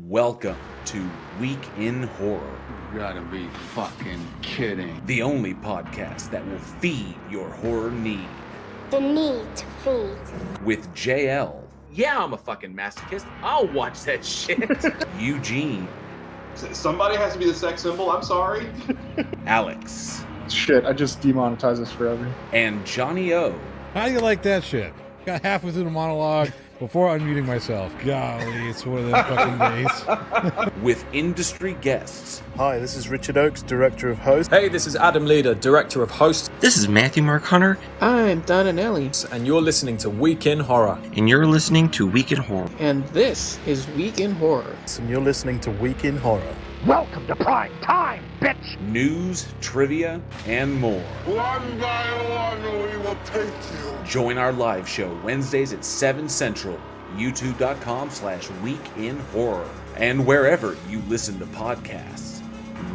Welcome to Week in Horror. You gotta be fucking kidding. The only podcast that will feed your horror need. The need to feed. With JL. Yeah, I'm a fucking masochist. I'll watch that shit. Eugene. Somebody has to be the sex symbol, I'm sorry. Alex. Shit, I just demonetize this forever. And Johnny O. How do you like that shit? Got halfway through the monologue before unmuting myself. Golly, it's one of them fucking days. With industry guests. Hi, this is Richard Oakes, Director of Host. Hey, this is Adam Leader, Director of Host. This is Matthew Mark Hunter. I'm Donna Nelly. And you're listening to Week in Horror. And you're listening to Week in Horror. And this is Week in Horror. And you're listening to Week in Horror. Welcome to prime time, bitch! News, trivia, and more. One by one, we will take you. Join our live show Wednesdays at 7 Central, youtube.com/weekinhorror, and wherever you listen to podcasts.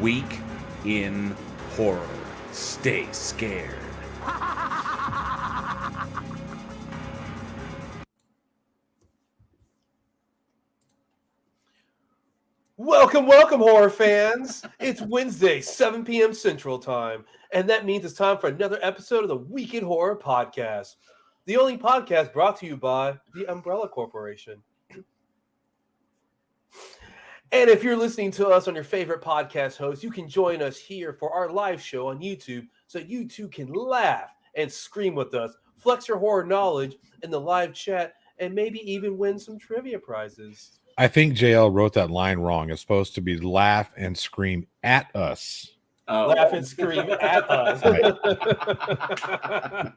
Week in Horror. Stay scared. Welcome, horror fans. It's Wednesday, 7 p.m. Central Time, and that means it's time for another episode of the Week in Horror podcast, the only podcast brought to you by the Umbrella Corporation. And if you're listening to us on your favorite podcast host, you can join us here for our live show on YouTube so you too can laugh and scream with us, flex your horror knowledge in the live chat, and maybe even win some trivia prizes. I think JL wrote that line wrong. It's supposed to be laugh and scream at us. Oh. Laugh and scream at us.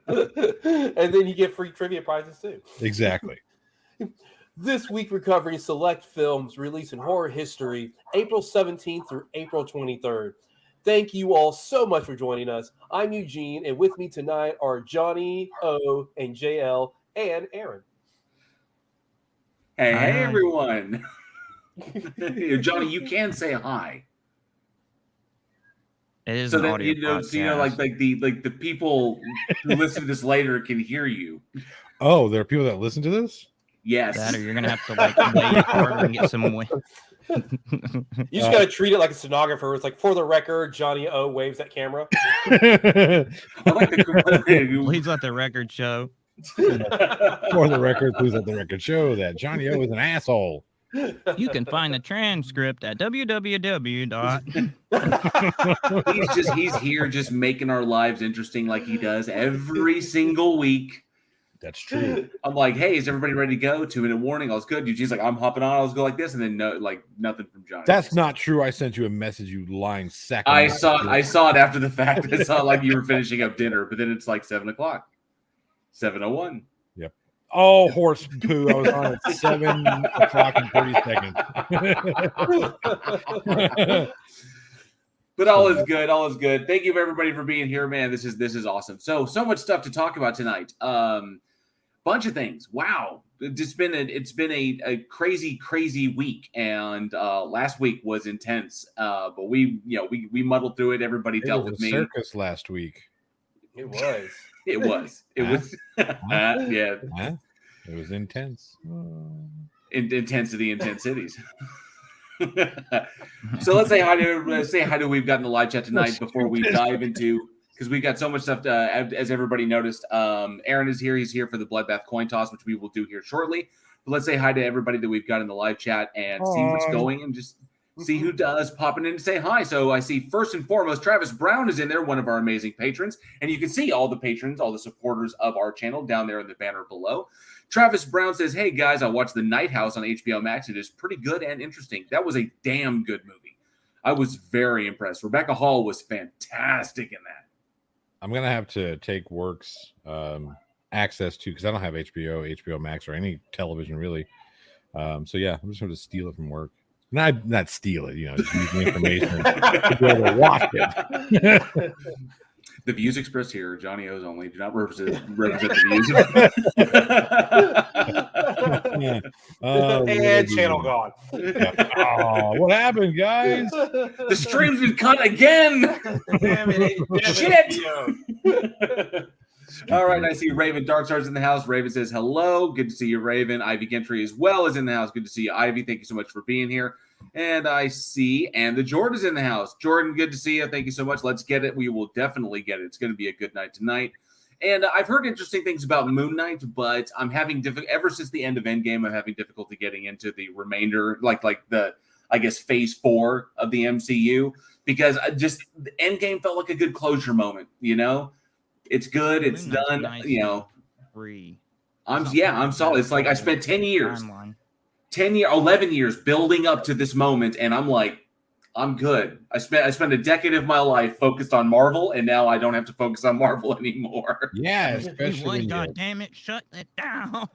And then you get free trivia prizes too. Exactly. This week we're covering select films released in horror history, April 17th through April 23rd. Thank you all so much for joining us. I'm Eugene, and with me tonight are Johnny, O, and JL, and Aaron. Hey, everyone. Johnny, you can say hi. It is so an that audio like the people who listen to this later can hear you. Oh, there are people that listen to this? Yes. That or you're gonna have to like lay harder and get some way. You just gotta treat it like a stenographer. It's like, for the record, Johnny O waves at camera. I like the please let the record show. For the record, please let the record show that Johnny O is an asshole. You can find the transcript at www. He's here just making our lives interesting like he does every single week. That's true. I'm like, hey, is everybody ready to go? 2-minute warning. I was good. Eugene's like, I'm hopping on. I'll go like this, and then no, like nothing from Johnny. That's not true. I sent you a message, you lying sack. I saw it after the fact. It's not like you were finishing up dinner, but then it's like 7:00. 7:01. Yep. Oh, horse poo. I was on at 7:00 and 30 seconds. But all is good. All is good. Thank you everybody for being here, man. This is awesome. So much stuff to talk about tonight. Bunch of things. Wow. It's been a crazy week, and last week was intense. But we muddled through it. Everybody dealt with me. Circus last week. It was. It was. Yeah. It was intense. Intensities. So let's say hi to we've got in the live chat tonight before we dive into, because we've got so much stuff as everybody noticed. Aaron is here. He's here for the Bloodbath coin toss, which we will do here shortly. But let's say hi to everybody that we've got in the live chat and see what's going and just see who does popping in to say hi. So I see first and foremost, Travis Brown is in there, one of our amazing patrons. And you can see all the patrons, all the supporters of our channel down there in the banner below. Travis Brown says, hey guys, I watched The Night House on HBO Max. It is pretty good and interesting. That was a damn good movie. I was very impressed. Rebecca Hall was fantastic in that. I'm going to have to take work's access to, because I don't have HBO Max, or any television really. So yeah, I'm just going to steal it from work. Not steal it, just use the information to be able to watch it. The views expressed here, Johnny O's only, do not represent the views. And channel gone. Yeah. Oh, what happened, guys? The stream's been cut again. Damn it. Shit. All right, I see Raven Darkstars in the house. Raven says hello. Good to see you, Raven. Ivy Gentry as well is in the house. Good to see you, Ivy. Thank you so much for being here. And I see and the Jordan's in the house. Jordan, good to see you. Thank you so much. Let's get it. We will definitely get it. It's going to be a good night tonight. And I've heard interesting things about Moon Knight, but I'm having ever since the end of Endgame, I'm having difficulty getting into the remainder, like the, I guess, phase 4 of the MCU, because just the Endgame felt like a good closure moment. You know, it's good. It's done. Nice. You know, Free. I'm solid. It's like I spent 10 years, 11 years building up to this moment, and I'm like, I'm good. I spent a decade of my life focused on Marvel, and now I don't have to focus on Marvel anymore. Yeah, especially God damn it, shut it down.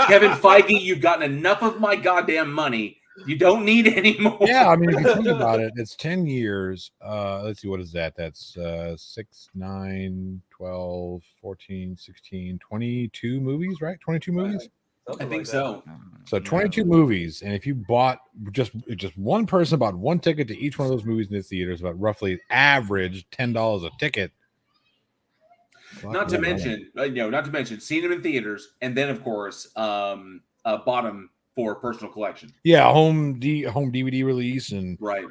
Kevin Feige, you've gotten enough of my goddamn money. You don't need any more. Yeah, I mean, if you think about it, it's 10 years. Let's see, what is that? That's 6, 9, 12, 14, 16, 22 movies, right? 22 movies? I think so. So 22 movies, and if you bought just one person bought one ticket to each one of those movies in the theaters, about roughly average $10 a ticket. Not to mention, seen them in theaters, and then of course, bought them for personal collection. Yeah, home DVD release and right.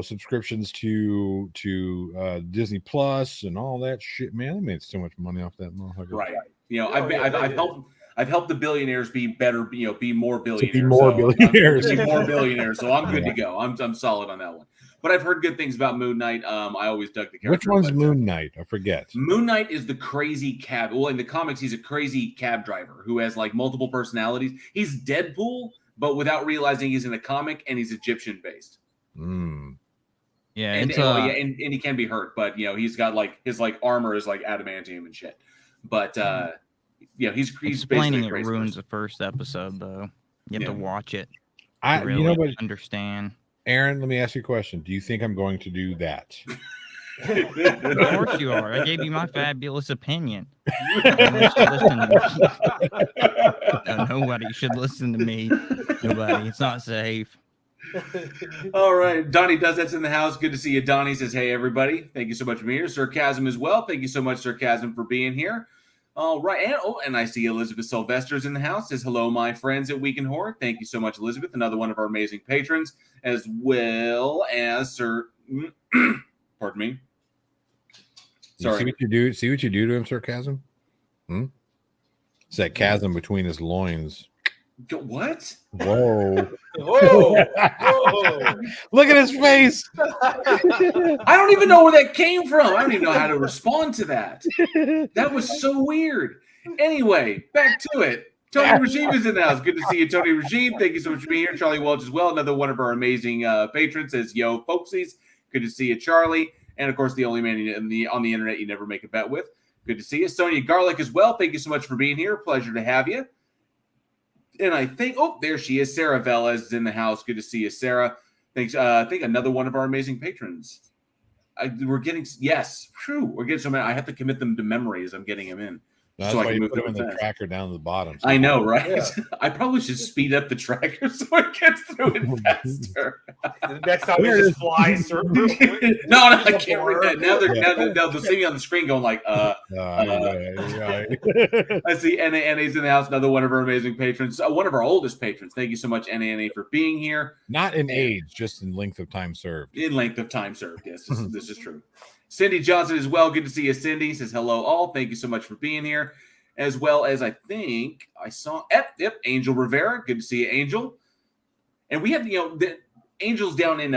Subscriptions to Disney Plus and all that shit. Man, I made so much money off that motherfucker. Right. You know, I've helped the billionaires be better. Be more billionaires. Be more billionaires. Be more billionaires. So I'm good to go. I'm solid on that one. But I've heard good things about Moon Knight. I always dug the character. Which one's Moon Knight? I forget. Moon Knight is the crazy cab. Well, in the comics, he's a crazy cab driver who has like multiple personalities. He's Deadpool, but without realizing he's in a comic, and he's Egyptian based. Yeah, and he can be hurt, but he's got like his armor is like adamantium and shit. But he's explaining it ruins the first episode though. You have to watch it. I really understand. Aaron, let me ask you a question. Do you think I'm going to do that? Of course you are. I gave you my fabulous opinion. Nobody should listen to me. Nobody. It's not safe. All right. Donnie Does in the house. Good to see you. Donnie says, hey, everybody. Thank you so much for being here. Sarcasm as well. Thank you so much, Sarcasm, for being here. All right. And I see Elizabeth Sylvester's in the house. Says, hello, my friends at Week in Horror. Thank you so much, Elizabeth. Another one of our amazing patrons, as well as Sir... Pardon me. Sorry. See what you do to him, Sarcasm? It's that chasm between his loins. What? Whoa. Whoa. Look at his face. I don't even know where that came from. I don't even know how to respond to that. That was so weird. Anyway, back to it. Tony Regime is in the house. Good to see you, Tony Regime. Thank you so much for being here. Charlie Welch as well. Another one of our amazing patrons says, yo, folksies. Good to see you, Charlie. And, of course, the only man on the internet you never make a bet with. Good to see you. Sonia Garlic as well. Thank you so much for being here. Pleasure to have you. And I think, there she is. Sarah Velez is in the house. Good to see you, Sarah. Thanks. I think another one of our amazing patrons. We're getting so many. I have to commit them to memory as I'm getting them in. That's so why I can you move put them them in the tracker down to the bottom. I know, right? Yeah. I probably should speed up the tracker so it gets through it faster. The next time it just flies through. No, I can't read that. Now they'll see me on the screen going like, I see NA's in the house, another one of our amazing patrons, one of our oldest patrons. Thank you so much, NA, for being here. Not in age, just in length of time served. In length of time served, yes, this is true. Cindy Johnson as well. Good to see you, Cindy. Says hello all. Thank you so much for being here. As well as I think I saw Angel Rivera. Good to see you, Angel. And we have the Angel's down in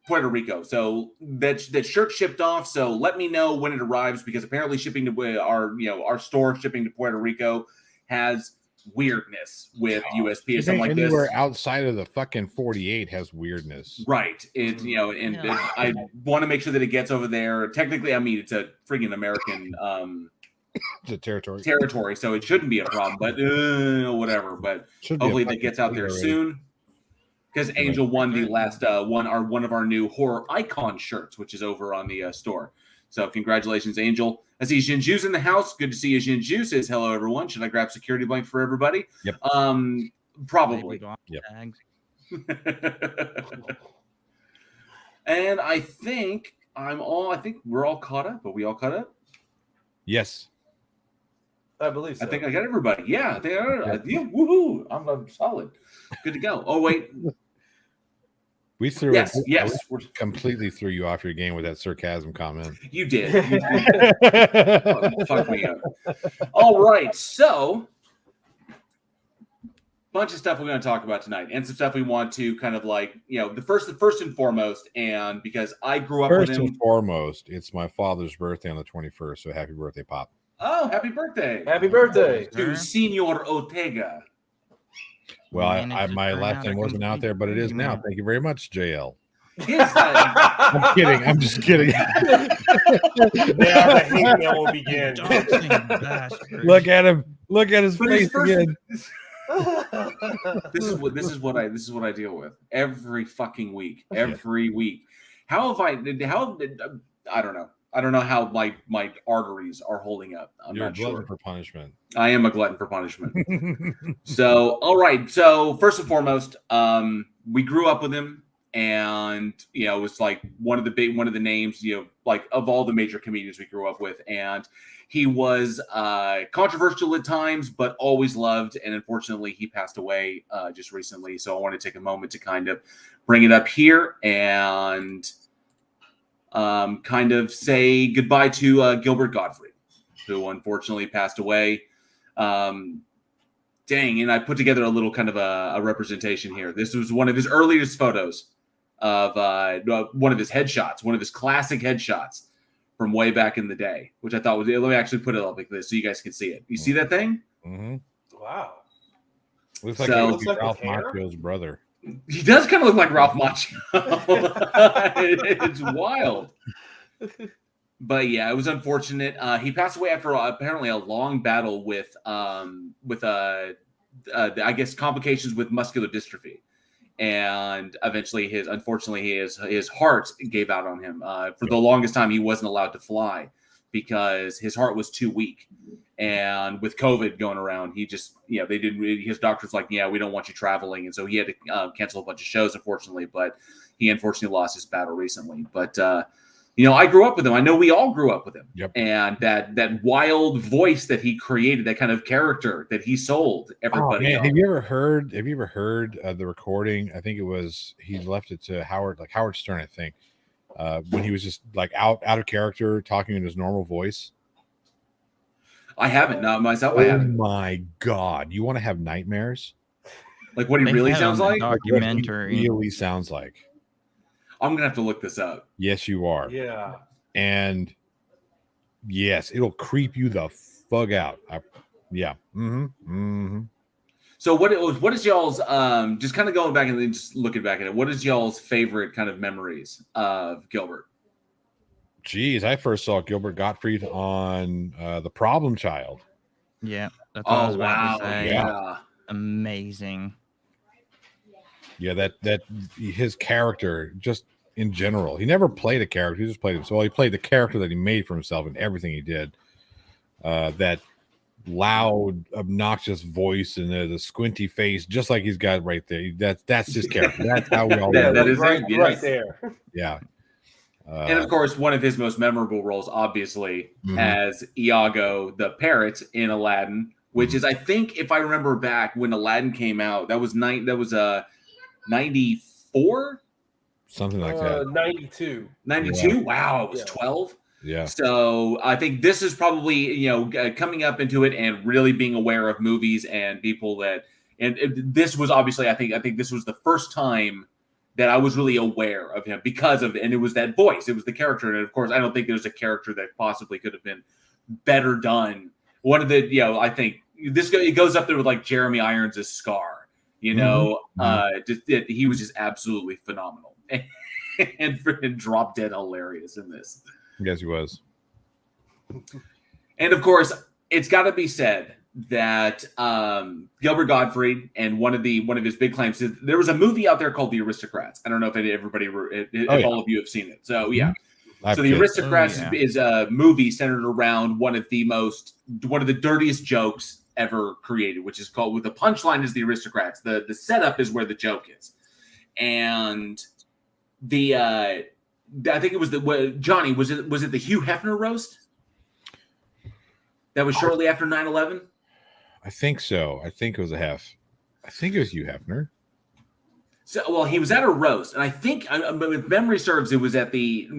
Puerto Rico. So that shirt shipped off. So let me know when it arrives, because apparently shipping to our store shipping to Puerto Rico has weirdness with USP or something like this. Anywhere outside of the fucking 48 has weirdness. Right. It I want to make sure that it gets over there. Technically, I mean, it's a friggin' American it's a territory, so it shouldn't be a problem, but whatever. But hopefully that gets out there soon. Because Angel won the last one of our new horror icon shirts, which is over on the store. So congratulations, Angel. I see Jinju's in the house. Good to see you, Jinju. Says hello, everyone. Should I grab security blanket for everybody? Yep. Probably. Yep. And I think I think we're all caught up. Are we all caught up? Yes. I believe so. I think I got everybody. Yeah, they are. Yeah, woohoo! I'm solid. Good to go. Oh wait. We threw yes. We completely threw you off your game with that sarcasm comment. You did. Fuck me up. All right, so bunch of stuff we're going to talk about tonight, and some stuff we want to kind of like, the first and foremost, and because I grew up with him. First and foremost, it's my father's birthday on the 21st, so happy birthday, Pop. Oh, happy birthday! Happy birthday to Senor Ortega. Well, my last name wasn't out there, but it is now. Thank you very much, JL. I'm kidding. I'm just kidding. Now the hate mail will begin. Look at him. Look at his face again. This is what I deal with every fucking week. Every week. I don't know. I don't know how my arteries are holding up. You're a glutton for punishment. I am a glutton for punishment. So, all right. So, first and foremost, we grew up with him, and it was like one of the names, like of all the major comedians we grew up with, and he was controversial at times, but always loved. And unfortunately, he passed away just recently. So, I want to take a moment to kind of bring it up here and kind of say goodbye to Gilbert Gottfried, who unfortunately passed away. And I put together a little kind of a representation here. This was one of his earliest photos of one of his headshots, one of his classic headshots from way back in the day, which I thought was, let me actually put it up like this so you guys can see it. You see that thing? Mm-hmm. Wow. Looks like Ralph Macchio's brother. He does kind of look like Ralph Macchio. It's wild. But yeah, it was unfortunate. He passed away after apparently a long battle with I guess complications with muscular dystrophy, and eventually his heart gave out on him. For the longest time, he wasn't allowed to fly because his heart was too weak. And with COVID going around, he just, they didn't really, his doctor's like, yeah, we don't want you traveling. And so he had to cancel a bunch of shows, unfortunately, but he unfortunately lost his battle recently. But, I grew up with him. I know we all grew up with him. Yep. And that wild voice that he created, that kind of character that he sold everybody. Oh, man. Have you ever heard the recording? I think it was, he left it to Howard Stern, I think, when he was just like out of character, talking in his normal voice. I haven't. Not myself. Oh, I haven't. My God. You want to have nightmares? Like what he really sounds like? Documentary. What he really sounds like. I'm going to have to look this up. Yes, you are. Yeah. And yes, it'll creep you the fuck out. Yeah. Mm-hmm. Mm-hmm. So what is y'all's, just kind of going back and then just looking back at it, what is y'all's favorite kind of memories of Gilbert? Geez, I first saw Gilbert Gottfried on The Problem Child. Yeah, that's all I was about to say. Yeah. Amazing. Yeah, that his character, just in general, he never played a character. He just played himself. Well, he played the character that he made for himself in everything he did. That loud, obnoxious voice and the squinty face, just like he's got right there. That's his character. That's how we all. That is right there. Yeah. And of course, one of his most memorable roles, obviously, as Iago the parrot in Aladdin, which is, I think, if I remember back when Aladdin came out, that was 94, something like that. 92. 92. Yeah. Wow, it was 12. Yeah. So I think this is probably coming up into it and really being aware of movies and people that, this was obviously I think this was the first time that I was really aware of him because of, and it was that voice, it was the character, and of course I don't think there's a character that possibly could have been better done. One of the, I think it goes up there with like Jeremy Irons' Scar. He was just absolutely phenomenal and freaking drop dead hilarious in this. Yes, he was. And of course, it's got to be said that Gilbert Gottfried, and one of his big claims is there was a movie out there called The Aristocrats. I don't know if all of you have seen it. So yeah. So The Aristocrats is a movie centered around one of the dirtiest jokes ever created, which is called, with the punchline is The Aristocrats. The setup is where the joke is. And I think it was Johnny. Was it the Hugh Hefner roast? That was shortly after 9/11. I think so. I think it was I think it was Hugh Hefner. So, well, he was at a roast, and I think, if memory serves, it was at the Hugh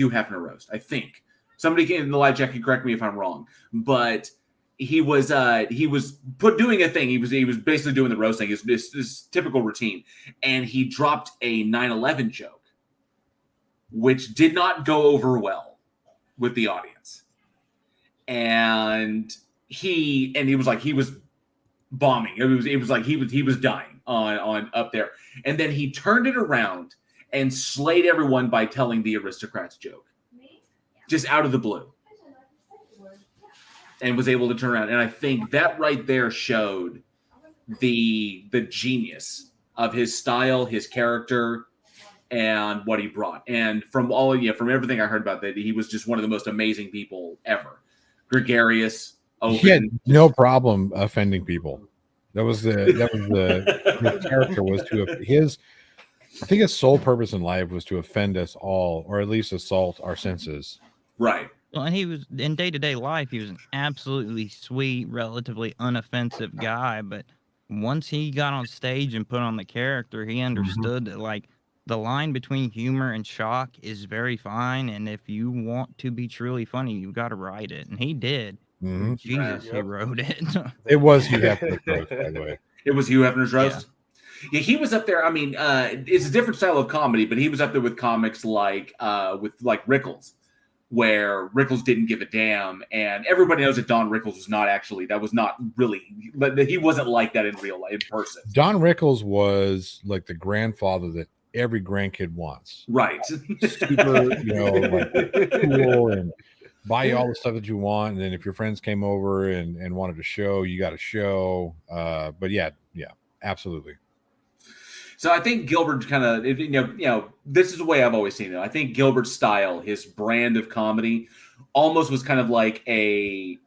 Hefner roast. I think somebody in the live chat can correct me if I'm wrong, but he was doing a thing. He was basically doing the roast thing, his typical routine, and he dropped a 9/11 joke, which did not go over well with the audience, and he was bombing. It was like he was dying on up there, and then he turned it around and slayed everyone by telling the aristocrats joke, just out of the blue, and was able to turn around. And I think that right there showed the genius of his style, his character, and what he brought. And from everything I heard about that, he was just one of the most amazing people ever. Gregarious, open. He had no problem offending people. That was his character was I think his sole purpose in life was to offend us all, or at least assault our senses. Right. Well, and he was in day-to-day life, he was an absolutely sweet, relatively unoffensive guy. But once he got on stage and put on the character, he understood that, like, the line between humor and shock is very fine. And if you want to be truly funny, you've got to write it. And he did. Mm-hmm. Jesus, he wrote it. It was Hugh Hefner's roast, by the way. It was Hugh Hefner's roast. Yeah, he was up there. I mean, it's a different style of comedy, but he was up there with comics like Rickles, where Rickles didn't give a damn, and everybody knows that Don Rickles was not really, but he wasn't like that in real life, in person. Don Rickles was like the grandfather that every grandkid wants. Right. Super, cool and buy you all the stuff that you want, and then if your friends came over and wanted to show, you got to show. But yeah, absolutely. So I think Gilbert kind of, this is the way I've always seen it. I think Gilbert's style, his brand of comedy, almost was kind of like a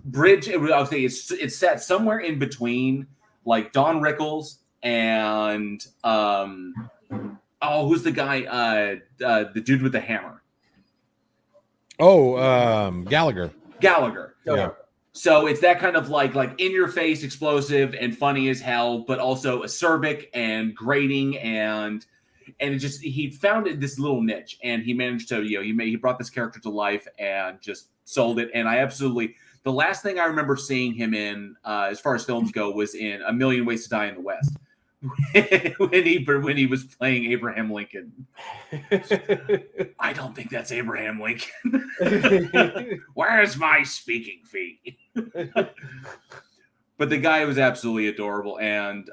bridge. I would say it's set somewhere in between, like Don Rickles and who's the guy? The dude with the hammer. Gallagher. Yeah. So it's that kind of like in your face, explosive and funny as hell, but also acerbic and grating, and it just, he found this little niche, and he managed to, he brought this character to life and just sold it. And the last thing I remember seeing him in, as far as films go, was in A Million Ways to Die in the West. when he was playing Abraham Lincoln. I don't think that's Abraham Lincoln. Where's my speaking fee? But the guy was absolutely adorable, and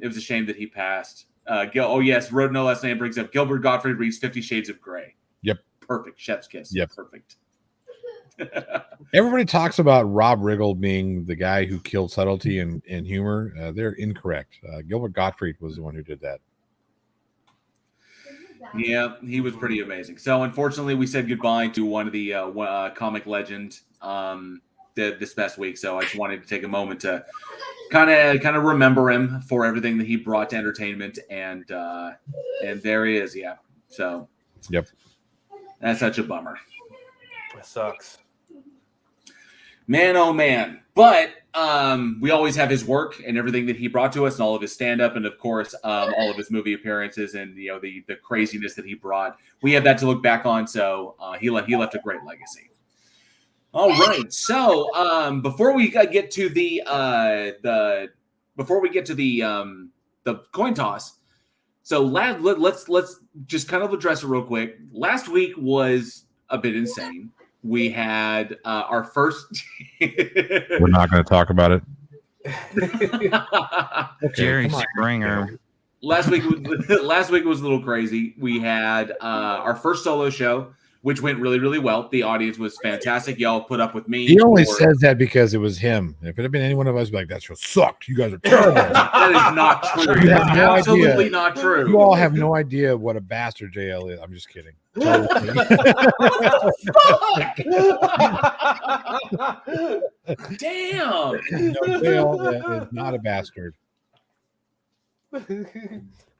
it was a shame that he passed. Road No Last Name brings up Gilbert Gottfried reads 50 Shades of Grey. Yep. Perfect. Chef's kiss. Yep. Perfect. Everybody talks about Rob Riggle being the guy who killed subtlety and humor. They're incorrect. Gilbert Gottfried was the one who did that. Yeah, he was pretty amazing. So unfortunately, we said goodbye to one of the comic legend this past week. So I just wanted to take a moment to kind of remember him for everything that he brought to entertainment, and there he is. Yeah. So yep, that's such a bummer. That sucks. Man, oh man. But we always have his work and everything that he brought to us, and all of his stand-up, and of course, all of his movie appearances, and the craziness that he brought. We have that to look back on. So he left a great legacy. All right. So before we get to the coin toss, so let's just kind of address it real quick. Last week was a bit insane. We had our first. We're not going to talk about it. Okay, Jerry Springer. Last week was a little crazy. We had our first solo show, which went really, really well. The audience was fantastic. Y'all put up with me. He only says that because it was him. If it had been any one of us, be like, that show sucked. You guys are terrible. That is not true. You have no Absolutely idea. Not true. You all have no idea what a bastard JL is. I'm just kidding. Fuck! Damn. No, JL is not a bastard.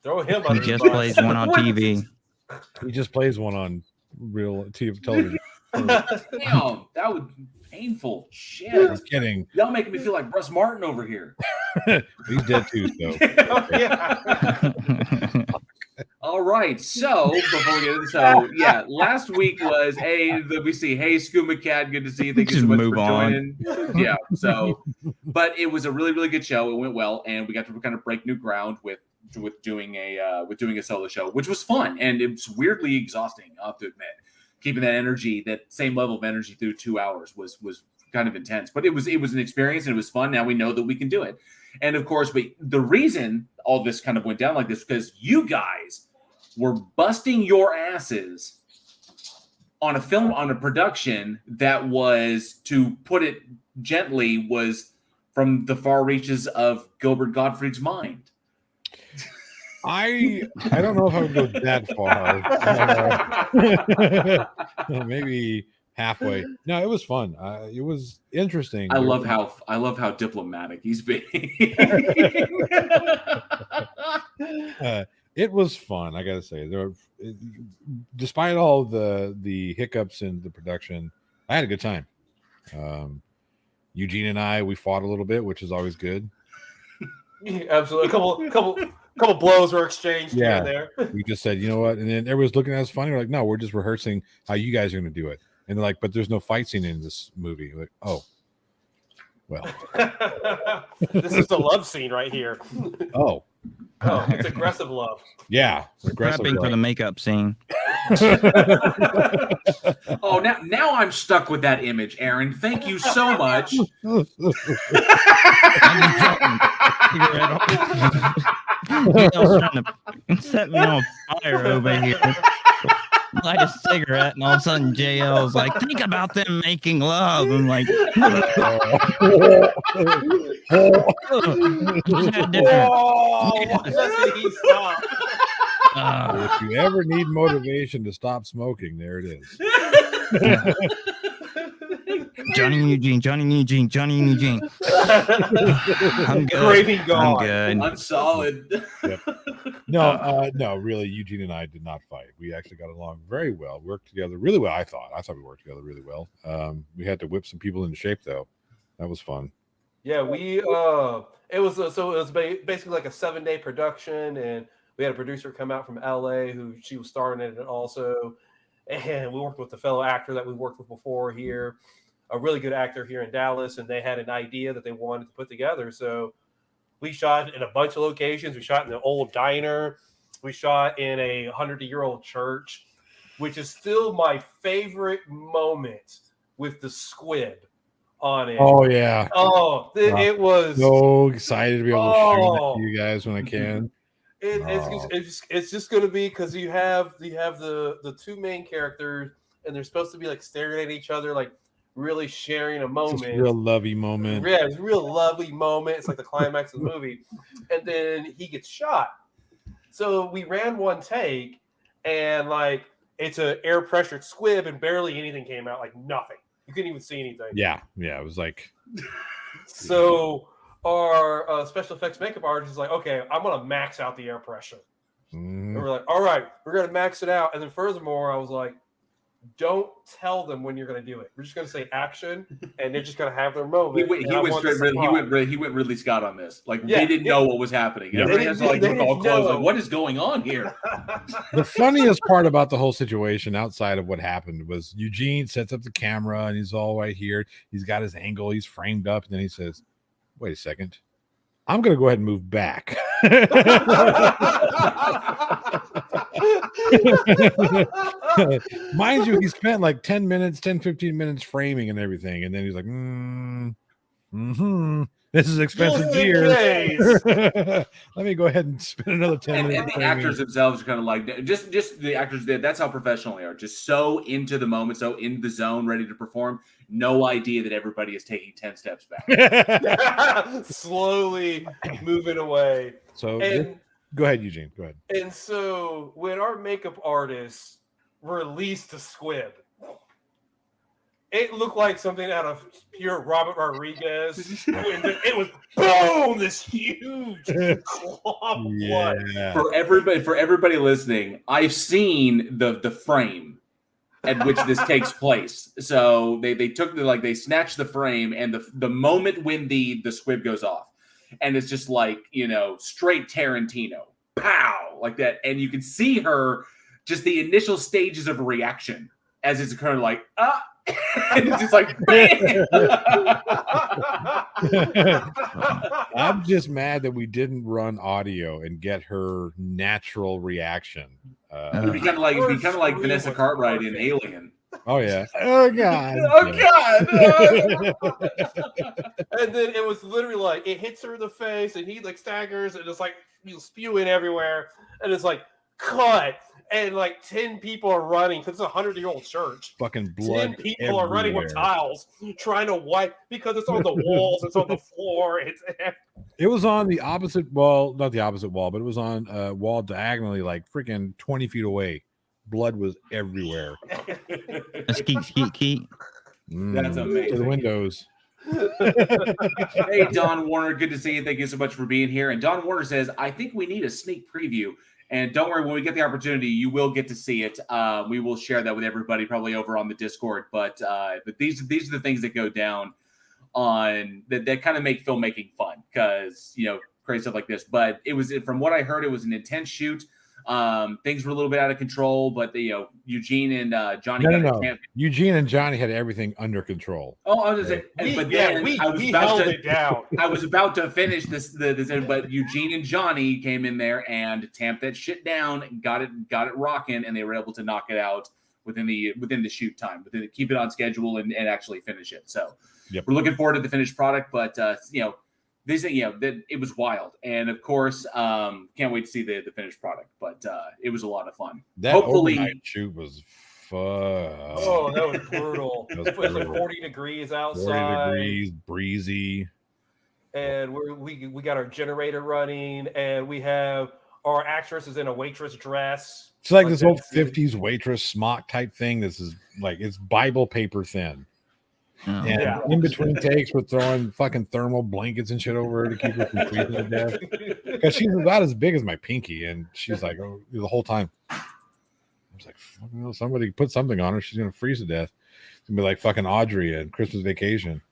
Throw him He under the just bus. plays one on TV. He just plays one on real TV television. Damn, that would be painful. Shit. Just kidding. Y'all making me feel like Russ Martin over here. He's dead too, so. All right. So before we get into so yeah, last week was we see Skooma Cat, good to see you. Thank you so much for joining. Yeah. So, but it was a really, really good show. It went well, and we got to kind of break new ground with doing a solo show, which was fun, and it's weirdly exhausting. I'll have to admit, keeping that energy, that same level of energy through 2 hours was kind of intense, but it was an experience and it was fun. Now we know that we can do it. And of course, the reason all this kind of went down like this, because you guys were busting your asses on a production that was, to put it gently, was from the far reaches of Gilbert Gottfried's mind. I don't know if I would go that far. Maybe halfway. No, it was fun. It was interesting. I love how diplomatic he's being. It was fun. I gotta say, despite all the hiccups in the production, I had a good time. Eugene and I, we fought a little bit, which is always good. Yeah, absolutely. A couple blows were exchanged here and there. We just said, you know what, and then everyone's looking at us funny. We're like, no, we're just rehearsing how you guys are going to do it. And they're like, but there's no fight scene in this movie. We're like, oh, well, this is the love scene right here. Oh, it's aggressive love. Yeah, aggressive prepping for the makeup scene. Oh, now I'm stuck with that image, Aaron. Thank you so much. JL's trying to set me on fire over here. Light a cigarette, and all of a sudden JL's like, think about them making love. I'm like, if you ever need motivation to stop smoking, there it is. Johnny and Eugene. I'm good. Craving God. I'm good. I'm solid. Yep. No, really, Eugene and I did not fight. We actually got along very well, worked together really well. I thought we worked together really well. We had to whip some people into shape, though. That was fun. Yeah, it was basically like a 7-day production, and we had a producer come out from LA who she was starring in it also, and we worked with the fellow actor that we worked with before here, a really good actor here in Dallas, and they had an idea that they wanted to put together. So we shot in a bunch of locations. We shot in the old diner. We shot in a 100-year-old church, which is still my favorite moment with the squid on it. Oh, yeah. Oh, it was so excited to be able to share that to you guys when I can. It's just going to be because you have the two main characters, and they're supposed to be like staring at each other, like really sharing a moment. It's a real lovey moment. Yeah, it's a real lovely moment. It's like the climax of the movie. And then he gets shot. So we ran one take, and like it's an air pressured squib, and barely anything came out, like nothing. You couldn't even see anything. Yeah, it was like. So our special effects makeup artist is like, okay, I'm gonna max out the air pressure. And we're like, all right, we're gonna max it out. And then furthermore, I was like, don't tell them when you're gonna do it. We're just gonna say action, and they're just gonna have their moment. He went Ridley Scott on this. Like they didn't know what was happening. Yeah. Everybody has to like look all close. Like, what is going on here? The funniest part about the whole situation, outside of what happened, was Eugene sets up the camera and he's all right here. He's got his angle. He's framed up, and then he says, "Wait a second, I'm going to go ahead and move back." Mind you, he spent like 10 minutes, 15 minutes framing and everything. And then he's like, this is expensive gear. Let me go ahead and spend another 10 minutes. And the actors themselves are kind of like, just the actors, that's how professional they are. Just so into the moment, so in the zone, ready to perform. No idea that everybody is taking 10 steps back. Slowly moving away. So go ahead, Eugene. Go ahead. And so when our makeup artist released the squib, It looked like something out of pure Robert Rodriguez. It was boom! This huge clump of blood. For everybody listening, I've seen the frame at which this takes place. So they snatched the frame, and the moment when the squib goes off, and it's just like, straight Tarantino, pow, like that, and you can see her just the initial stages of reaction as it's occurring, like and it's just like bam. I'm just mad that we didn't run audio and get her natural reaction. It'd be kind of like Vanessa Cartwright in Alien. Oh yeah. Oh god. Oh god. And then it was literally like it hits her in the face, and he like staggers, and it's like spewing everywhere, and it's like cut. And like 10 people are running because it's a 100-year-old church. Fucking blood. 10 people are running with tiles trying to wipe because it's on the walls, it's on the floor. It was on the opposite wall, not the opposite wall, but it was on a wall diagonally, like freaking 20 feet away. Blood was everywhere. Skeet. That's amazing. To the windows. Hey, Don Warner, good to see you. Thank you so much for being here. And Don Warner says, I think we need a sneak preview. And don't worry, when we get the opportunity, you will get to see it. We will share that with everybody, probably over on the Discord. But these are the things that go down on that kind of make filmmaking fun, because crazy stuff like this. But from what I heard, it was an intense shoot. Things were a little bit out of control, but Eugene and Johnny. No. Eugene and Johnny had everything under control. Oh, I was just saying, we held it down. I was about to finish this, but Eugene and Johnny came in there and tamped that shit down, got it rocking, and they were able to knock it out within the shoot time, keep it on schedule and actually finish it. So We're looking forward to the finished product, but that it was wild, and of course, can't wait to see the finished product. But it was a lot of fun. That overnight shoot was fun. Oh, that was brutal. It was like 40 degrees outside. 40 degrees, breezy, and we got our generator running, and we have our actress is in a waitress dress. It's like this old 50s waitress smock type thing. This is like it's Bible paper thin. And in between takes, we're throwing fucking thermal blankets and shit over her to keep her from freezing to death. Because she's about as big as my pinky, and she's like, the whole time. I was like, somebody put something on her. She's gonna freeze to death. It's gonna be like fucking Audrey and Christmas Vacation.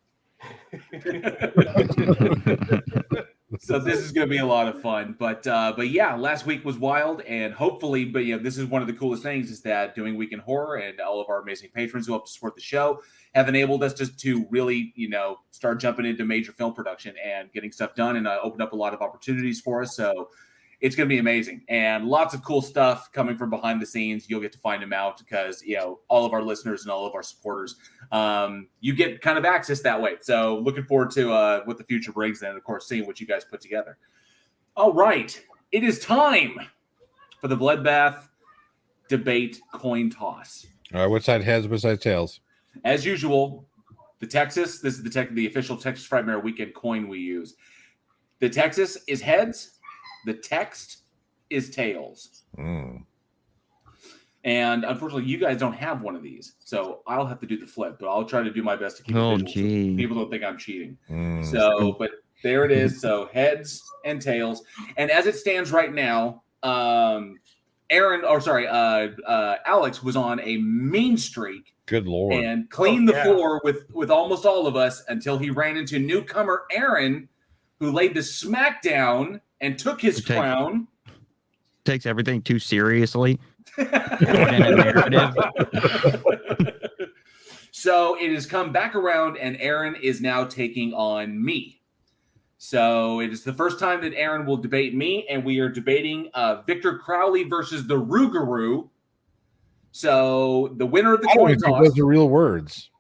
So this is going to be a lot of fun, but yeah, last week was wild, and hopefully, this is one of the coolest things is that doing Week in Horror and all of our amazing patrons who help to support the show have enabled us just to really, start jumping into major film production and getting stuff done, and opened up a lot of opportunities for us. So it's going to be amazing, and lots of cool stuff coming from behind the scenes. You'll get to find them out because, all of our listeners and all of our supporters, you get kind of access that way. So looking forward to what the future brings, and of course, seeing what you guys put together. All right. It is time for the Bloodbath debate coin toss. All right. What side heads, what side tails? As usual, this is the official Texas Frightmare Weekend coin we use. The Texas is heads. The text is tails. And unfortunately, you guys don't have one of these. So I'll have to do the flip, but I'll try to do my best to keep it visual so people don't think I'm cheating. But there it is. So heads and tails. And as it stands right now, Alex was on a mean streak. Good Lord. And cleaned the floor with almost all of us until he ran into newcomer Aaron, who laid the smackdown and took his crown. Takes everything too seriously. In a narrative. So it has come back around, and Aaron is now taking on me. So it is the first time that Aaron will debate me, and we are debating Victor Crowley versus the Rougarou. So the winner of the coin toss. Those are real words.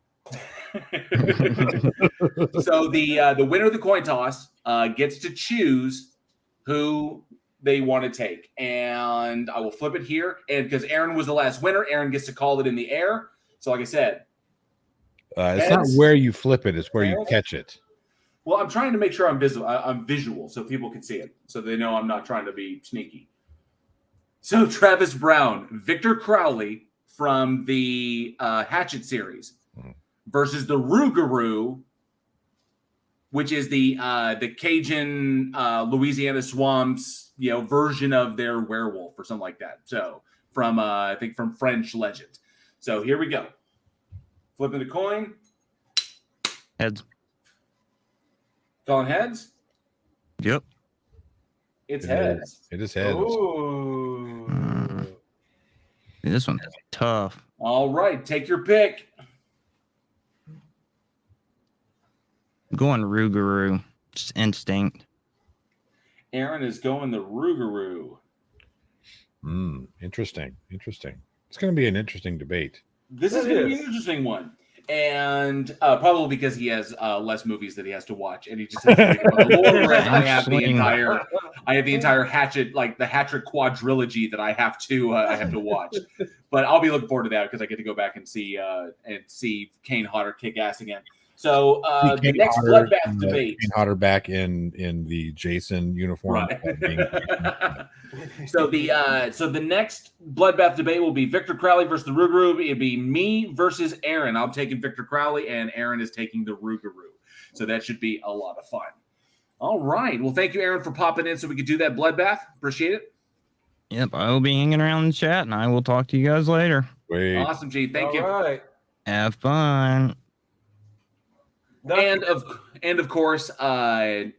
So the winner of the coin toss gets to choose who they want to take, and I will flip it here. And because Aaron was the last winner, Aaron gets to call it in the air. So, like I said, it's not where you flip it; it's where you catch it. Well, I'm trying to make sure I'm visual, so people can see it, so they know I'm not trying to be sneaky. So, Travis Brown, Victor Crowley from the Hatchet series, versus the Rougarou, which is the Cajun Louisiana swamps, version of their werewolf or something like that. So from I think from French legend. So here we go. Flipping the coin. Heads. Calling heads. Yep. It's heads. It is heads. Ooh. This one's tough. All right, take your pick. I'm going Rougarou. Just instinct. Aaron is going the Rougarou. Interesting. It's going to be an interesting debate. This is going to be an interesting one. And probably because he has less movies that he has to watch, and he just has to think about the lore, whereas I have the entire Hatchet, like the Hatchet quadrilogy that I have to watch. But I'll be looking forward to that because I get to go back and see Kane Hodder kick ass again. So the next Bloodbath debate. Kane Hodder back in the Jason uniform. Right. So the next Bloodbath debate will be Victor Crowley versus the Rougarou. It'll be me versus Aaron. I'm taking Victor Crowley, and Aaron is taking the Rougarou. So that should be a lot of fun. All right. Well, thank you, Aaron, for popping in so we could do that Bloodbath. Appreciate it. Yep, I will be hanging around in the chat, and I will talk to you guys later. Wait. Awesome, G. Thank you. All right. Have fun. And of course, those the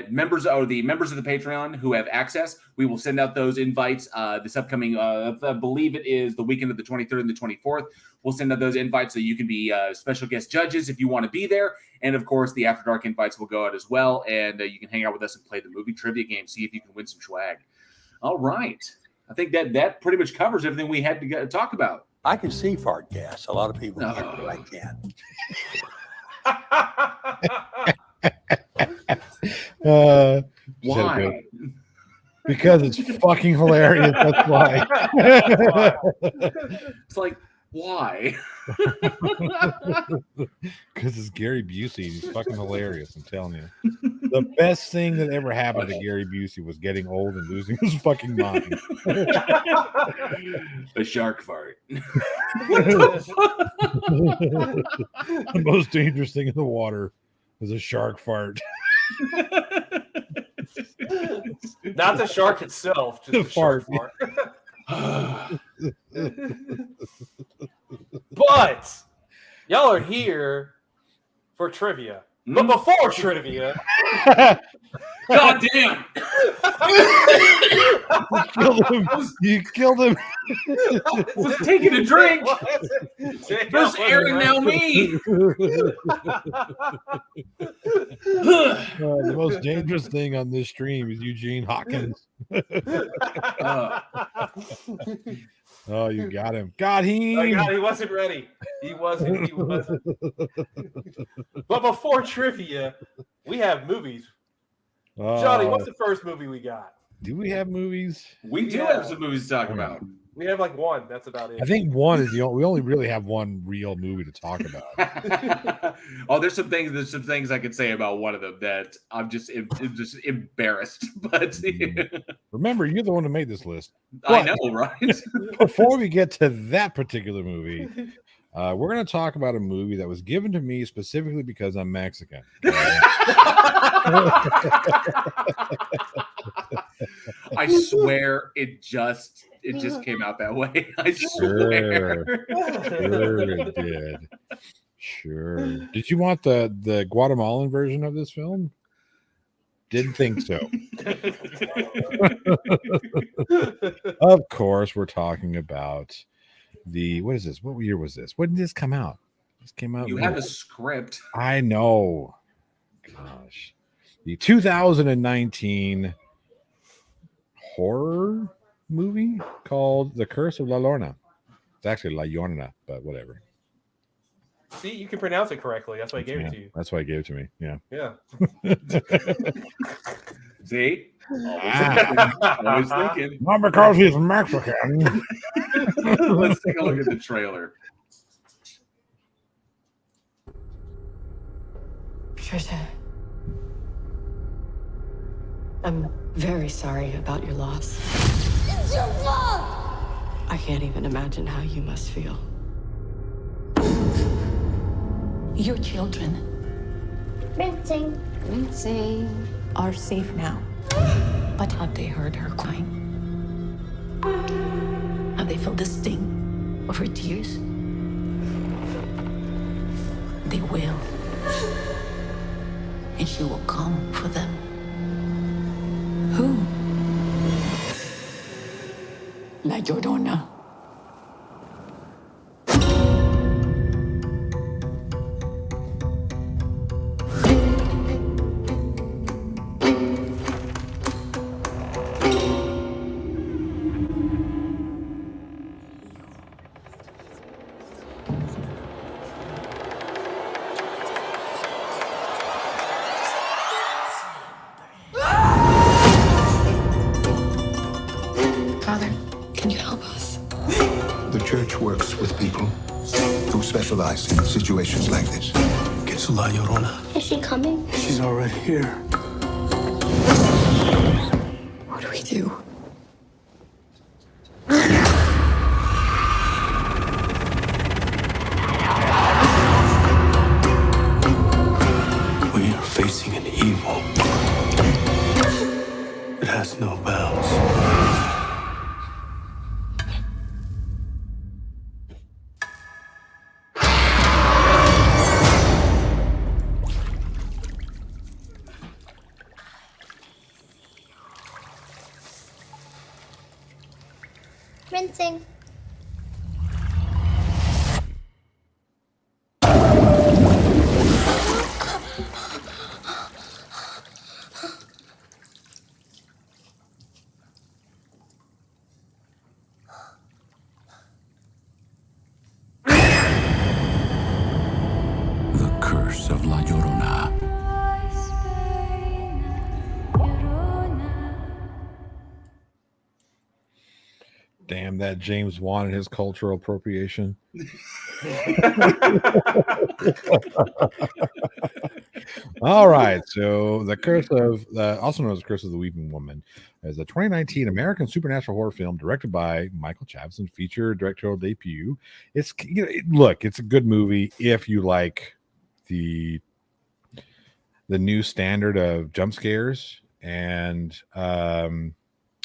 members of the Patreon who have access, we will send out those invites this upcoming. I believe it is the weekend of the 23rd and the 24th. We'll send out those invites so you can be special guest judges if you want to be there. And of course, the After Dark invites will go out as well, and you can hang out with us and play the movie trivia game. See if you can win some swag. All right, I think that pretty much covers everything we had to talk about. I can see fart gas. A lot of people can't, but I can. Why? Because it's fucking hilarious. That's why. It's like, why? Because it's Gary Busey. He's fucking hilarious. I'm telling you. The best thing that ever happened to Gary Busey was getting old and losing his fucking mind. A shark fart. The most dangerous thing in the water is a shark fart. Not the shark itself, just the fart. But y'all are here for trivia. But before trivia, God damn! You killed him. I was taking a drink. First Aaron, now me. The most dangerous thing on this stream is Eugene Hawkins. Oh, you got him. Got him. Oh, God, he wasn't ready. He wasn't. But before trivia, we have movies. Johnny, what's the first movie we got? Do we have movies? We do have some movies to talk about. We have like one. That's about it. I think one is we only really have one real movie to talk about. Oh, there's some things I could say about one of them that I'm just embarrassed. But remember, you're the one who made this list. I know, right? Before we get to that particular movie, we're going to talk about a movie that was given to me specifically because I'm Mexican. I swear it just came out that way. I swear. Sure it did. Sure. Did you want the Guatemalan version of this film? Didn't think so. Of course, we're talking about what is this? What year was this? When did this come out? This came out. You have a script. I know. Gosh. The 2019 horror movie called The Curse of La Lorna. It's actually La Llorona, but whatever. See, you can pronounce it correctly. That's why I gave it to you. That's why I gave it to me. Yeah. Yeah. See? Always thinking. Not because he's Mexican. Let's take a look at the trailer. Trisha, I'm very sorry about your loss. It's your fault! I can't even imagine how you must feel. Your children Rinsing. are safe now. But have they heard her crying? Have they felt the sting of her tears? They will. And she will come for them. Who? La Llorona. Father, can you help us? The church works with people who specialize in situations like this. Curse of La Llorona. Is she coming? She's already here. What do we do? We are facing an evil. It has no bounds. Rinsing. The Curse of La Llorona. Damn that James Wan and his cultural appropriation. All right, so the Curse of, also known as the Curse of the Weeping Woman, is a 2019 American supernatural horror film directed by Michael Chavez and feature directorial debut. It's look, it's a good movie if you like the new standard of jump scares and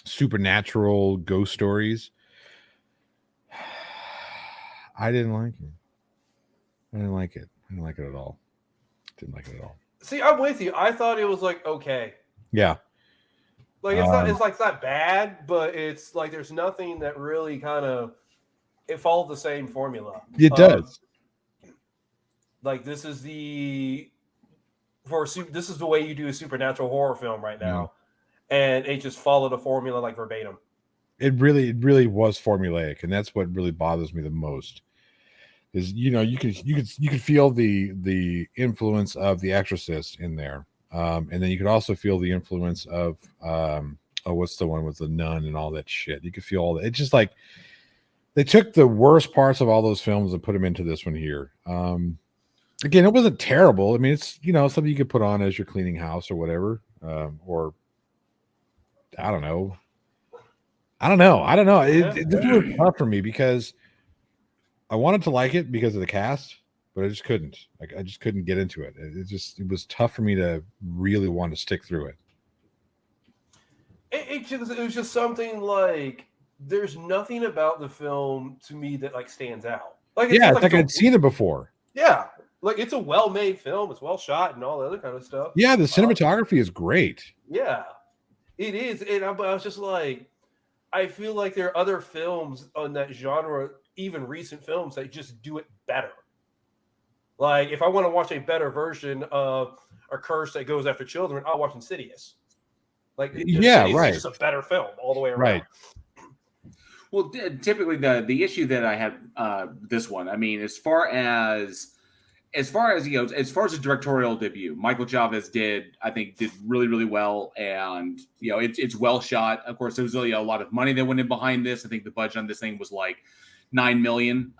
supernatural ghost stories. I didn't like it. I didn't like it at all. Didn't like it at all. See, I'm with you. I thought it was like okay. Yeah. Like it's not bad, but it's like there's nothing that really kind of it followed the same formula. It does. Like this is the way you do a supernatural horror film right now, and it just followed a formula like verbatim. It really was formulaic, and that's what really bothers me the most. Is you could feel the influence of The Exorcist in there, and then you could also feel the influence of what's the one with the nun and all that shit. You could feel all that. It's just like they took the worst parts of all those films and put them into this one here. Again, it wasn't terrible. I mean, it's something you could put on as you're cleaning house or whatever, or I don't know. This was tough for me because I wanted to like it because of the cast, but I just couldn't. I just couldn't get into it. It was tough for me to really want to stick through it. It was just something like there's nothing about the film to me that like stands out. It's like I'd seen it before. Yeah, like it's a well-made film. It's well shot and all the other kind of stuff. Yeah, the cinematography is great. Yeah, it is. And I was just like, I feel like there are other films on that genre, even recent films, that just do it better. Like, if I want to watch a better version of a curse that goes after children, I'll watch Insidious. Like, Insidious is just a better film all the way around. Right. Well, typically the issue that I had this one, I mean, as far as the directorial debut, Michael Chavez did really, really well, and it's well shot. Of course, there was really a lot of money that went in behind this. I think the budget on this thing was like $9 million.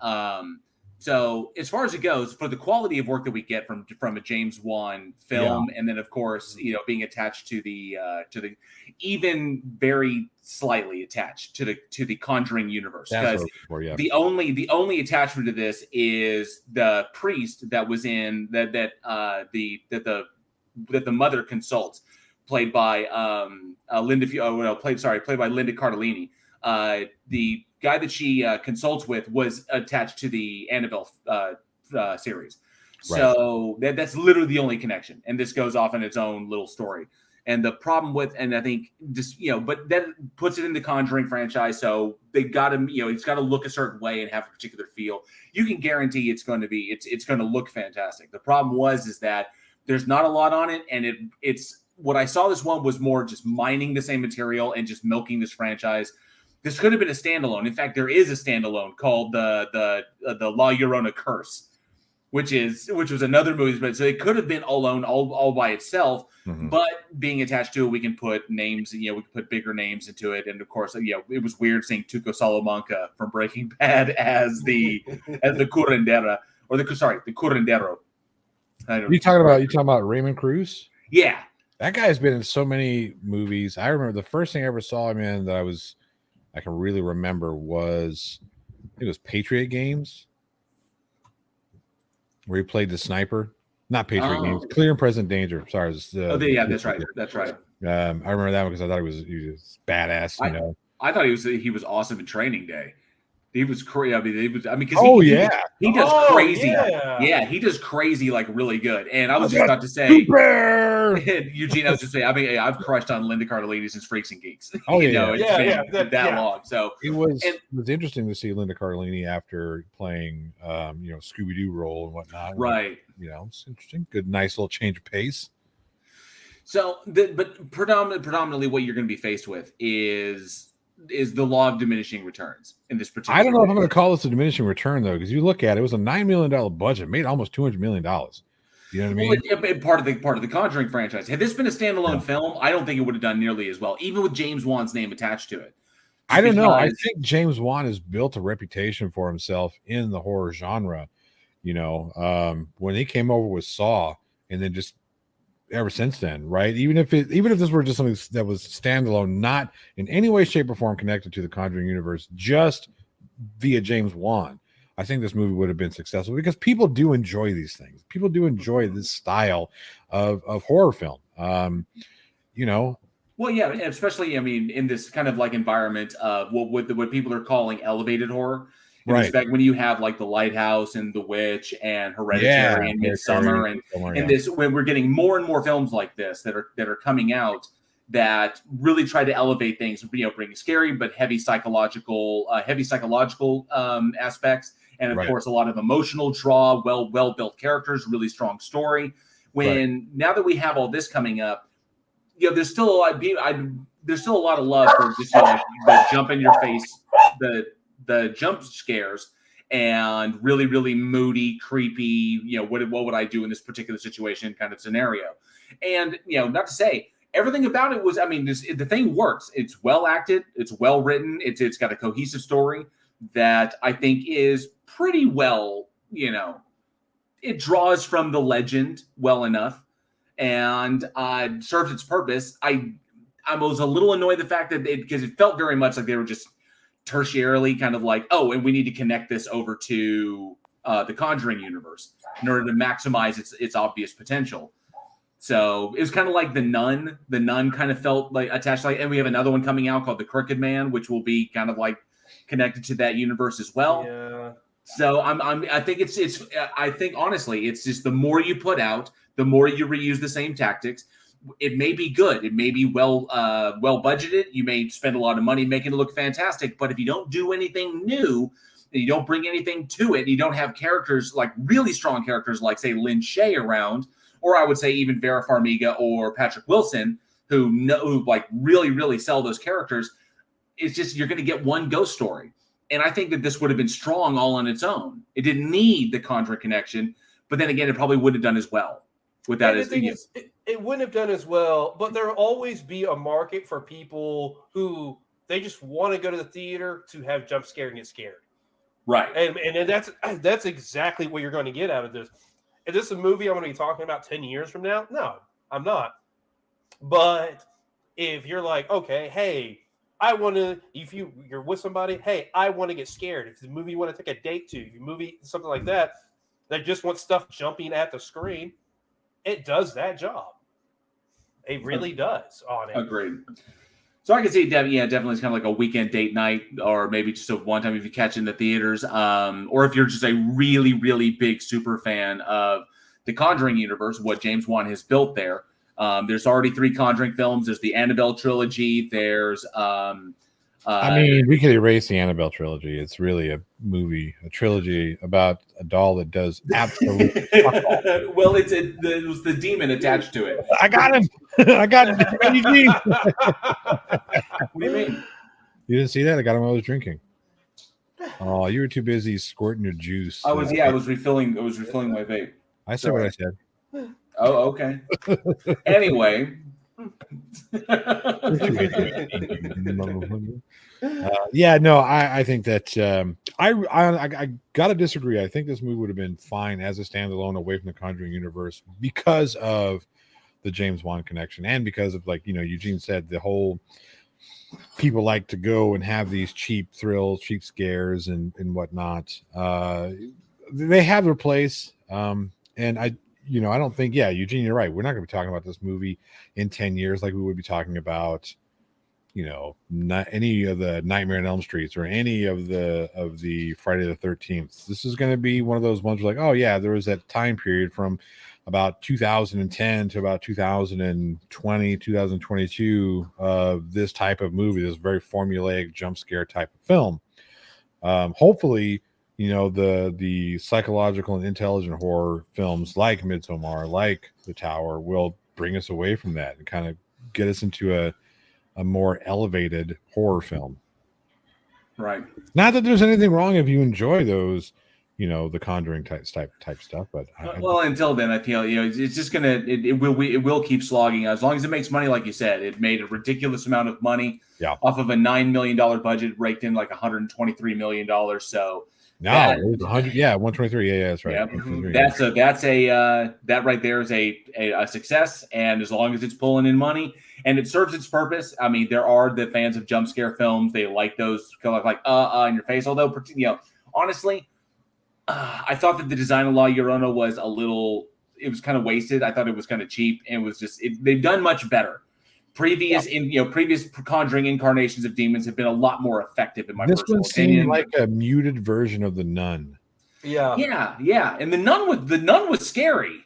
So as far as it goes, for the quality of work that we get from a James Wan film, and then of course, being attached to the even very slightly attached to the Conjuring universe, because the only attachment to this is the priest that was in that the mother consults, played by played by Linda Cardellini. The guy that she consults with was attached to the Annabelle series. So that's literally the only connection. And this goes off in its own little story. And the problem with, and I think just, but that puts it in the Conjuring franchise. So they got to, it's got to look a certain way and have a particular feel. You can guarantee it's going to look fantastic. The problem is that there's not a lot on it. And it's what I saw, this one was more just mining the same material and just milking this franchise. This could have been a standalone. In fact, there is a standalone called the La Llorona Curse, which was another movie. But so it could have been all by itself. Mm-hmm. But being attached to it, we can put names. We can put bigger names into it. And of course, it was weird seeing Tuco Salamanca from Breaking Bad as the curandera the curandero. You talking about Raymond Cruz? Yeah, that guy's been in so many movies. I remember the first thing I ever saw him in that I can really remember was, it was Patriot Games, where he played the sniper. Not Patriot Games, Clear and Present Danger. Sorry. That's right. That's right. I remember that one because I thought he was badass. I thought he was awesome in Training Day. He was crazy. He does crazy. Yeah, he does crazy like really good. And I was just about to say, Eugene, I was just saying, I've crushed on Linda Cardellini since Freaks and Geeks. It's been that long. So it was interesting to see Linda Cardellini after playing, Scooby Doo role and whatnot. Right. It's interesting. Good, nice little change of pace. So, but predominantly, what you're going to be faced with is the law of diminishing returns in this particular. I don't know if I'm going to call this a diminishing return though, because you look at it, was a $9 million budget, made almost $200 million. You know what I mean? Part of the Conjuring franchise. Had this been a standalone film, I don't think it would have done nearly as well, even with James Wan's name attached to it. I don't know. I think James Wan has built a reputation for himself in the horror genre. When he came over with Saw, and then just ever since then, right? Even if this were just something that was standalone, not in any way, shape, or form connected to the Conjuring universe, just via James Wan, I think this movie would have been successful because people do enjoy these things. People do enjoy this style of horror film. Well, yeah, especially in this kind of like environment of what people are calling elevated horror. Right. When you have like The Lighthouse and The Witch and Hereditary and Midsommar and this, when we're getting more and more films like this that are coming out that really try to elevate things, bring scary but heavy psychological aspects, and of course a lot of emotional draw, well built characters, really strong story. Now that we have all this coming up, there's still a lot of love for just the jump in your face, the jump scares, and really, really moody, creepy, what would I do in this particular situation kind of scenario. And, not to say everything about it was, the thing works. It's well acted. It's well written. It's got a cohesive story that I think is pretty well, it draws from the legend well enough and serves its purpose. I was a little annoyed the fact that because it felt very much like they were just tertiarily kind of like, and we need to connect this over to the Conjuring universe in order to maximize its obvious potential. So it was kind of like The Nun. The Nun kind of felt like attached, and we have another one coming out called The Crooked Man, which will be kind of like connected to that universe as well. Yeah. So I think honestly, it's just the more you put out, the more you reuse the same tactics. It may be good. It may be well budgeted. You may spend a lot of money making it look fantastic. But if you don't do anything new, and you don't bring anything to it, you don't have characters like really strong characters like, say, Lin Shaye around, or I would say even Vera Farmiga or Patrick Wilson, who really, really sell those characters. It's just you're going to get one ghost story. And I think that this would have been strong all on its own. It didn't need the Conjuring connection. But then again, it probably wouldn't have done as well without it. It wouldn't have done as well, but there will always be a market for people who they just want to go to the theater to have jump scared and get scared. Right. And that's exactly what you're going to get out of this. Is this a movie I'm going to be talking about 10 years from now? No, I'm not. But if you're like, okay, hey, I want to, if you're with somebody, hey, I want to get scared. If it's a movie you want to take a date to, if you movie, something like that just wants stuff jumping at the screen, it does that job. It really does on it. Agreed. So I can see, definitely it's kind of like a weekend date night, or maybe just a one time if you catch it in the theaters, or if you're just a really, really big super fan of the Conjuring universe, what James Wan has built there. There's already 3 Conjuring films. There's the Annabelle trilogy. There's I mean, we could erase the Annabelle trilogy. It's really a trilogy about a doll that does absolutely well, it was the demon attached to it. I got him. I got him. What do you mean? You didn't see that? I got him while I was drinking. Oh, you were too busy squirting your juice. I was refilling my vape. I said what I said. Oh, okay. Anyway. I think that I gotta disagree. I think this movie would have been fine as a standalone away from the Conjuring universe because of the James Wan connection and because of, like, Eugene said, the whole people like to go and have these cheap thrills, cheap scares and whatnot. They have their place. And I don't think, Eugene, you're right. We're not going to be talking about this movie in 10 years like we would be talking about, not any of the Nightmare on Elm Streets or any of the Friday the 13th. This is going to be one of those ones where, like, oh yeah, there was that time period from about 2010 to about 2020, 2022 of this type of movie, this very formulaic jump scare type of film. Hopefully, the psychological and intelligent horror films like Midsommar, like The Tower, will bring us away from that and kind of get us into a more elevated horror film. Right. Not that there's anything wrong if you enjoy those, the Conjuring type stuff, but until then, I feel it's just it will keep slogging as long as it makes money. Like you said, it made a ridiculous amount of money off of a $9 million budget, raked in like $123 million. So. No, it was 100. Yeah, 123. Yeah, that's right. Yeah. That right there is a success, and as long as it's pulling in money and it serves its purpose. I mean, there are the fans of jump scare films. They like those kind of like in your face. Although, honestly, I thought that the design of La Llorona was it was kind of wasted. I thought it was kind of cheap, and it was just they've done much better. Previous Conjuring incarnations of demons have been a lot more effective in my personal opinion. Seemed like a muted version of the Nun. Yeah. And the nun was scary.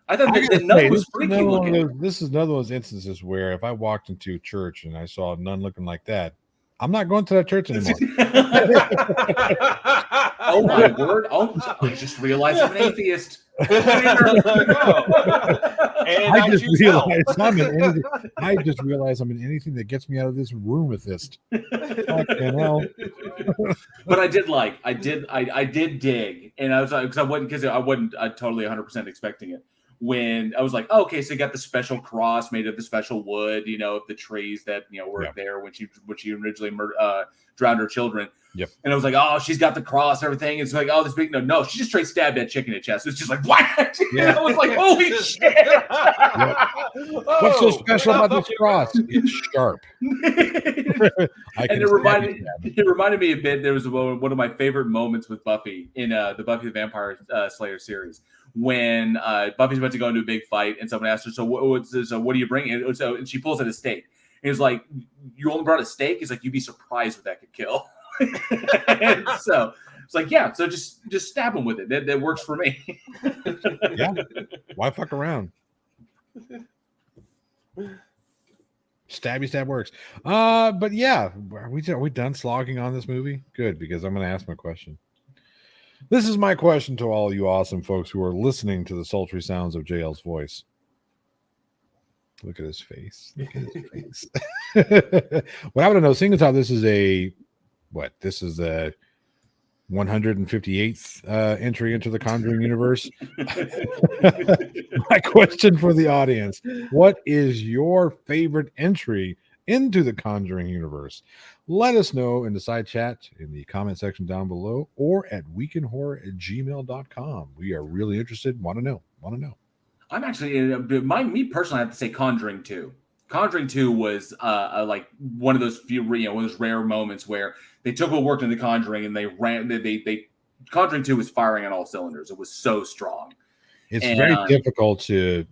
I thought the nun was freaky looking. This is another one of those instances where if I walked into a church and I saw a nun looking like that, I'm not going to that church anymore. Oh my word! Oh, I just realized I'm an atheist. I just realized I'm in anything that gets me out of this room with this. Fucking hell. But I did dig, and I was like, I wasn't totally 100% expecting it. When I was like, oh, okay, so you got the special cross made of the special wood, of the trees that were there when she originally drowned her children. Yep. And I was like, oh, she's got the cross, everything. It's like, oh, this big no, she just straight stabbed that chick in the chest. It's just like, what? Yeah. I was like, holy shit! What's so special about this cross? It's sharp. And it reminded me a bit. There was one of my favorite moments with Buffy in the Buffy the Vampire Slayer series when Buffy's about to go into a big fight, and someone asks her, "So what do you bring?" And she pulls out a steak. And he's like, "You only brought a steak?" He's like, "You'd be surprised what that could kill." And so it's like, yeah, so just stab him with it. That works for me. Yeah, why fuck around? Stabby works. But yeah, are we done slogging on this movie? Good, because I'm going to ask my question. This is my question to all you awesome folks who are listening to the sultry sounds of JL's voice. Look at his face. Look at his face. What I want to know, seeing as how this is the 158th entry into the Conjuring universe. My question for the audience: what is your favorite entry into the Conjuring universe? Let us know in the side chat in the comment section down below or at weekinhorror@gmail.com. We are really interested. Want to know. I'm actually, me personally, I have to say Conjuring 2. Conjuring 2 was like one of those few, one of those rare moments where they took what worked in the Conjuring and they ran. They Conjuring 2 was firing on all cylinders. It was so strong. It's very difficult to,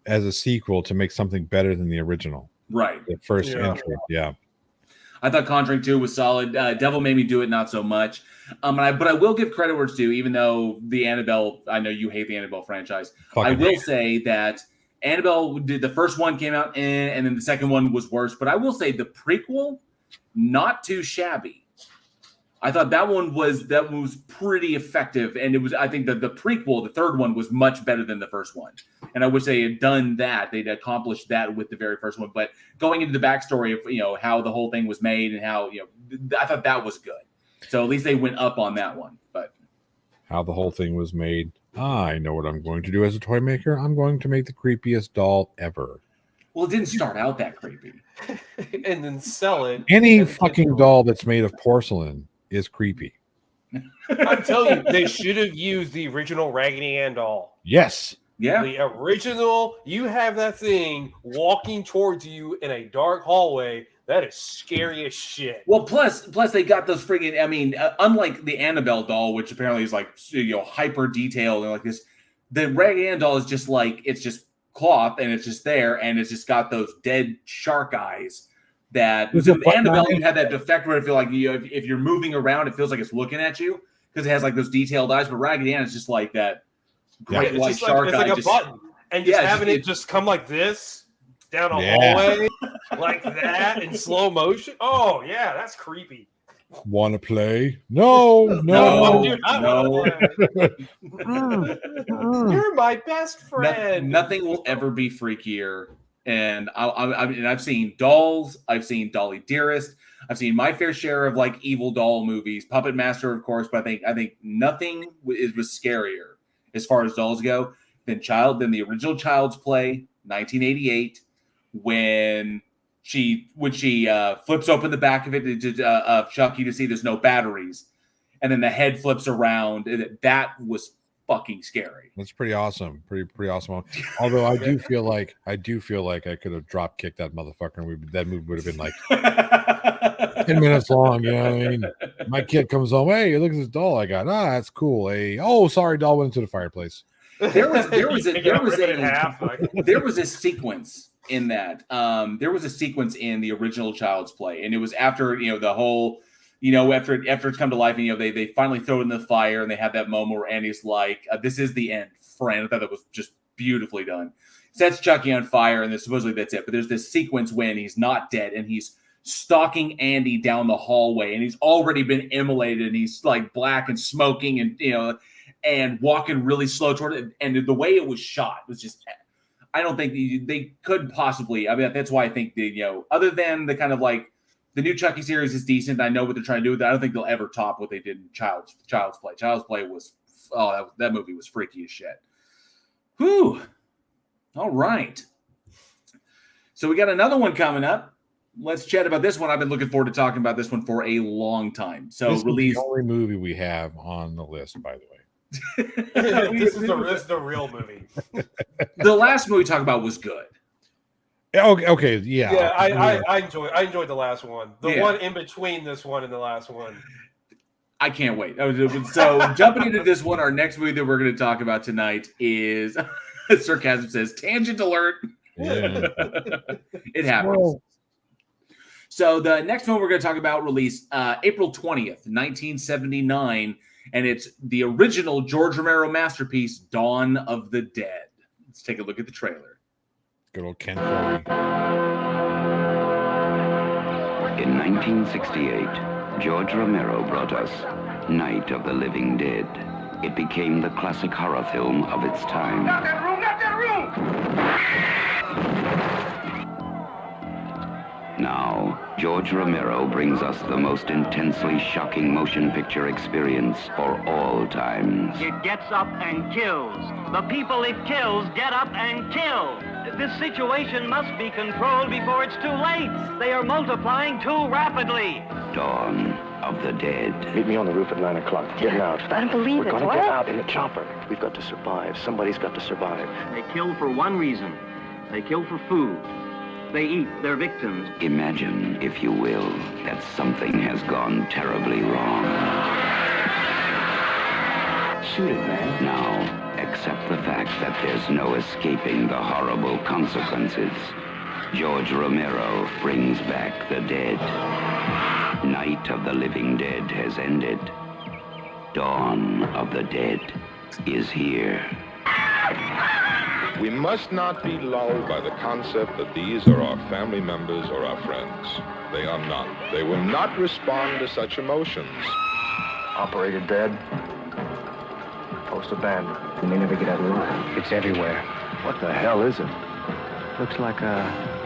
as a sequel, to make something better than the original. Right. The first entry. Yeah. I thought Conjuring 2 was solid. Devil Made Me Do It, not so much. But I will give credit where it's due, even though the Annabelle, I know you hate the Annabelle franchise. I will say that Annabelle did the first one came out and then the second one was worse. But I will say the prequel, not too shabby. I thought that one was pretty effective, and it was. I think that the prequel, the third one, was much better than the first one. And I wish they had done that. They'd accomplished that with the very first one. But going into the backstory of how the whole thing was made and how I thought that was good. So at least they went up on that one. But how the whole thing was made. I know what I'm going to do as a toy maker. I'm going to make the creepiest doll ever. Well, it didn't start out that creepy. And then sell it. Any fucking doll that's made of porcelain is creepy. I'm telling you, they should have used the original Raggedy Ann doll. Yes. Yeah. The original, you have that thing walking towards you in a dark hallway. That is scary as shit. Well, plus they got those friggin', unlike the Annabelle doll, which apparently is like, hyper detailed and like this, the Raggedy Ann doll is just like, it's just cloth and it's just there and it's just got those dead shark eyes. That with Annabelle, you had that effect where it feel like if you're moving around, it feels like it's looking at you because it has like those detailed eyes. But Raggedy Ann is just like that great white shark it's eye. Like a button, and just having it just come like this down a hallway, like that in slow motion. Oh yeah, that's creepy. Want to play? No. You're my best friend. Nothing will ever be freakier. And I've seen dolls. I've seen Dolly Dearest. I've seen my fair share of like evil doll movies. Puppet Master, of course. But I think nothing was scarier as far as dolls go than the original Child's Play, 1988, when she flips open the back of it of Chucky to see there's no batteries, and then the head flips around. That was fucking scary. That's pretty awesome. Pretty awesome. Although I do feel like I could have drop kicked that motherfucker and that movie would have been like 10 minutes long. You know what I mean? My kid comes home, hey, look at this doll I got. That's cool. Hey, oh, sorry, doll went into the fireplace. There was a sequence in that. There was a sequence in the original Child's Play, and it was after the whole. After it's come to life, and they finally throw it in the fire, and they have that moment where Andy's like, "This is the end, friend." I thought that was just beautifully done. Sets Chucky on fire, and then supposedly that's it. But there's this sequence when he's not dead, and he's stalking Andy down the hallway, and he's already been immolated, and he's like black and smoking, and and walking really slow toward it. And the way it was shot was just, I don't think they could possibly. I mean, that's why I think other than the kind of like. The new Chucky series is decent. I know what they're trying to do with it. I don't think they'll ever top what they did in Child's Play. Child's Play was, that movie was freaky as shit. Whew. All right. So we got another one coming up. Let's chat about this one. I've been looking forward to talking about this one for a long time. So this is the only movie we have on the list, by the way. This is the real movie. The last movie we talked about was good. Okay, yeah. Yeah, I enjoyed the last one. The one in between this one and the last one. I can't wait. So jumping into this one, our next movie that we're going to talk about tonight is Sarcasm says tangent alert. Yeah. It happens. Whoa. So the next film we're going to talk about released April 20th, 1979, and it's the original George Romero masterpiece, Dawn of the Dead. Let's take a look at the trailer. Good old Ken Foley. In 1968, George Romero brought us Night of the Living Dead. It became the classic horror film of its time. Not that room! Not that room! Now, George Romero brings us the most intensely shocking motion picture experience for all times. It gets up and kills. The people it kills get up and kill. This situation must be controlled before it's too late. They are multiplying too rapidly. Dawn of the Dead. Meet me on the roof at 9 o'clock. Get out. I don't believe We're it. gonna What? get out in the chopper. We've got to survive. Somebody's got to survive. They kill for one reason. They kill for food. They eat their victims. Imagine, if you will, that something has gone terribly wrong. Shoot it, man. Now, accept the fact that there's no escaping the horrible consequences. George Romero brings back the dead. Night of the Living Dead has ended. Dawn of the Dead is here. We must not be lulled by the concept that these are our family members or our friends. They are not. They will not respond to such emotions. Operator dead. Post abandoned. We may never get out alive. It's everywhere. What the hell is it? Looks like a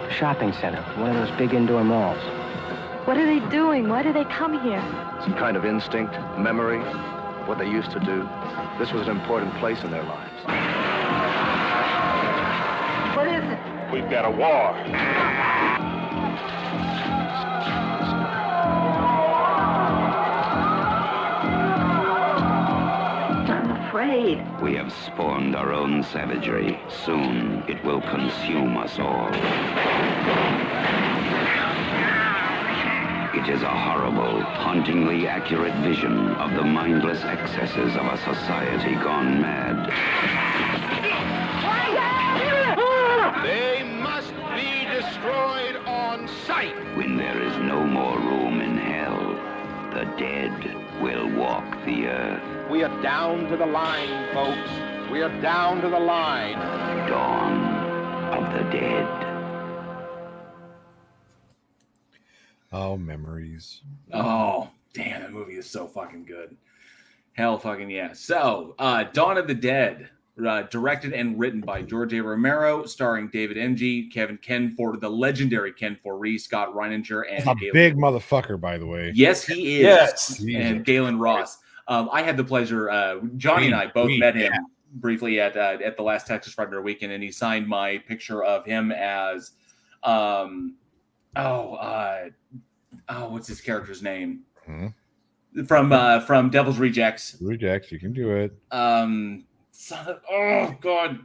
shopping center, one of those big indoor malls. What are they doing? Why do they come here? Some kind of instinct, memory, what they used to do. This was an important place in their lives. What is it? We've got a war. Afraid. We have spawned our own savagery. Soon it will consume us all. It is a horrible, hauntingly accurate vision of the mindless excesses of a society gone mad. They must be destroyed on sight. When there is no more room in hell, the dead will walk the earth. We are down to the line, folks. We are down to the line. Dawn of the Dead. Oh, memories. Oh, damn, that movie is so fucking good. Hell fucking yeah. So, Dawn of the Dead, directed and written by George A. Romero, starring David M.G., Ken Ford, the legendary Ken Foree, Scott Reininger, and He's a Galen. big motherfucker, by the way. Yes, he is. Yes. And Galen Ross. I had the pleasure, Johnny and I both met him briefly at the last Texas Frightmare weekend, and he signed my picture of him as, what's his character's name? From Devil's Rejects. Rejects, you can do it. Oh God.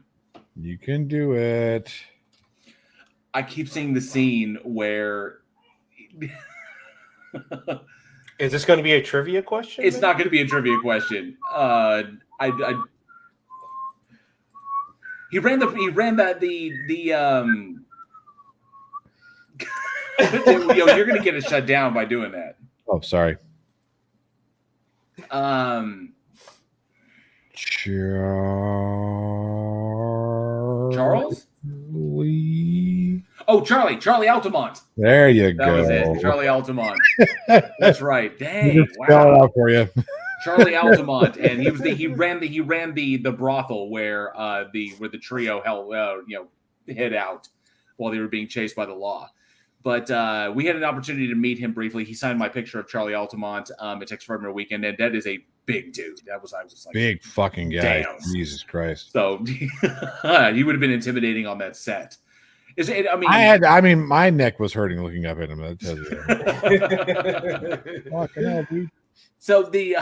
You can do it. I keep seeing the scene where Is this going to be a trivia question? it's not going to be a trivia question. He ran the you're going to get it shut down by doing that. Oh, sorry. Charles? Oh, Charlie Altamont. There you That go. was it. Charlie Altamont. That's right. Dang. Just spell it out for you. Charlie Altamont, and he ran the brothel where the trio hid out while they were being chased by the law. But we had an opportunity to meet him briefly. He signed my picture of Charlie Altamont at Texas Frightmare weekend, and that is a big dude. I was like, Big fucking guy. Damn. Jesus Christ. So he would have been intimidating on that set. My neck was hurting looking up at him. That tells you. Fucking hell, dude. So the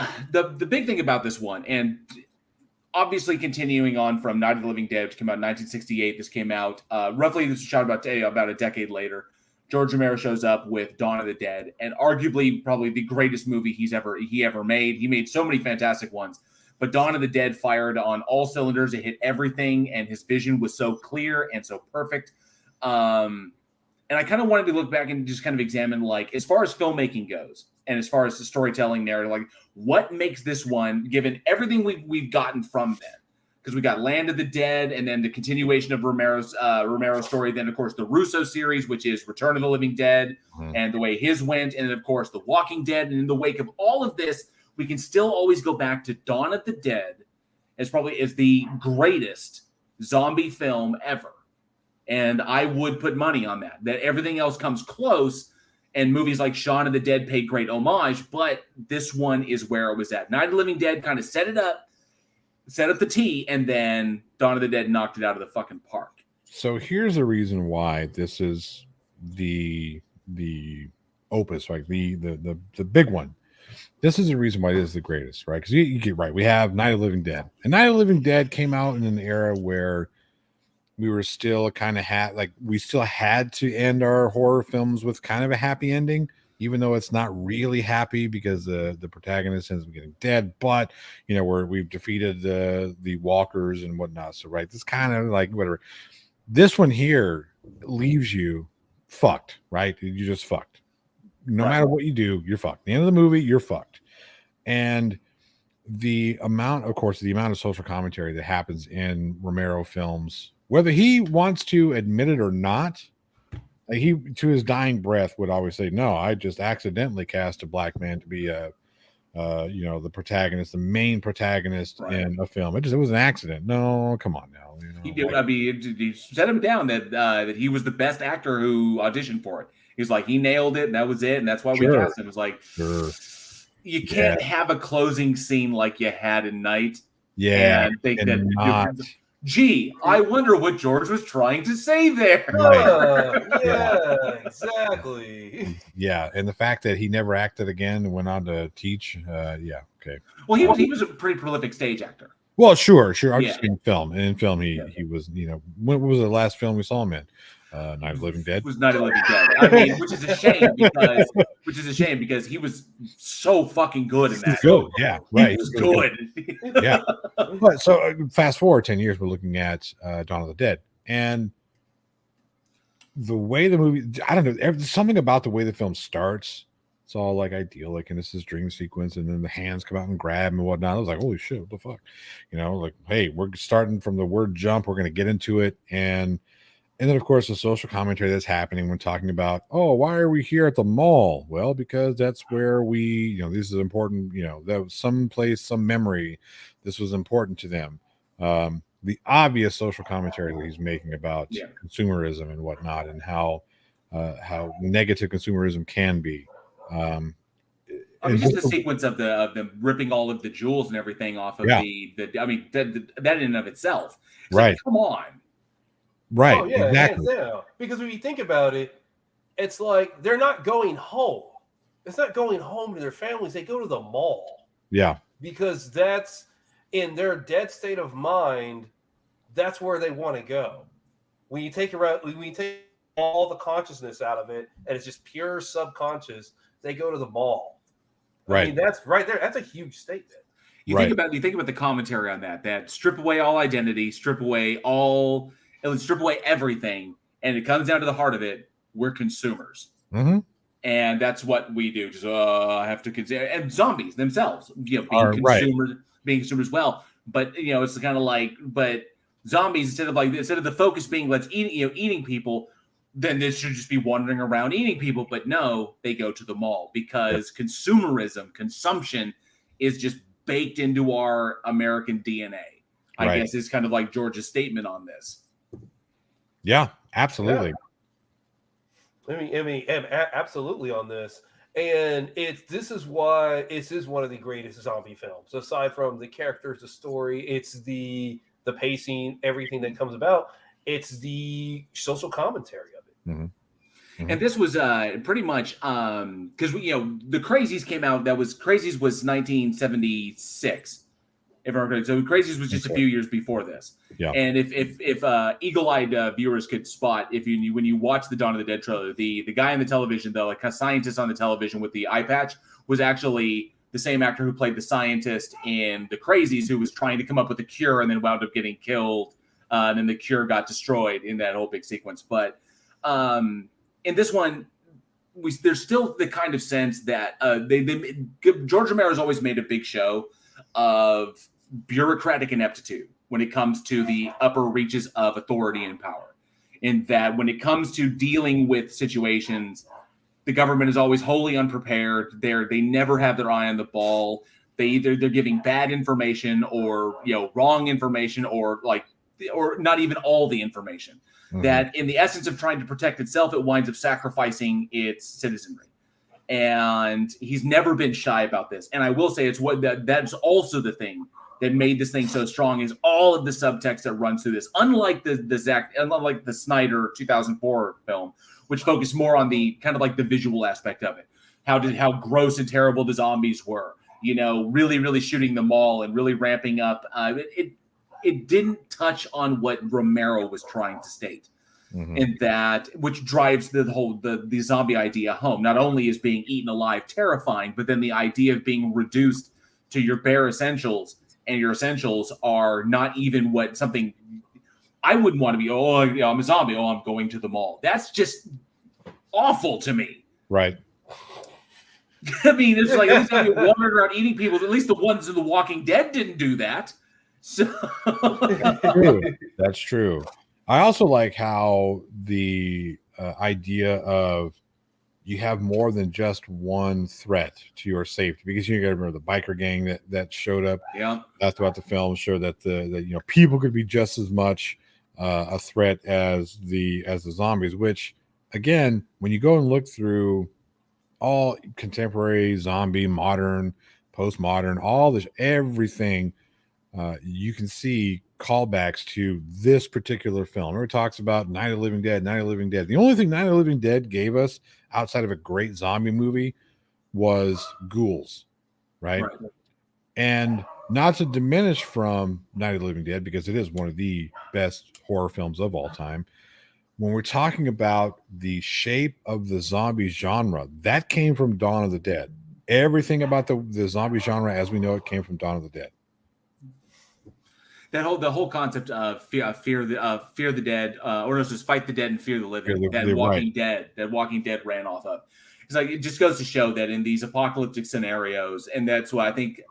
big thing about this one, and obviously continuing on from Night of the Living Dead, which came out in 1968, this came out roughly. This was shot about a decade later. George Romero shows up with Dawn of the Dead, and arguably probably the greatest movie he ever made. He made so many fantastic ones, but Dawn of the Dead fired on all cylinders. It hit everything, and his vision was so clear and so perfect. And I kind of wanted to look back and just kind of examine, like, as far as filmmaking goes, and as far as the storytelling narrative, like, what makes this one, given everything we've gotten from them. Because we got Land of the Dead, and then the continuation of Romero's story. Then, of course, the Russo series, which is Return of the Living Dead, and the way his went. And then, of course, The Walking Dead. And in the wake of all of this, we can still always go back to Dawn of the Dead as the greatest zombie film ever. And I would put money on that everything else comes close. And movies like Shaun of the Dead paid great homage, but this one is where it was at. Night of the Living Dead kind of set up the tee, and then Dawn of the Dead knocked it out of the fucking park. So here's the reason why this is the opus, like the big one. This is the reason why this is the greatest, right? Because you get right. We have Night of the Living Dead, and Night of the Living Dead came out in an era where we were still kind of we still had to end our horror films with kind of a happy ending, even though it's not really happy because the protagonist ends up getting dead. But we've defeated the walkers and whatnot. So right, this kind of like whatever. This one here leaves you fucked, right? You just fucked. No matter what you do, you're fucked. At the end of the movie, you're fucked. And the amount of social commentary that happens in Romero films, whether he wants to admit it or not, he to his dying breath would always say, "No, I just accidentally cast a black man to be the protagonist, the main protagonist in a film. It was an accident. No, come on now." He did. He set him down that he was the best actor who auditioned for it. He was like, he nailed it, and that was it, and that's why we cast him. It was like, you can't have a closing scene like you had in Night. Yeah, and think gee, I wonder what George was trying to say there. Exactly. Yeah, and the fact that he never acted again and went on to teach, okay. Well, he was a pretty prolific stage actor. Well, sure. I'm just in film, and in film he was. When was the last film we saw him in? Night of the Living Dead. It was Night of the Living Dead. I mean, which is a shame because he was so fucking good in that. Good, yeah, right. He was good. Yeah. But so fast forward 10 years, we're looking at Dawn of the Dead, and the way the movie, I don't know, there's something about the way the film starts. It's all like idyllic, and this is dream sequence, and then the hands come out and grab and whatnot. I was like, holy shit, what the fuck? Like, hey, we're starting from the word jump. We're going to get into it. And then, of course, the social commentary that's happening when talking about, oh, why are we here at the mall? Well, because that's where we, this is important, that was some place, some memory. This was important to them. The obvious social commentary that he's making about consumerism and whatnot, and how negative consumerism can be. Just the sequence of them ripping all of the jewels and everything off of that in and of itself. It's right. Like, come on. Right. Oh, yeah, exactly. Yeah. Because when you think about it, it's like they're not going home. It's not going home to their families. They go to the mall. Yeah. Because that's in their dead state of mind. That's where they want to go. When you take all the consciousness out of it, and it's just pure subconscious, they go to the mall. Right. I mean, that's right there. That's a huge statement. You think about the commentary on that strip away all identity, strip away everything, and it comes down to the heart of it. We're consumers. Mm-hmm. And that's what we do. Just I have to consider, and zombies themselves, being consumers as well. But it's kind of like, but zombies instead of the focus being let's eat, eating people, then this should just be wandering around eating people. But no, they go to the mall because consumption is just baked into our American DNA. I guess is kind of like George's statement on this. Yeah, absolutely. Yeah. I mean, absolutely on this. And this is why this is one of the greatest zombie films. Aside from the characters, the story, it's the pacing, everything that comes about. It's the social commentary of it. Mm-hmm. Mm-hmm. And this was pretty much because the Crazies came out. Crazies was 1976. If I'm correct. So Crazies was just a few years before this. Yeah. And if eagle-eyed viewers could spot, when you watch the Dawn of the Dead trailer, the guy on the television, like a scientist on the television with the eye patch, was actually the same actor who played the scientist in the Crazies, who was trying to come up with a cure and then wound up getting killed. And then the cure got destroyed in that whole big sequence. But in this one, there's still the kind of sense that George Romero's always made a big show of bureaucratic ineptitude when it comes to the upper reaches of authority and power. In that when it comes to dealing with situations, the government is always wholly unprepared. They never have their eye on the ball. They're giving bad information or wrong information or not even all the information. Mm-hmm. That in the essence of trying to protect itself, it winds up sacrificing its citizenry. And he's never been shy about this. And I will say that's also the thing that made this thing so strong is all of the subtext that runs through this. Unlike the Snyder 2004 film, which focused more on the kind of like the visual aspect of it, how gross and terrible the zombies were. Really, really shooting them all and really ramping up. It didn't touch on what Romero was trying to state. And that, which drives the zombie idea home. Not only is being eaten alive terrifying, but then the idea of being reduced to your bare essentials, and your essentials are not even what something I wouldn't want to be. I'm a zombie. I'm going to the mall. That's just awful to me. Right. I mean, it's like at least you're wandering around eating people. At least the ones in The Walking Dead didn't do that. So That's true. I also like how the idea of you have more than just one threat to your safety, because you got to remember the biker gang that showed up. Yeah, throughout the film showed that the people could be just as much a threat as the zombies. Which, again, when you go and look through all contemporary zombie, modern, postmodern, all this, everything, you can see callbacks to this particular film. It talks about Night of the Living Dead. The only thing Night of the Living Dead gave us outside of a great zombie movie was ghouls, right? And not to diminish from Night of the Living Dead, because it is one of the best horror films of all time. When we're talking about the shape of the zombie genre, that came from Dawn of the Dead. Everything about the zombie genre as we know it came from Dawn of the Dead. The whole concept of fear the dead, or no, just fight the dead and fear the living. Walking Dead ran off of. It's like, it just goes to show that in these apocalyptic scenarios, and that's why I think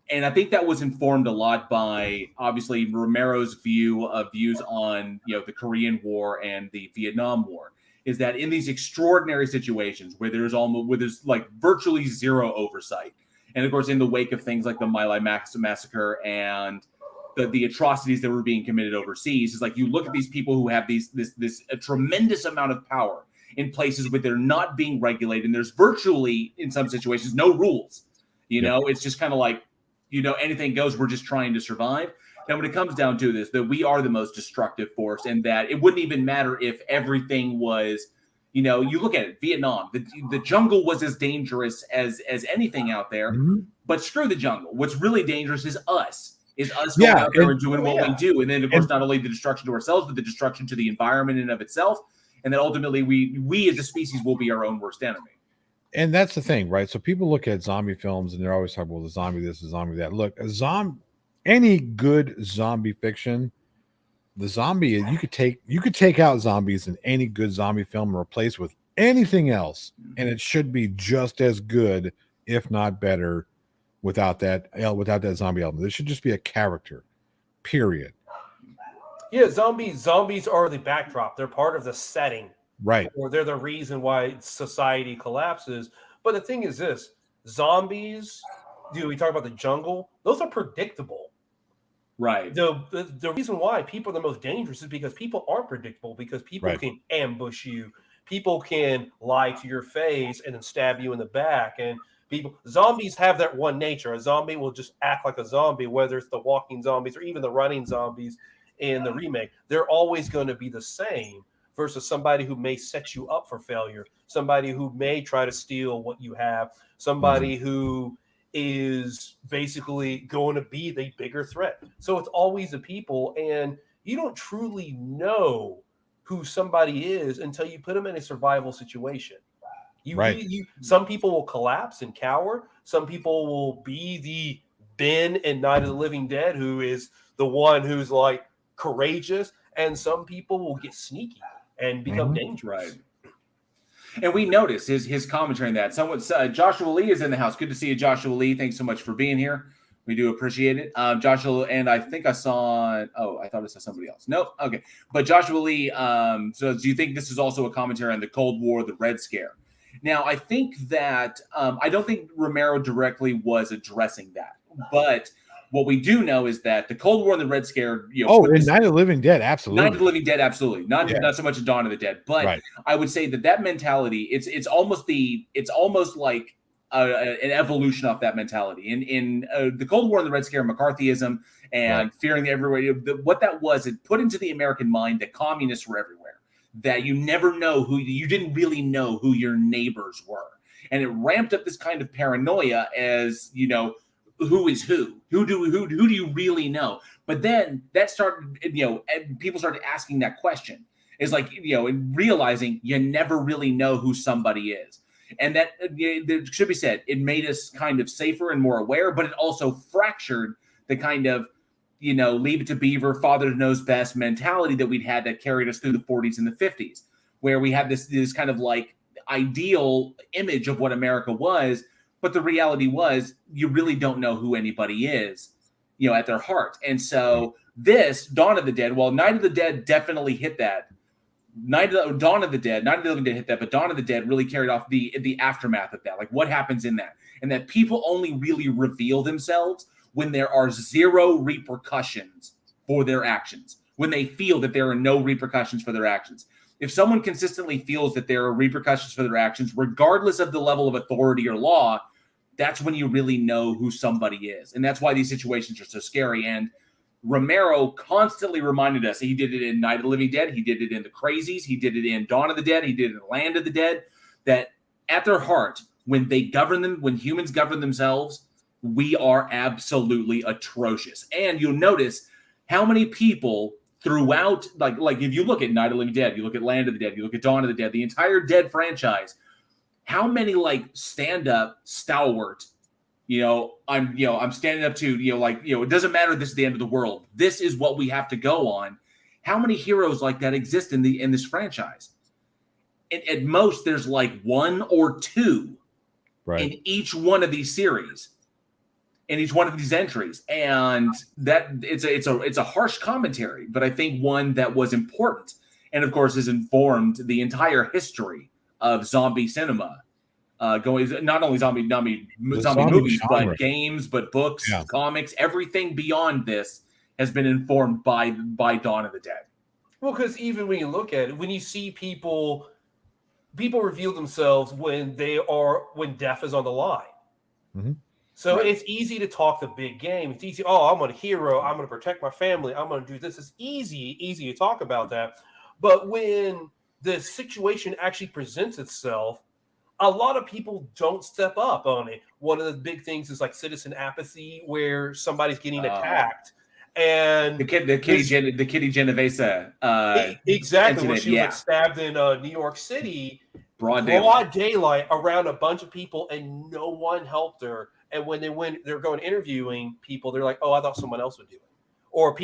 that was informed a lot by obviously Romero's views on the Korean War and the Vietnam War. Is that in these extraordinary situations where there's like virtually zero oversight, and of course in the wake of things like the My Lai massacre and the atrocities that were being committed overseas, is like you look at these people who have a tremendous amount of power in places where they're not being regulated, and there's virtually in some situations no rules. It's just kind of like anything goes. We're just trying to survive. And when it comes down to this, that we are the most destructive force, and that it wouldn't even matter if everything was, you look at it, Vietnam, the jungle was as dangerous as anything out there. But screw the jungle. What's really dangerous is us. Going out there and doing what we do. And then, of course, not only the destruction to ourselves, but the destruction to the environment in and of itself. And then ultimately, we as a species will be our own worst enemy. And that's the thing, right? So people look at zombie films and they're always talking about the zombie this, the zombie that. Look, any good zombie fiction, the zombie, you could take out zombies in any good zombie film and replace with anything else, and it should be just as good, if not better, without that zombie element. There should just be a character, period. Yeah, zombies are the backdrop. They're part of the setting. Right. Or they're the reason why society collapses. But the thing is this, zombies, we talk about the jungle, those are predictable. Right. The reason why people are the most dangerous is because people aren't predictable, because people can ambush you. People can lie to your face and then stab you in the back. And zombies have that one nature. A zombie will just act like a zombie, whether it's the walking zombies or even the running zombies in the remake. They're always going to be the same, versus somebody who may set you up for failure, somebody who may try to steal what you have, somebody who is basically going to be the bigger threat. So it's always the people, and you don't truly know who somebody is until you put them in a survival situation. Some people will collapse and cower. Some people will be the Ben in Night of the Living Dead, who is the one who's like courageous, and some people will get sneaky and become dangerous. Right. And we notice his commentary on that. Joshua Lee is in the house. Good to see you, Joshua Lee. Thanks so much for being here. We do appreciate it. Joshua, and I think I saw I thought I saw somebody else. Nope. Okay. But Joshua Lee, so do you think this is also a commentary on the Cold War, the Red Scare? Now, I think that I don't think Romero directly was addressing that. But what we do know is that the Cold War and the Red Scare, in Night of the Living Dead, absolutely. Night of the Living Dead, absolutely. Not so much in Dawn of the Dead, but I would say that mentality, it's almost like an evolution off that mentality. In the Cold War and the Red Scare, McCarthyism and fearing everywhere, what that was, it put into the American mind that communists were everywhere, that you never know you didn't really know who your neighbors were. And it ramped up this kind of paranoia as, who is who? Who do you really know? But then that started, and people started asking that question. It's like, and realizing you never really know who somebody is. And that, it should be said, it made us kind of safer and more aware, but it also fractured the kind of, leave it to Beaver, father knows best mentality that we'd had that carried us through the 40s and the 50s, where we had this kind of like ideal image of what America was. But the reality was you really don't know who anybody is, at their heart. And so this Dawn of the Dead, well, Night of the Dead definitely hit that. Dawn of the Dead, Night of the Living Dead hit that, but Dawn of the Dead really carried off the aftermath of that. Like what happens in that? And that people only really reveal themselves when there are zero repercussions for their actions, when they feel that there are no repercussions for their actions. If someone consistently feels that there are repercussions for their actions, regardless of the level of authority or law, that's when you really know who somebody is. And that's why these situations are so scary. And Romero constantly reminded us, he did it in Night of the Living Dead, he did it in The Crazies, he did it in Dawn of the Dead, he did it in Land of the Dead, that at their heart, when humans govern themselves, we are absolutely atrocious. And you'll notice how many people throughout, like if you look at Night of the Living Dead, you look at Land of the Dead, you look at Dawn of the Dead, the entire Dead franchise, how many stand-up stalwart, I'm standing up to, it doesn't matter, this is the end of the world, this is what we have to go on. How many heroes like that exist in this franchise? At most, there's like one or two in each one of these series, in each one of these entries. And that it's a harsh commentary, but I think one that was important, and of course has informed the entire history of zombie cinema, going not only zombie movies, genre, but games, but books, comics, everything beyond this has been informed by Dawn of the Dead. Well, because even when you look at it, when you see people reveal themselves when death is on the line. Mm-hmm. So it's easy to talk the big game. It's easy. Oh, I'm a hero. I'm going to protect my family. I'm going to do this. It's easy to talk about that. But when the situation actually presents itself, a lot of people don't step up on it. One of the big things is like citizen apathy, where somebody's getting attacked. And the Kitty Genovese, exactly, when she was like stabbed in New York City, broad daylight around a bunch of people, and no one helped her. And when they're going interviewing people, they're like, "Oh, I thought someone else would do it." Or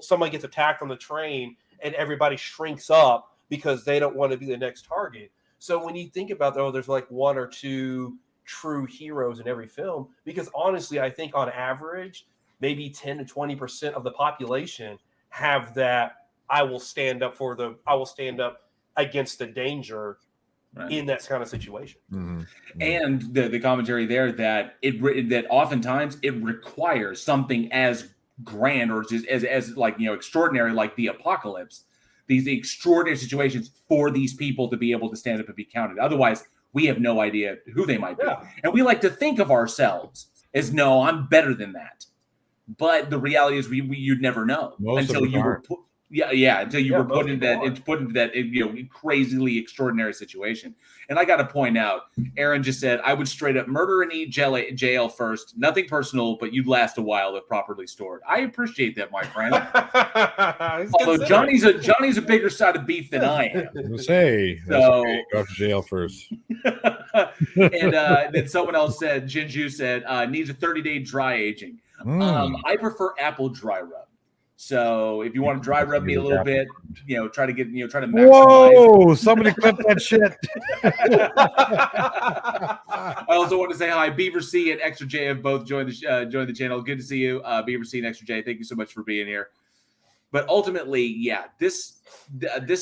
someone gets attacked on the train, and everybody shrinks up because they don't want to be the next target. So when you think about there's like one or two true heroes in every film, because honestly, I think on average, maybe 10 to 20% of the population have that I will stand up against the danger in that kind of situation. Mm-hmm. And the commentary there that oftentimes it requires something as grand or as like, extraordinary, like the apocalypse, these extraordinary situations for these people to be able to stand up and be counted. Otherwise, we have no idea who they might be. Yeah. And we like to think of ourselves as, no, I'm better than that. But the reality is you'd never know until you were put into that crazily extraordinary situation. And I got to point out, Aaron just said, I would straight up murder and eat jail first. Nothing personal, but you'd last a while if properly stored. I appreciate that, my friend. Although Johnny's a bigger side of beef than I am. Go to jail first. And then someone else said, Jinju said, needs a 30-day dry aging. I prefer apple dry rub. So if you want to dry rub me a little bit, try to maximize. Whoa! Somebody clip that shit. I also want to say hi. Beaver C and Extra J have both joined the channel. Good to see you, Beaver C and Extra J. Thank you so much for being here. But ultimately, this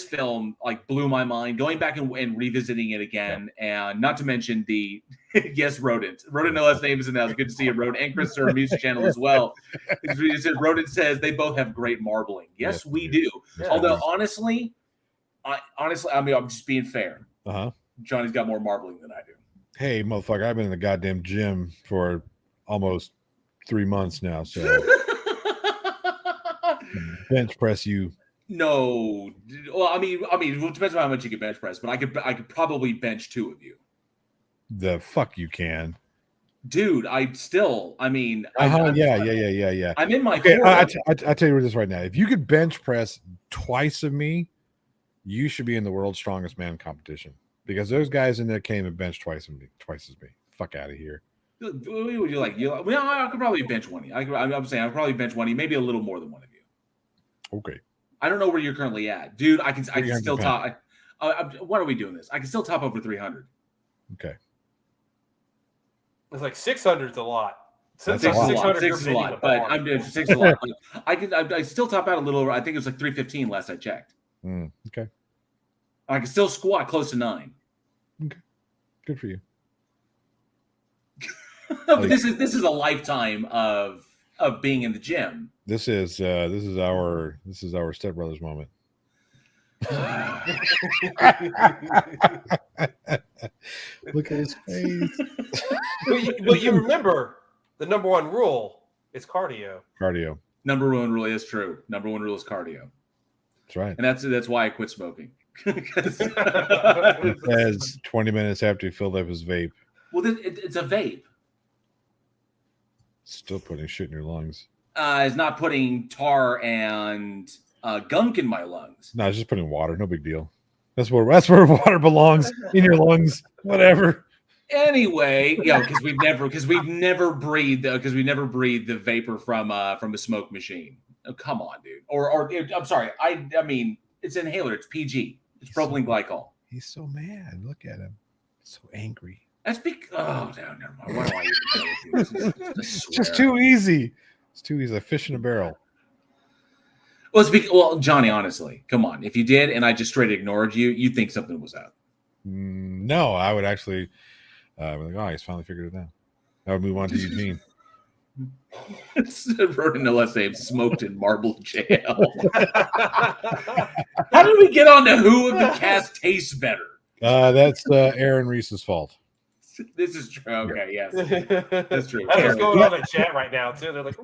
film like blew my mind. Going back and revisiting it again, and not to mention the Rodent. Rodent, no last name is in that. It's good to see you, Rodent, and Chris our music channel as well. Rodent says they both have great marbling. Yes, we do. Yeah. Although honestly, I'm just being fair. Uh-huh. Johnny's got more marbling than I do. hey, motherfucker, I've been in the goddamn gym for almost 3 months now, so bench press you. No, well, I mean, it depends on how much you can bench press, but I could probably bench 2 of you. The fuck you can, dude. Yeah. I'm in my. Okay, I tell you this right now. If you could bench press twice of me, you should be in the world's strongest man competition, because those guys in there came and benched twice as me. Fuck out of here. Would you like? Well, I could probably bench one of you. I'm saying I'll probably bench one of you, maybe a little more than one of you. Okay. I don't know where you're currently at, dude. I can still top. Why are we doing this? I can still top over 300. Okay. It's like 600's a lot. Six is a lot, but I'm doing 6 a lot. I still top out a little over. I think it was like 315 last I checked. Okay. I can still squat close to 9. Okay. Good for you. But this is a lifetime of being in the gym. This is our stepbrothers moment. Look at his face. But you remember the number one rule is cardio. Number one rule is true. Number one rule is cardio. That's right. And that's why I quit smoking. It says 20 minutes after he filled up his vape. Well, it's a vape. Still putting shit in your lungs. It's not putting tar and gunk in my lungs. No, it's just putting water. No big deal. That's where water belongs, in your lungs. Whatever. Anyway, because we've never breathed the vapor from a smoke machine. Oh, come on, dude. Or I'm sorry. I mean, it's an inhaler. It's PG. It's propylene glycol. He's so mad. Look at him. So angry. That's because never mind. Why do I even tell you? It's just too easy. It's too easy. A fish in a barrel. Well, Johnny, honestly, come on. If you did and I just straight ignored you, you'd think something was up. No, I would actually be like, oh, he's finally figured it out. I would move on to Eugene. Wrote in the last name, smoked in marble jail. How did we get on to who of the cast tastes better? That's Aaron Reese's fault. This is true. Okay, yes. That's true. That's what's going on in the chat right now, too. They're like,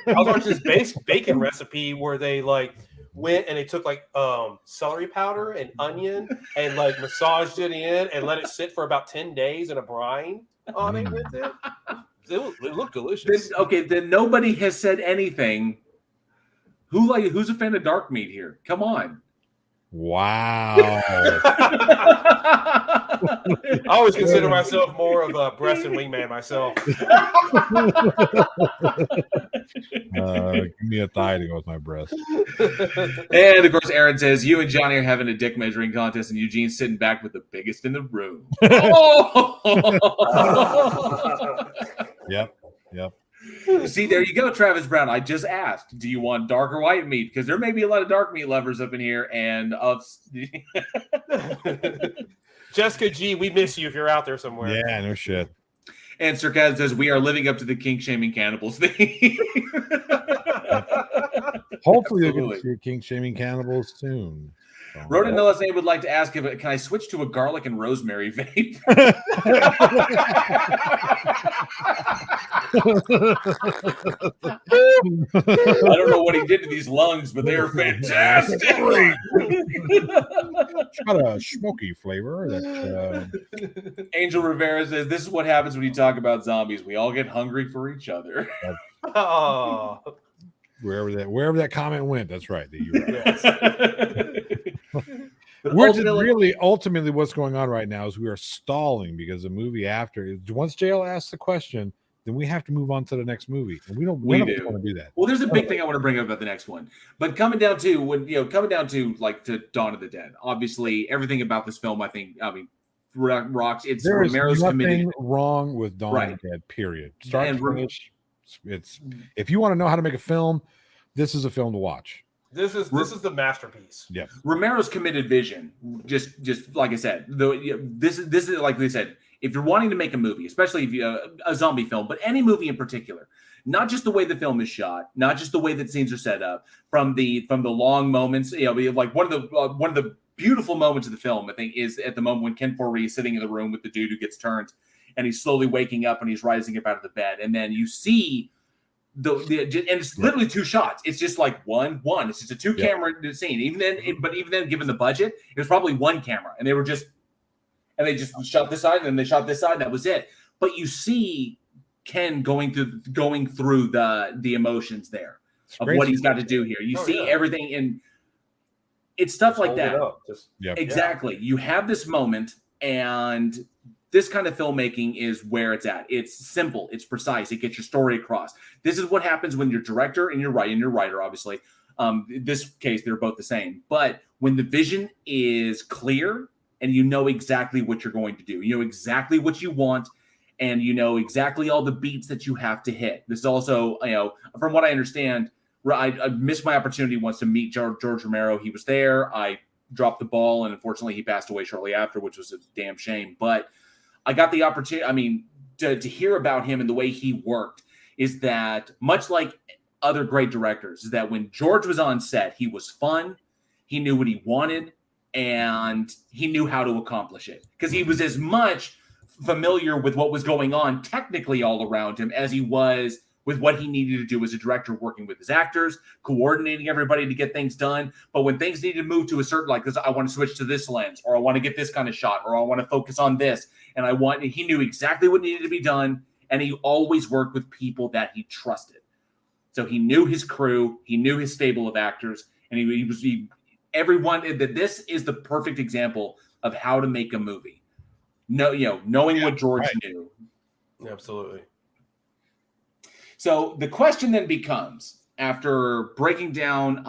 I was watching this bacon recipe where they went and they took celery powder and onion and massaged it in and let it sit for about 10 days in a brine on it with it. It looked delicious. Then nobody has said anything. Who's a fan of dark meat here? Come on. Wow. I always consider myself more of a breast and wingman myself. Give me a thigh to go with my breast. And of course, Aaron says, you and Johnny are having a dick measuring contest and Eugene's sitting back with the biggest in the room. Yep. See, there you go, Travis Brown. I just asked, do you want dark or white meat? Because there may be a lot of dark meat lovers up in here. And Jessica G, we miss you if you're out there somewhere. Yeah, no shit. And Sarkaz says, we are living up to the kink shaming cannibals thing. Hopefully you're going to see kink shaming cannibals soon. Rodin Nillasane would like to ask can I switch to a garlic and rosemary vape? I don't know what he did to these lungs, but they are fantastic. It's got a smoky flavor. Angel Rivera says, this is what happens when you talk about zombies. We all get hungry for each other. Oh. Wherever that comment went, that's right. Which is really ultimately what's going on right now is we are stalling because the movie after, once JL asks the question, then we have to move on to the next movie, and we don't want to do that. Well, there's a big thing I want to bring up about the next one, but coming down to to Dawn of the Dead, obviously everything about this film, I mean, rocks. It's Romero's committed. Nothing wrong with Dawn of the Dead. Period. Start to finish. It's if you want to know how to make a film, this is a film to watch. This is the masterpiece. Yeah, Romero's committed vision. Just like I said, this is like they said. If you're wanting to make a movie, especially if you a zombie film, but any movie in particular, not just the way the film is shot, not just the way that scenes are set up, from the long moments, like one of the beautiful moments of the film, I think, is at the moment when Ken Foree is sitting in the room with the dude who gets turned, and he's slowly waking up and he's rising up out of the bed, and then you see and it's literally 2 shots. It's just like one. It's just a 2 camera scene. Even then, given the budget, it was probably 1 camera, and they just shot this side and then they shot this side. And that was it. But you see Ken going through the emotions there of what he's got to do here. You see everything, and it's stuff like that. Exactly. You have this moment, and this kind of filmmaking is where it's at. It's simple. It's precise. It gets your story across. This is what happens when you're director and you're writer, obviously. In this case, they're both the same. But when the vision is clear and you know exactly what you're going to do, you know exactly what you want, and you know exactly all the beats that you have to hit. This is also, from what I understand, I missed my opportunity once to meet George Romero. He was there. I dropped the ball, and unfortunately he passed away shortly after, which was a damn shame. But I got the opportunity, to hear about him and the way he worked is that, much like other great directors, is that when George was on set, he was fun, he knew what he wanted, and he knew how to accomplish it. Because he was as much familiar with what was going on technically all around him as he was with what he needed to do as a director, working with his actors, coordinating everybody to get things done. But when things needed to move to a certain, like, I want to switch to this lens, or I want to get this kind of shot, or I want to focus on this, and he knew exactly what needed to be done, and he always worked with people that he trusted. So he knew his crew, he knew his stable of actors, and everyone. That this is the perfect example of how to make a movie. Knowing what George knew. Absolutely. So the question then becomes, after breaking down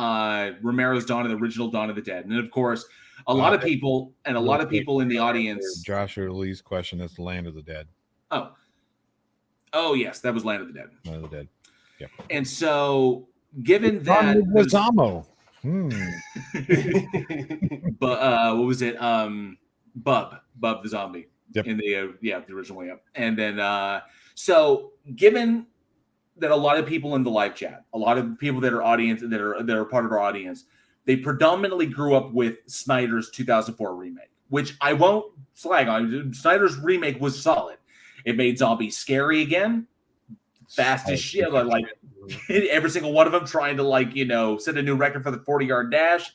Romero's Dawn of the original Dawn of the Dead, and then, of course, a lot of people in the audience. Joshua Lee's question is Land of the Dead. Oh yes, that was Land of the Dead. Land of the Dead. Yep. And so, given that Leguizamo. But what was it? Bub the zombie. Yep. In the original one. Yep. And then so given that a lot of people in the live chat, a lot of people that are part of our audience, they predominantly grew up with Snyder's 2004 remake, which I won't slag on. Snyder's remake was solid. It made zombies scary again, fast as shit. Like every single one of them trying to set a new record for the 40-yard dash.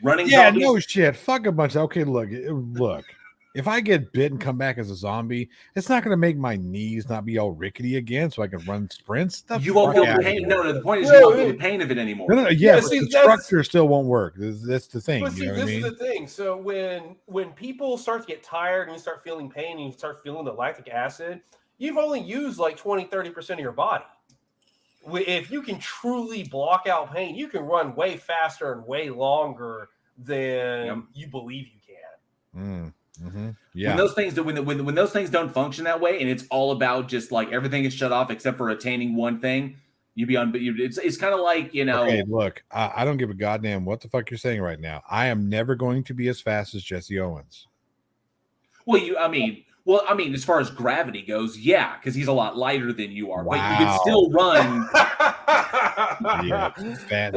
Running zombies. No shit. Fuck a bunch. Okay, look. If I get bit and come back as a zombie, it's not going to make my knees not be all rickety again, so I can run sprints. You won't feel the pain. No, the point is you won't feel the pain of it anymore. No, but the structure still won't work. That's the thing. But see, this is the thing. So when people start to get tired and you start feeling pain and you start feeling the lactic acid, you've only used like 20-30% of your body. If you can truly block out pain, you can run way faster and way longer than you believe you can. Mm-hmm. Yeah. When those things when those things don't function that way, and it's all about just like everything is shut off except for attaining one thing, it's kind of like Okay, look, I don't give a goddamn what the fuck you're saying right now. I am never going to be as fast as Jesse Owens. Well, as far as gravity goes, yeah, because he's a lot lighter than you are. Wow. But you can still run. Yeah, fat.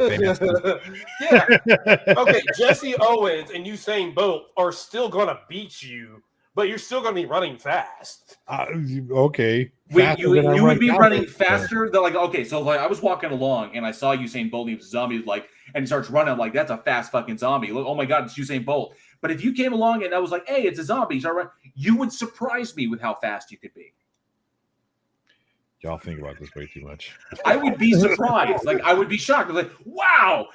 Yeah. Okay, Jesse Owens and Usain Bolt are still gonna beat you, but you're still gonna be running fast. Okay. You would be running faster. I was walking along and I saw Usain Bolt. He was a zombie, and he starts running. I'm like, that's a fast fucking zombie. Look, oh my god, it's Usain Bolt. But if you came along and I was like, hey, it's a zombie, you would surprise me with how fast you could be. Y'all think about this way too much. I would be surprised. I would be shocked. I was like, wow,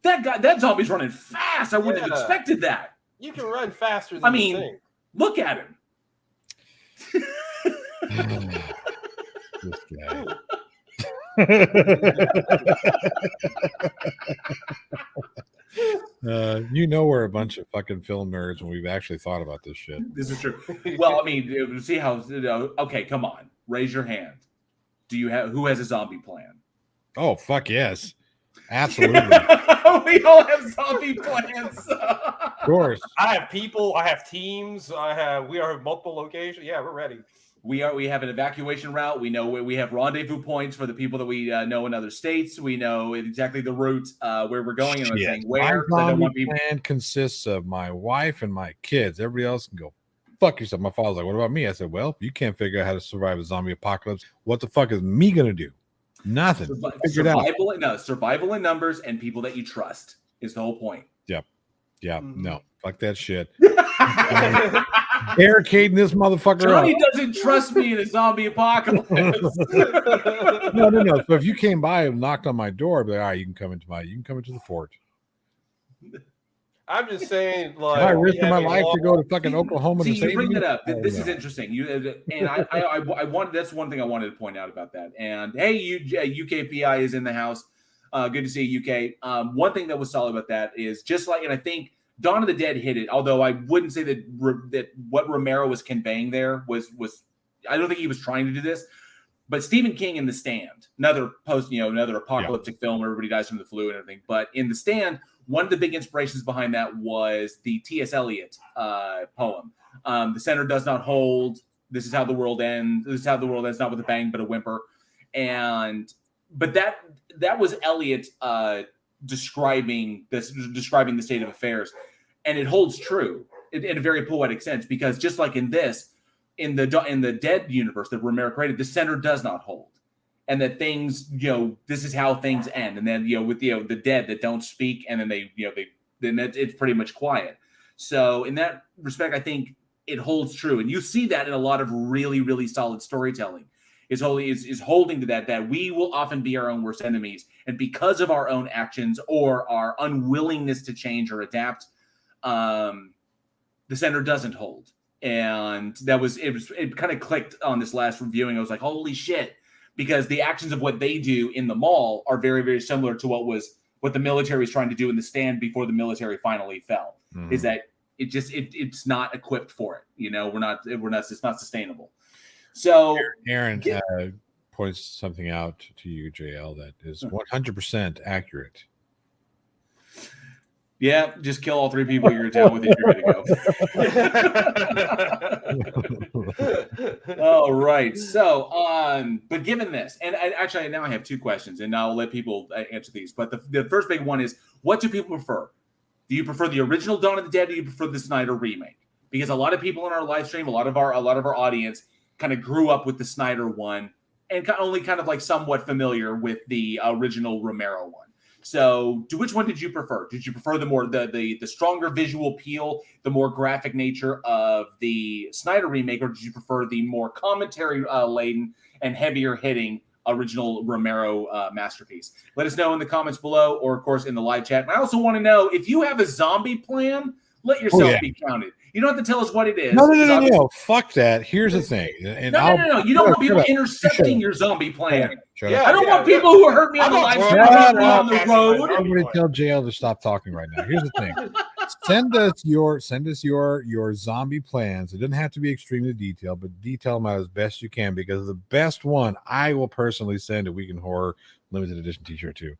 that zombie's running fast. I wouldn't have expected that. You can run faster than you think. Look at him. This guy. We're a bunch of fucking film nerds when we've actually thought about this shit. This is true. Well, see how. Okay, come on, raise your hand. Who has a zombie plan? Oh, fuck yes, absolutely. We all have zombie plans. Of course. I have people. I have teams. We are multiple locations. Yeah, we're ready. We have an evacuation route. We know we have rendezvous points for the people that we know in other states. We know exactly the route where we're going. And I'm saying where. My I don't want zombie people. plan consists of my wife and my kids. Everybody else can go fuck yourself. My father's like, what about me? I said, well, you can't figure out how to survive a zombie apocalypse. What the fuck is me gonna do? Nothing. Figure it out. Survival in numbers and people that you trust is the whole point. Yep. Yeah. No. Fuck that shit. Barricading this motherfucker Johnny up. doesn't trust me in a zombie apocalypse. No. So if you came by and knocked on my door, I'd be like, all right, you can come into the fort. I'm just saying, like, I risked my life to go to fucking Oklahoma to you save bring you? that up. This is interesting. I wanted. That's one thing I wanted to point out about that. And hey, UKPI is in the house. Good to see you, UK. One thing that was solid about that is just like, and I think Dawn of the Dead hit it. Although I wouldn't say that what Romero was conveying there was. I don't think he was trying to do this. But Stephen King in The Stand, another apocalyptic film where everybody dies from the flu and everything. But in The Stand, one of the big inspirations behind that was the T.S. Eliot poem. The center does not hold. This is how the world ends. This is how the world ends, not with a bang, but a whimper. But that was Eliot describing the state of affairs. And it holds true in a very poetic sense, because just like in this, in the Dead universe that Romero created, the center does not hold, and that things, this is how things end. And then, with the dead that don't speak, and then it's pretty much quiet. So in that respect, I think it holds true, and you see that in a lot of really, really solid storytelling. Is holding to that we will often be our own worst enemies, and because of our own actions or our unwillingness to change or adapt, the center doesn't hold. And it kind of clicked on this last reviewing. I was like, holy shit, because the actions of what they do in the mall are very, very similar to what the military is trying to do in The Stand before the military finally fell. Mm-hmm. Is that it's not equipped for it. It's not sustainable. So Aaron points something out to you, JL, that is 100% accurate. Yeah, just kill all three people you're in town with, and you're good to go. All right. So, but given this, and actually now I have two questions, and I'll let people answer these. But the first big one is, what do people prefer? Do you prefer the original Dawn of the Dead, or do you prefer the Snyder remake? Because a lot of people in our live stream, a lot of our audience kind of grew up with the Snyder one, and only kind of like somewhat familiar with the original Romero one. So, which one did you prefer? Did you prefer the stronger visual appeal, the more graphic nature of the Snyder remake, or did you prefer the more commentary laden and heavier hitting original Romero masterpiece? Let us know in the comments below, or of course in the live chat. And I also want to know, if you have a zombie plan, let yourself be counted. You don't have to tell us what it is. No. Fuck that. Here's the thing. And No. You don't want people intercepting your zombie plan. I don't want people who hurt me on the live stream on the road. I'm going to tell JL to stop talking right now. Here's the thing. Send us your zombie plans. It doesn't have to be extremely detailed, but detail them out as best you can, because the best one I will personally send a Week in Horror limited edition t-shirt too.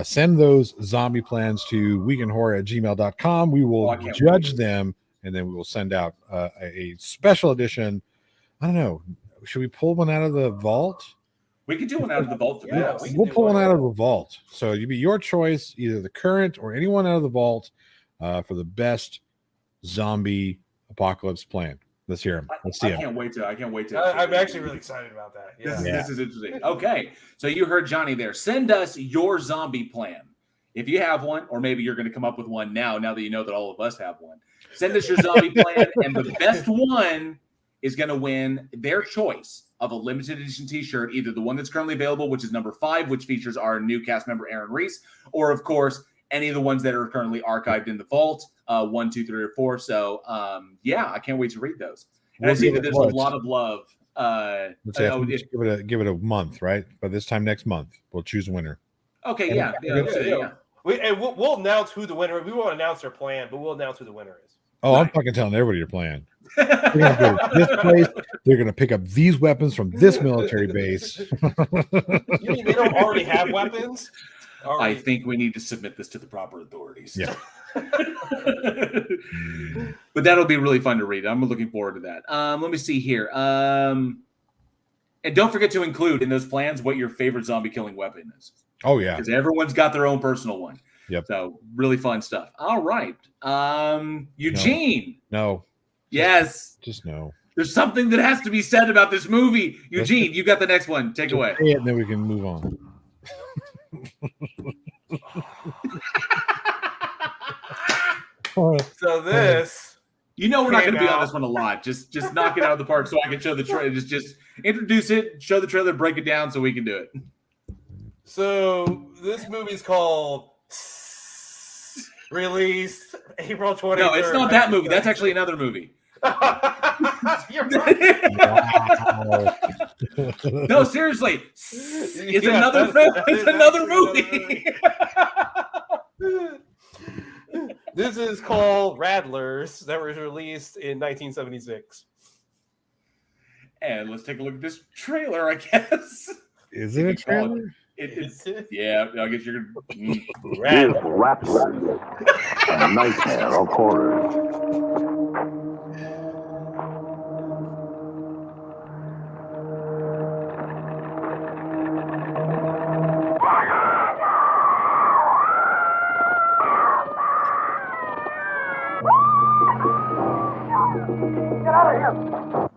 Send those zombie plans to weekinhorror@gmail.com. We will judge them, and then we will send out a special edition. I don't know. Should we pull one out of the vault? We could do one out of the vault. We'll pull one out of the vault. So it'd be your choice, either the current or anyone out of the vault, for the best zombie apocalypse plan. Let's hear him. Let's see him. I can't wait to. I'm actually really excited about that. Yeah. This is interesting. Okay, so you heard Johnny there. Send us your zombie plan. If you have one, or maybe you're going to come up with one now that you know that all of us have one. Send us your zombie plan, and the best one is going to win their choice of a limited edition t-shirt, either the one that's currently available, which is number 5, which features our new cast member Aaron Reese, or of course any of the ones that are currently archived in the vault, 1, 2, 3, or 4. So I can't wait to read those. And I see that there's a lot of love. Give it a month, right? By this time next month, we'll choose a winner. Okay, yeah. We'll announce who the winner. We won't announce their plan, but we'll announce who the winner is. Oh, I'm fucking telling everybody your plan. They're going to go to this place. They're going to pick up these weapons from this military base. You mean they don't already have weapons? I think we need to submit this to the proper authorities. Yeah. But that'll be really fun to read. I'm looking forward to that. Let me see here. And don't forget to include in those plans what your favorite zombie killing weapon is. Oh, yeah. Because everyone's got their own personal one. Yep. So really fun stuff. All right. Eugene. No. Yes. Just no. There's something that has to be said about this movie. Eugene, you got the next one. Take away. Say it and then we can move on. So this, we're not going to be on this one a lot. Just knock it out of the park so I can show the trailer. Just introduce it, show the trailer, break it down so we can do it. So this movie's called Released April 23rd. No, it's not that movie. That's actually another movie. You're right. Wow. No, seriously. It's another film. It's another movie. This is called Rattlers, that was released in 1976. And let's take a look at this trailer, I guess. Is it a trailer? Yeah, I guess you're going to... Rattlers, a nightmare of horror.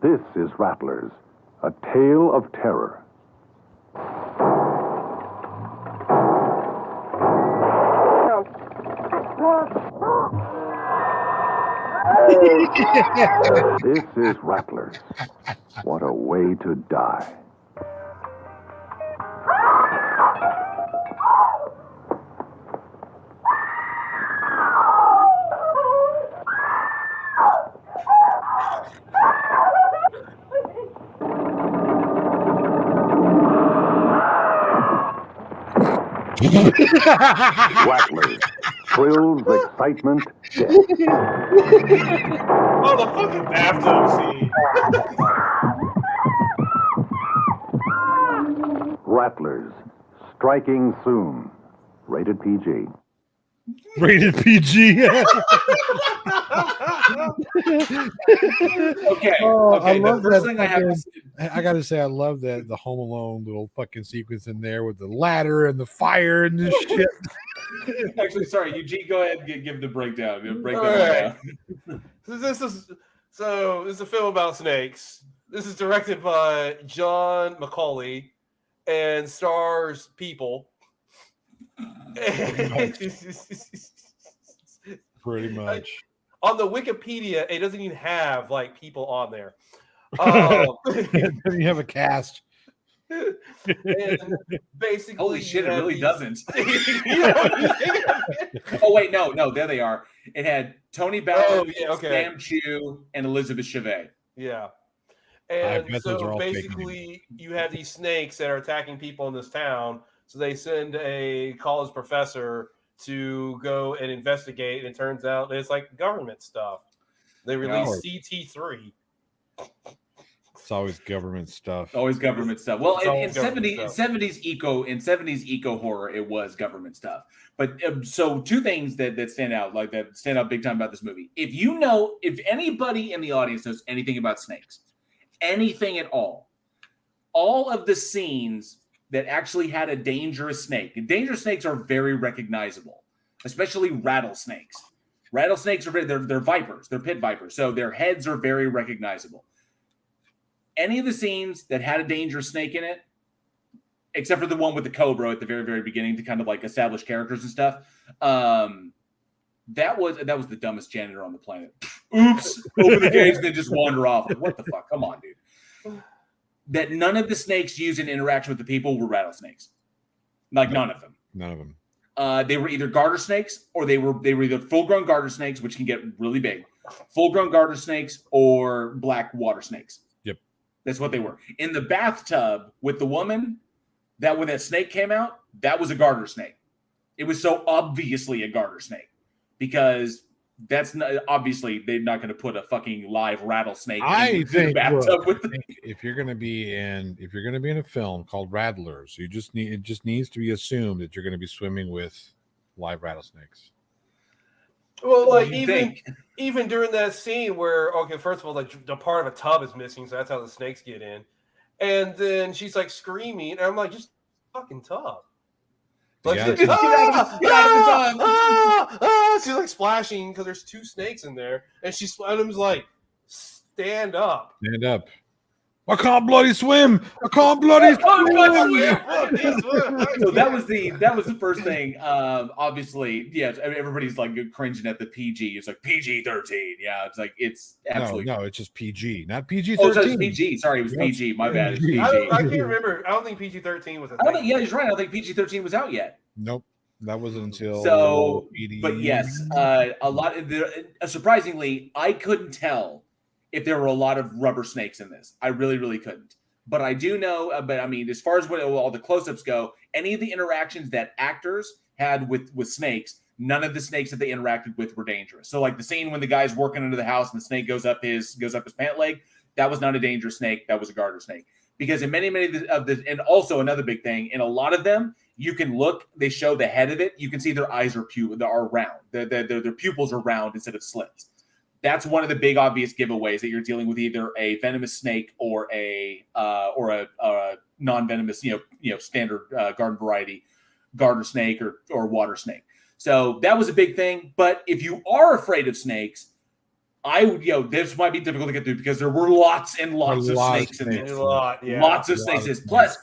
This is Rattlers, a tale of terror. This is Rattlers. What a way to die. Rattlers. Thrills, excitement, death. Oh, the fucking bathtub scene. Rattlers. Striking soon. Rated PG. Rated PG. Okay. I love the first that. thing I gotta say, I love that the Home Alone little fucking sequence in there with the ladder and the fire and this shit. Actually, sorry, Eugene, go ahead and give the breakdown. This is a film about snakes. This is directed by John McCauley and stars people. Pretty much. On the Wikipedia, it doesn't even have like people on there. You have a cast. And basically, holy shit, it really doesn't. Oh wait, no, there they are. It had Tony Ballard, Sam Chu, and Elizabeth Chevet. Yeah. And so basically, you have these snakes that are attacking people in this town. So they send a college professor to go and investigate, and it turns out it's like government stuff. They released CT3. It's always government stuff. Always government stuff. Well, in 70s eco horror, it was government stuff. But so two things that stand out big time about this movie. If anybody in the audience knows anything about snakes, anything at all of the scenes that actually had a dangerous snake. And dangerous snakes are very recognizable, especially rattlesnakes. Rattlesnakes are they're vipers, they're pit vipers, so their heads are very recognizable. Any of the scenes that had a dangerous snake in it, except for the one with the cobra at the very, very beginning to kind of like establish characters and stuff, that was the dumbest janitor on the planet. Oops, open the cage and then just wander off. Like, what the fuck? Come on, dude. That none of the snakes used in interaction with the people were rattlesnakes. Like none of them. None of them. They were either garter snakes or they were either full-grown garter snakes, which can get really big, full-grown garter snakes, or black water snakes. Yep. That's what they were. In the bathtub with the woman, that when that snake came out, that was a garter snake. It was so obviously a garter snake because that's not, obviously they're not going to put a fucking live rattlesnake in the bathtub with them. If you're going to be in a film called Rattlers, it just needs to be assumed that you're going to be swimming with live rattlesnakes. Well, like you think? even during that scene where, okay, first of all, like the part of a tub is missing, so that's how the snakes get in, and then she's like screaming, and I'm like, just fucking tub. Like, Yeah. she's like, Get out of the tub. she's like splashing because there's 2 snakes in there, and Adam's like, stand up. Stand up. I can't bloody swim. I can't bloody swim. So that was the first thing. Obviously, yeah, everybody's like cringing at the PG. It's like PG-13. Yeah, it's like it's absolutely no, it's just PG, not PG-13. Oh, so it's PG. Sorry, it was PG. My bad. It's PG. I can't remember. I don't think PG-13 was a thing. I don't think, yeah, he's right. I don't think PG-13 was out yet. Nope, that wasn't until So, 80. but yes, a lot. Surprisingly, I couldn't tell if there were a lot of rubber snakes in this. I really, really couldn't. But I do know, but I mean, as far as what all the close-ups go, any of the interactions that actors had with snakes, none of the snakes that they interacted with were dangerous. So like the scene when the guy's working under the house and the snake goes up his pant leg, that was not a dangerous snake. That was a garter snake. Because in many of the, and also another big thing, in a lot of them, you can look, they show the head of it, you can see their eyes are round. Their pupils are round instead of slits. That's one of the big obvious giveaways that you're dealing with either a venomous snake or a non-venomous, standard garden variety garter snake or water snake. So that was a big thing. But if you are afraid of snakes, I would, this might be difficult to get through because there were lots and lots of snakes in this. Lots of snakes. Plus,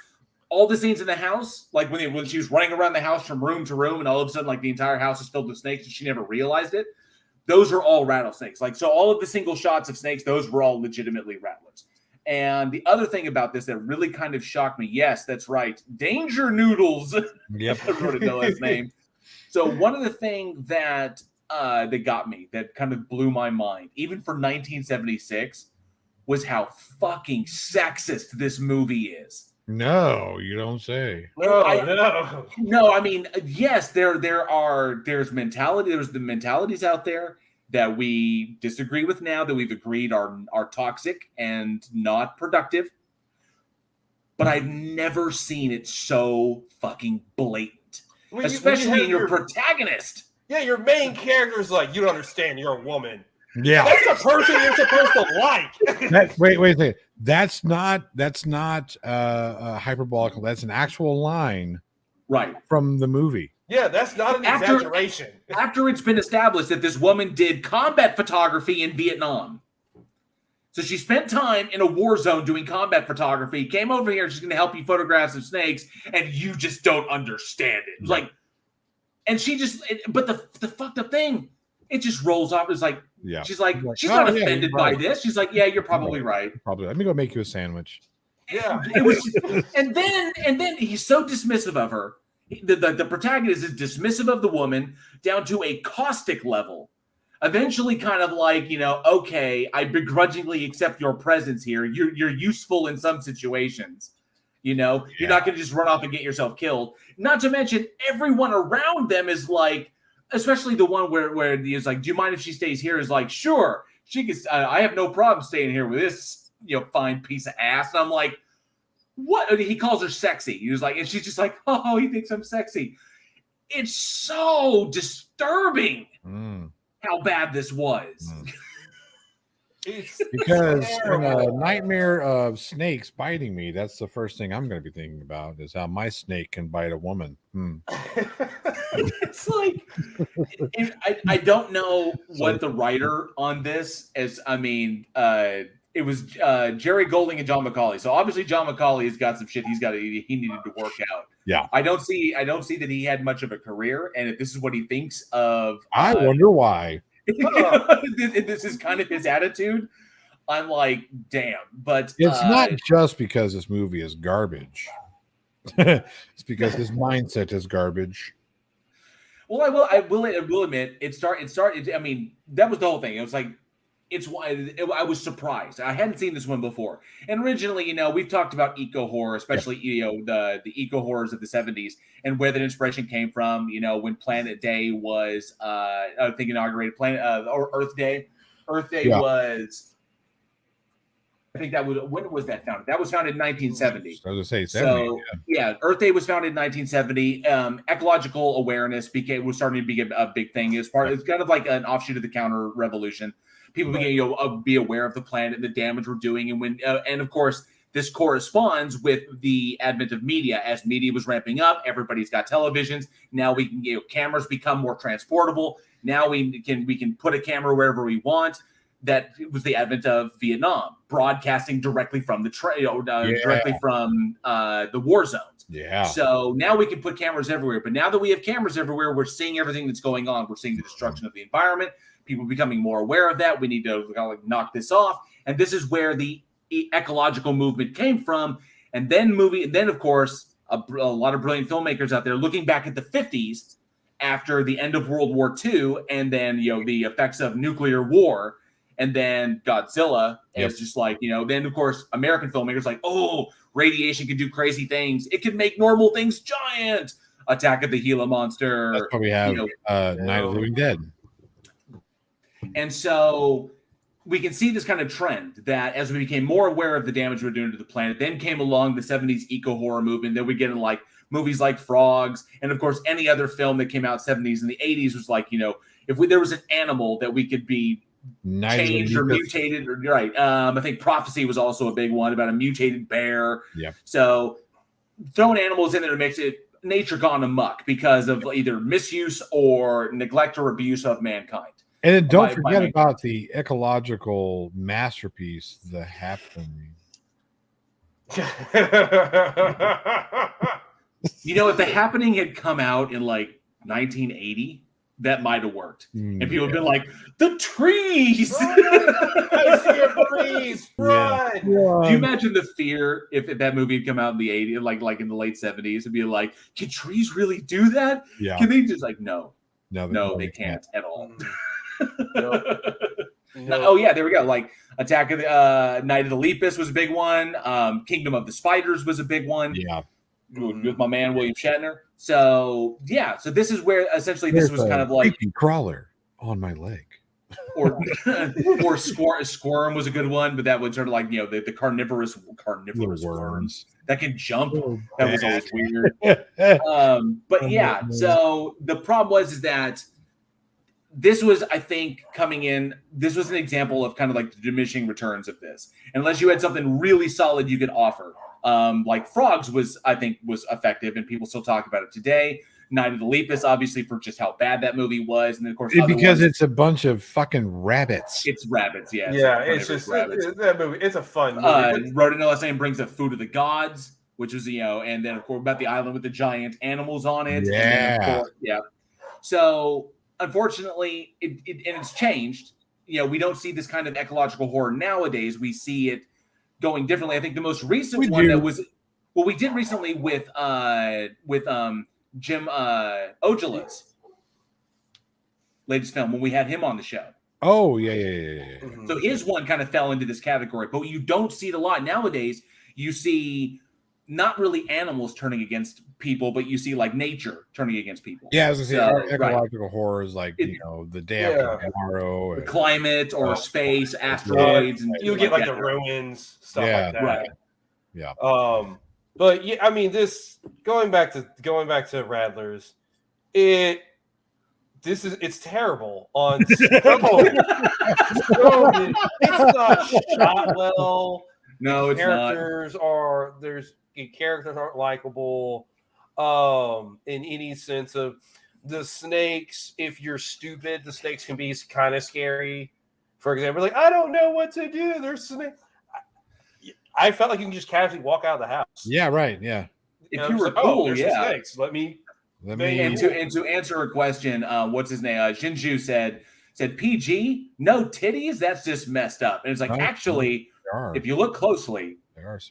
all the scenes in the house, like when she was running around the house from room to room, and all of a sudden, like the entire house is filled with snakes, and she never realized it. Those are all rattlesnakes. Like, so all of the single shots of snakes, those were all legitimately rattlers. And the other thing about this that really kind of shocked me, yes, that's right, Danger Noodles. Yep. I wrote the last name. So one of the things that got me, that kind of blew my mind, even for 1976, was how fucking sexist this movie is. No, you don't say. No, I mean, yes, there's the mentalities out there that we disagree with now, that we've agreed are toxic and not productive. But I've never seen it so fucking blatant. Especially in your protagonist. Yeah, your main character is like, you don't understand, you're a woman. Yeah. That's the person you're supposed to like. Wait a second. That's not hyperbolical. That's an actual line, right, from the movie. Yeah, that's not an exaggeration. After it's been established that this woman did combat photography in Vietnam. So she spent time in a war zone doing combat photography, came over here, she's going to help you photograph some snakes, and you just don't understand it. Like, and she just, but the fucked up thing, it just rolls off. It's like, yeah. She's like, she's not offended by this. She's like, yeah, you're probably right. Probably. Let me go make you a sandwich. Yeah. It was, and then he's so dismissive of her. The protagonist is dismissive of the woman down to a caustic level. Eventually, kind of like, okay, I begrudgingly accept your presence here. You're useful in some situations. You're not going to just run off and get yourself killed. Not to mention, everyone around them is like, especially the one where he's like, do you mind if she stays here? Is like, sure, she can. I have no problem staying here with this, fine piece of ass. And I'm like, what? He calls her sexy. He was like, and she's just like, oh, he thinks I'm sexy. It's so disturbing how bad this was. Because in a nightmare of snakes biting me, that's the first thing I'm going to be thinking about is how my snake can bite a woman. It's like, I don't know what the writer on this is. I mean, it was Jerry Golding and John McCauley. So obviously John McCauley has got some shit he needed to work out. Yeah. I don't see that he had much of a career. And if this is what he thinks of, I wonder why. This is kind of his attitude. I'm like, damn. But it's not just because this movie is garbage. It's because his mindset is garbage. Well, I will admit it started. I mean, that was the whole thing. It was like, I was surprised. I hadn't seen this one before. And originally, we've talked about eco horror, especially the eco horrors of the 70s, and where that inspiration came from. When Planet Day was, I think inaugurated or Earth Day. Earth Day was. I think that was, when was that founded? That was founded in 1970. I was going to say 70. So yeah, Earth Day was founded in 1970. Ecological awareness was starting to be a big thing. It's kind of like an offshoot of the counter revolution. People began to be aware of the planet and the damage we're doing, and of course this corresponds with the advent of media. As media was ramping up, everybody's got televisions. Now we can, cameras become more transportable. Now we can put a camera wherever we want. That was the advent of Vietnam, broadcasting directly from directly from the war zones. Yeah. So now we can put cameras everywhere. But now that we have cameras everywhere, we're seeing everything that's going on. We're seeing the destruction of the environment. People becoming more aware of that. We need to knock this off. And this is where the ecological movement came from. And then of course, a lot of brilliant filmmakers out there looking back at the 50s after the end of World War II, and then the effects of nuclear war. And then Godzilla is just like, then of course, American filmmakers like, oh, radiation can do crazy things. It can make normal things giant. Attack of the Gila Monster. That's why we have Night of the Living Dead. And so we can see this kind of trend that as we became more aware of the damage we're doing to the planet, then came along the 70s eco-horror movement. Then we get in like movies like Frogs. And of course, any other film that came out 70s and the 80s was like, if there was an animal that we could be changed or mutated, right? I think Prophecy was also a big one about a mutated bear. Yeah. So throwing animals in there to mix it, nature gone amok because of either misuse or neglect or abuse of mankind. And then don't forget about the ecological masterpiece, The Happening. If The Happening had come out in like 1980, that might have worked. And people have been like, the trees! I see a breeze! Run! Yeah. Do you imagine the fear if that movie had come out in the 80s, like in the late 70s, and be like, can trees really do that? Yeah. Can they just like, no, they can't at all. No. Oh yeah, there we go. Like Attack of the Night of the Lepus was a big one. Kingdom of the Spiders was a big one. Yeah. With my man William Shatner. So yeah, so this is where essentially this was kind of like crawler on my leg. Or Squirm was a good one, but that was sort of like the carnivorous worms that can jump. That was always weird. But yeah, so the problem was that this was, I think, coming in. This was an example of kind of like the diminishing returns of this, unless you had something really solid you could offer. Like Frogs was effective, and people still talk about it today. Night of the Lepus, obviously, for just how bad that movie was, and then of course because it's a bunch of fucking rabbits. It's rabbits, yeah. It's just that movie. It's a fun movie. Rodin Last Name brings up Food of the Gods, which was and then of course about the island with the giant animals on it. Yeah, So unfortunately, it's changed. We don't see this kind of ecological horror nowadays. We see it going differently. I think the most recent that was we did recently with Jim Ojala's latest film when we had him on the show. Oh yeah. So his one kind of fell into this category, but you don't see it a lot nowadays. You see not really animals turning against people, but you see like nature turning against people. Yeah, I was gonna say ecological horror is like the day after tomorrow, the climate or space, asteroids, and you get like the ruins, stuff like that. Right. Yeah. But yeah, I mean, this going back to Rattlers, it's terrible on it's not shot well. No, it's characters aren't likable in any sense of the snakes. If you're stupid, the snakes can be kind of scary. For example, like I don't know what to do. There's snakes. I felt like you can just casually walk out of the house. Yeah, right. Yeah. If you were cool, snakes. Let me. And to answer a question, what's his name? Shinju said PG, no titties. That's just messed up. And it's like actually, if you look closely,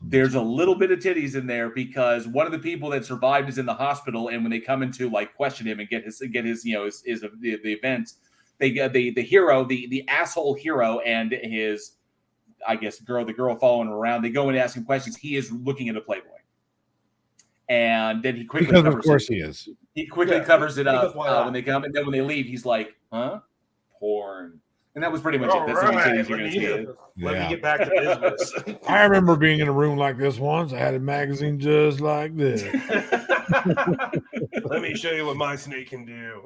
there's a little bit of titties in there because one of the people that survived is in the hospital, and when they come in to like question him and get his the events, they get the hero, the asshole hero, and his. I guess the girl following him around. They go in and ask him questions. He is looking at a Playboy, and then he quickly because covers of course it. He is. He quickly covers it up when they come, and then when they leave, he's like, "Huh, porn." And that was pretty much it. That's the only titties you're going to see. Let me get back to business. I remember being in a room like this once. I had a magazine just like this. Let me show you what my snake can do.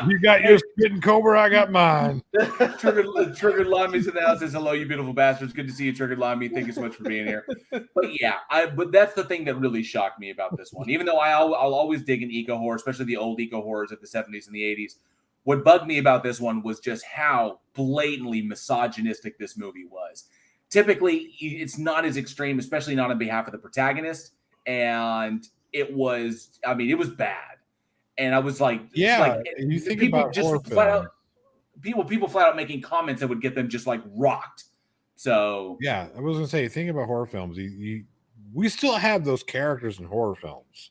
You got your spitting cobra, I got mine. Triggered Limey's in the house says, hello, you beautiful bastards. Good to see you, Triggered Limey. Thank you so much for being here. But yeah, but that's the thing that really shocked me about this one. Even though I'll always dig an eco horror, especially the old eco horrors of the 70s and the 80s. What bugged me about this one was just how blatantly misogynistic this movie was. Typically, it's not as extreme, especially not on behalf of the protagonist. And it was bad. And I was like, you think about just flat out, people flat out making comments that would get them just like rocked. So yeah, I was gonna say, think about horror films. We still have those characters in horror films.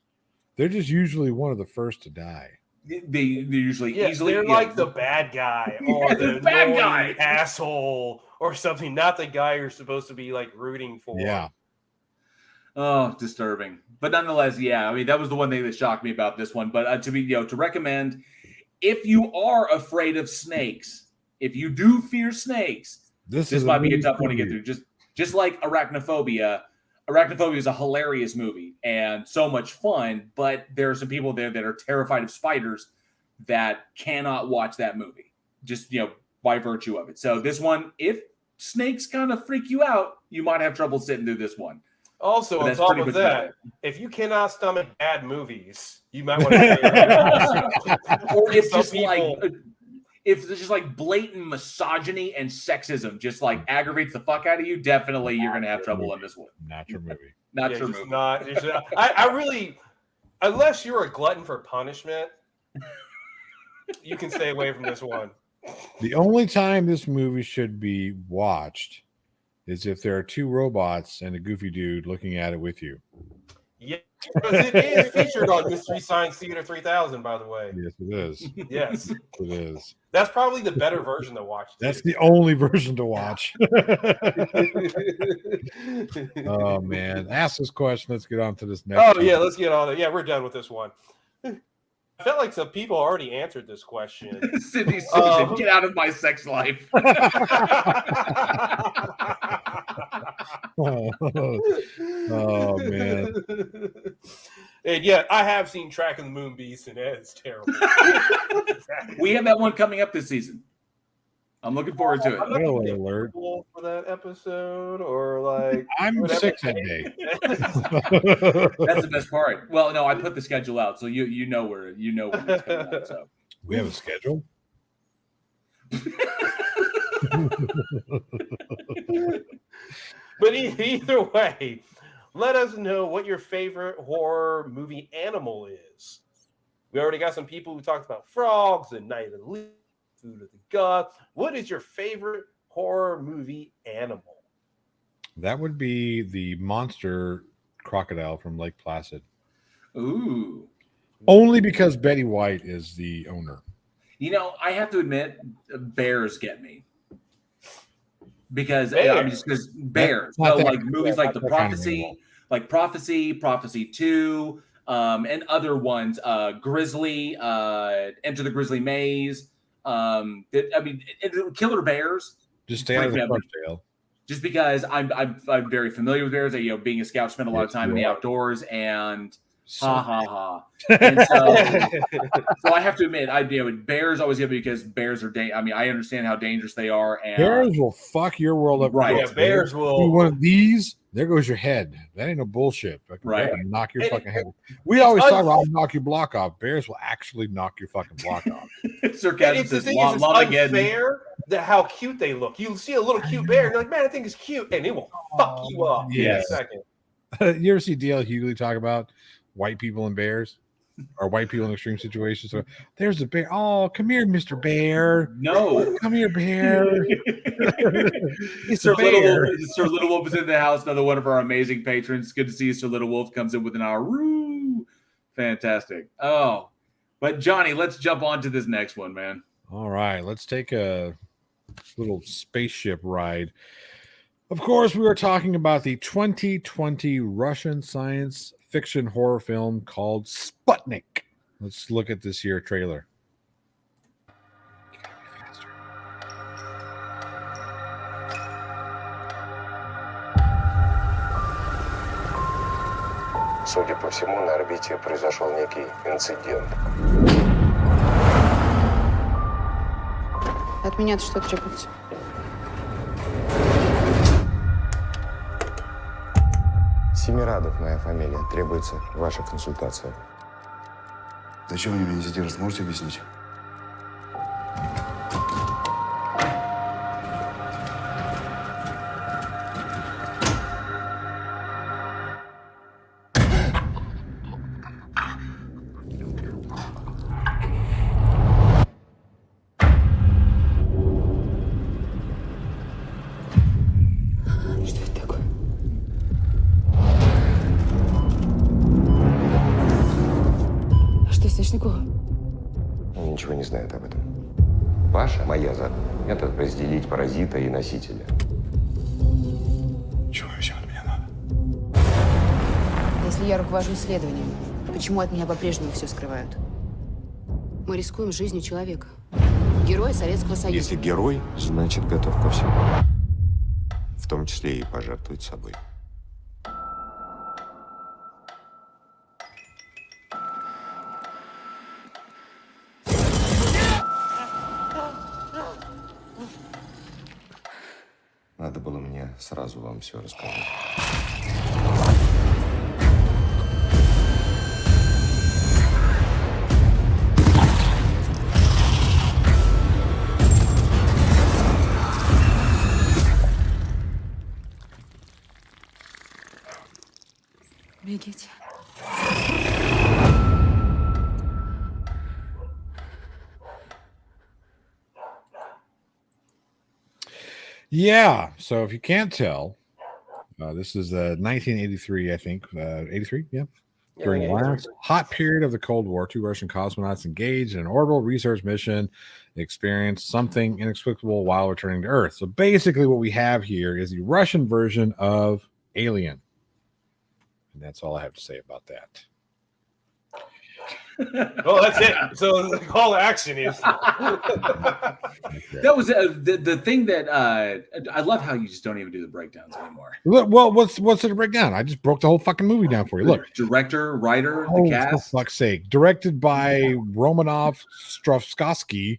They're just usually one of the first to die. They're usually easily. They're like the bad guy or the bad guy asshole or something. Not the guy you're supposed to be like rooting for. Yeah. Oh, disturbing. But nonetheless, yeah. I mean, that was the one thing that shocked me about this one. But to recommend, if you are afraid of snakes, if you do fear snakes, this might be a tough one to get through. Just like Arachnophobia. Arachnophobia is a hilarious movie and so much fun, but there are some people there that are terrified of spiders that cannot watch that movie, just, by virtue of it. So this one, if snakes kind of freak you out, you might have trouble sitting through this one. Also, on top of that, if you cannot stomach bad movies, you might want to. Or it's just if it's just like blatant misogyny and sexism just like aggravates the fuck out of you, definitely you're going to have trouble on this one. Not your movie. Not your movie. I really, unless you're a glutton for punishment, you can stay away from this one. The only time this movie should be watched is if there are two robots and a goofy dude looking at it with you. Yeah, because it is featured on Mystery Science Theater 3000, by the way. Yes, it is. Yes. It is. That's probably the better version to watch. That's the only version to watch. Oh, man. Ask this question. Let's get on to this next one. Yeah, let's get on it. Yeah, we're done with this one. I felt like some people already answered this question. Sydney said, get out of my sex life. Oh, man. And yeah, I have seen Track of the Moon Beast, and it's terrible. We have that one coming up this season. I'm looking forward to it. Alert for that episode, or like I'm sick that day. That's the best part. Well, no, I put the schedule out, so you know where it's coming out. So we have a schedule. But either way, let us know what your favorite horror movie animal is. We already got some people who talked about frogs and Night of the Leaf, Food of the Gods. What is your favorite horror movie animal? That would be the monster crocodile from Lake Placid. Ooh. Only because Betty White is the owner. I have to admit, bears get me. Because bears. So like movies like The Prophecy, Prophecy 2, and other ones, Grizzly, Enter the Grizzly Maze. Killer bears. Just stay out of the front tail. Just because I'm very familiar with bears. Being a scout, spent a lot of time in the outdoors, and and so I have to admit, bears always get me because bears are I understand how dangerous they are, and bears will fuck your world up. Right? Yeah, bears will. Do one of these. There goes your head. That ain't no bullshit. Right? Knock your fucking head. We always talk about knock your block off. Bears will actually knock your fucking block off. Sarcasm says, "It's unfair that how cute they look. You see a little cute bear, and you're like, man, I think it's cute, and it will fuck you up in a second." You ever see D.L. Hughley talk about white people and bears, or white people in extreme situations? So there's a bear. Oh, come here, Mr. Bear. No, come here, bear. It's Sir a bear. Sir Little Wolf is in the house. Another one of our amazing patrons. Good to see you, Sir Little Wolf. Comes in with an hour. Woo! Fantastic. Oh, but Johnny, let's jump on to this next one, man. All right, let's take a little spaceship ride. Of course, we were talking about the 2020 Russian science fiction horror film called Sputnik. Let's look at this here trailer. Судя по всему, на орбите произошел некий инцидент. От меня-то что требуется? Семирадов моя фамилия. Требуется ваша консультация. Зачем они меня задержат? Можете объяснить? Что это такое? Что, Снежникова? Он ничего не знает об этом. Ваша, моя задача – это разделить паразита и носителя. Чего еще от меня надо? Если я руковожу исследованием, почему от меня по-прежнему все скрывают? Мы рискуем жизнью человека. Герой Советского Союза. Если герой, значит готов ко всему. В том числе и пожертвовать собой. Надо было мне сразу вам все рассказать. Бегите. Yeah. So if you can't tell, this is 1983, I think. 83, yeah. During the last hot period of the Cold War, 2 Russian cosmonauts engaged in an orbital research mission, experienced something inexplicable while returning to Earth. So basically, what we have here is the Russian version of Alien. And that's all I have to say about that. Well, that's it. So the call to action is That was the thing that I love how you just don't even do the breakdowns anymore. Look, well, what's it to break down? I just broke the whole fucking movie down for you. Look, Director, writer, oh, the cast. for fuck's sake! Directed by Romanov Strovskovsky.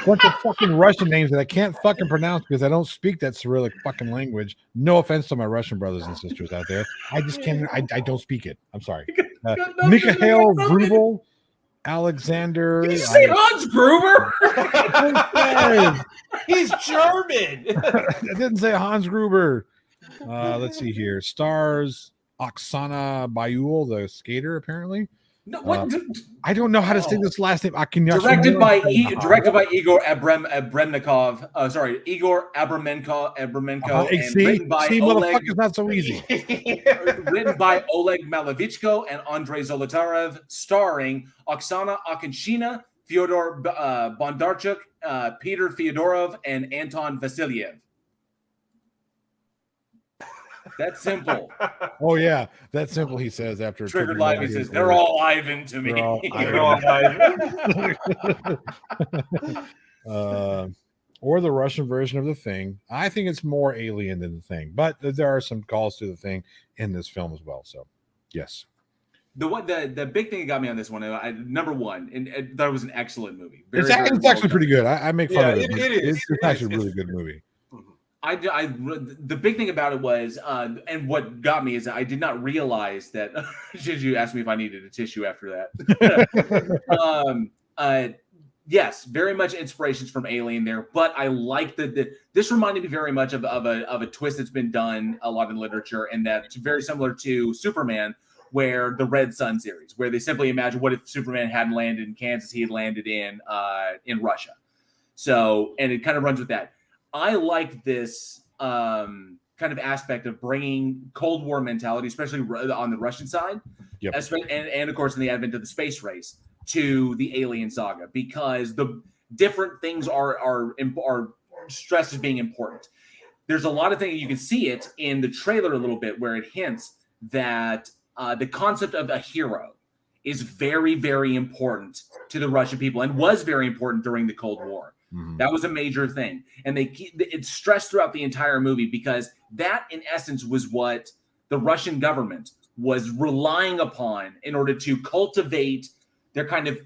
Bunch of fucking Russian names that I can't fucking pronounce because I don't speak that Cyrillic fucking language. No offense to my Russian brothers and sisters out there. I just can't. I don't speak it. I'm sorry. Mikhail Vrubel, Alexander. Did you say Hans Gruber? He's German. I didn't say Hans Gruber. Let's see here. Stars Oksana Bayul, the skater, apparently. No, what? I don't know how to say this last name. Directed by Igor Abramnikov. Sorry, Igor Abramenko, and written by Oleg. Motherfucker's not so easy. Written by Oleg Malavichko and Andrei Zolotarev, starring Oksana Akinshina, Fyodor Bondarchuk, Peter Fyodorov, and Anton Vasilyev. That's simple. Oh yeah, that's simple. He says after Triggered Live. He says they're all Ivan to me. They're all Ivan. Or the Russian version of The Thing. I think it's more Alien than The Thing, but there are some calls to The Thing in this film as well. So, yes. The big thing that got me on this one, number one, and that was an excellent movie. It's actually pretty good. I make fun of it. It's actually a really good movie. The big thing about it was, and what got me is I did not realize that. Should you ask me if I needed a tissue after that? Yes, very much inspirations from Alien there, but I like this reminded me very much of a twist that's been done a lot in literature, and that's very similar to Superman, where the Red Sun series, where they simply imagine what if Superman hadn't landed in Kansas, he had landed in Russia. So, and it kind of runs with that. I like this kind of aspect of bringing Cold War mentality, especially on the Russian side, and of course in the advent of the space race, to the Alien saga, because the different things are stressed as being important. There's a lot of things, you can see it in the trailer a little bit, where it hints that the concept of a hero is very, very important to the Russian people, and was very important during the Cold War. That was a major thing. And it's stressed throughout the entire movie, because that, in essence, was what the Russian government was relying upon in order to cultivate their kind of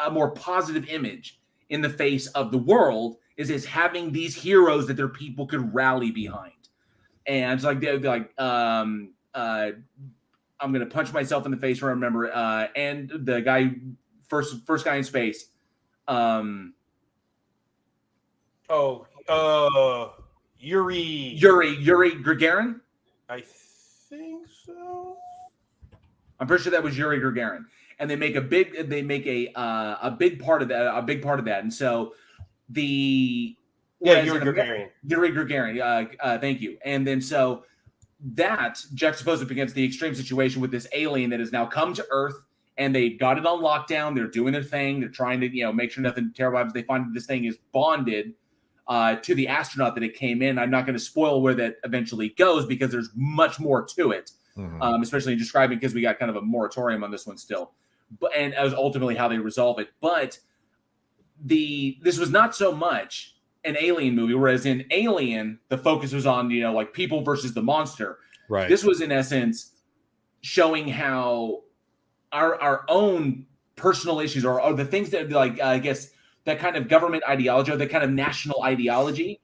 a more positive image in the face of the world is having these heroes that their people could rally behind. And it's like they're like, I'm gonna punch myself in the face when I remember. And the guy, first guy in space. Yuri Gagarin. I think so. I'm pretty sure that was Yuri Gagarin. And they make a big part of that. And so Yuri Gagarin. Thank you. And then so that juxtaposed up against the extreme situation with this alien that has now come to Earth, and they've got it on lockdown. They're doing their thing. They're trying to make sure nothing terrible happens. They find that this thing is bonded to the astronaut that it came in. I'm not going to spoil where that eventually goes because there's much more to it, especially in describing, because we got kind of a moratorium on this one still. And as ultimately how they resolve it. But this was not so much an alien movie, whereas in Alien, the focus was on, like people versus the monster. Right. This was in essence showing how our own personal issues or the things that, like, I guess that kind of government ideology or that kind of national ideology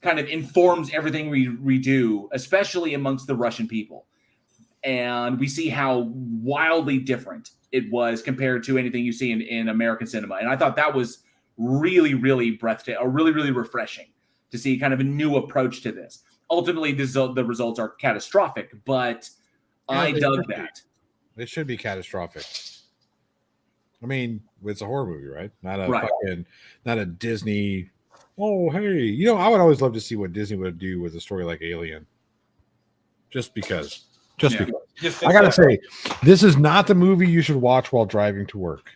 kind of informs everything we do, especially amongst the Russian people. And we see how wildly different it was compared to anything you see in American cinema. And I thought that was really, really breathtaking, or really, really refreshing to see kind of a new approach to this. Ultimately, the results are catastrophic, but I dug that. It should be catastrophic. I mean, it's a horror movie, right? Not a Disney. Oh, hey, I would always love to see what Disney would do with a story like Alien. Just because. Because I gotta say, this is not the movie you should watch while driving to work.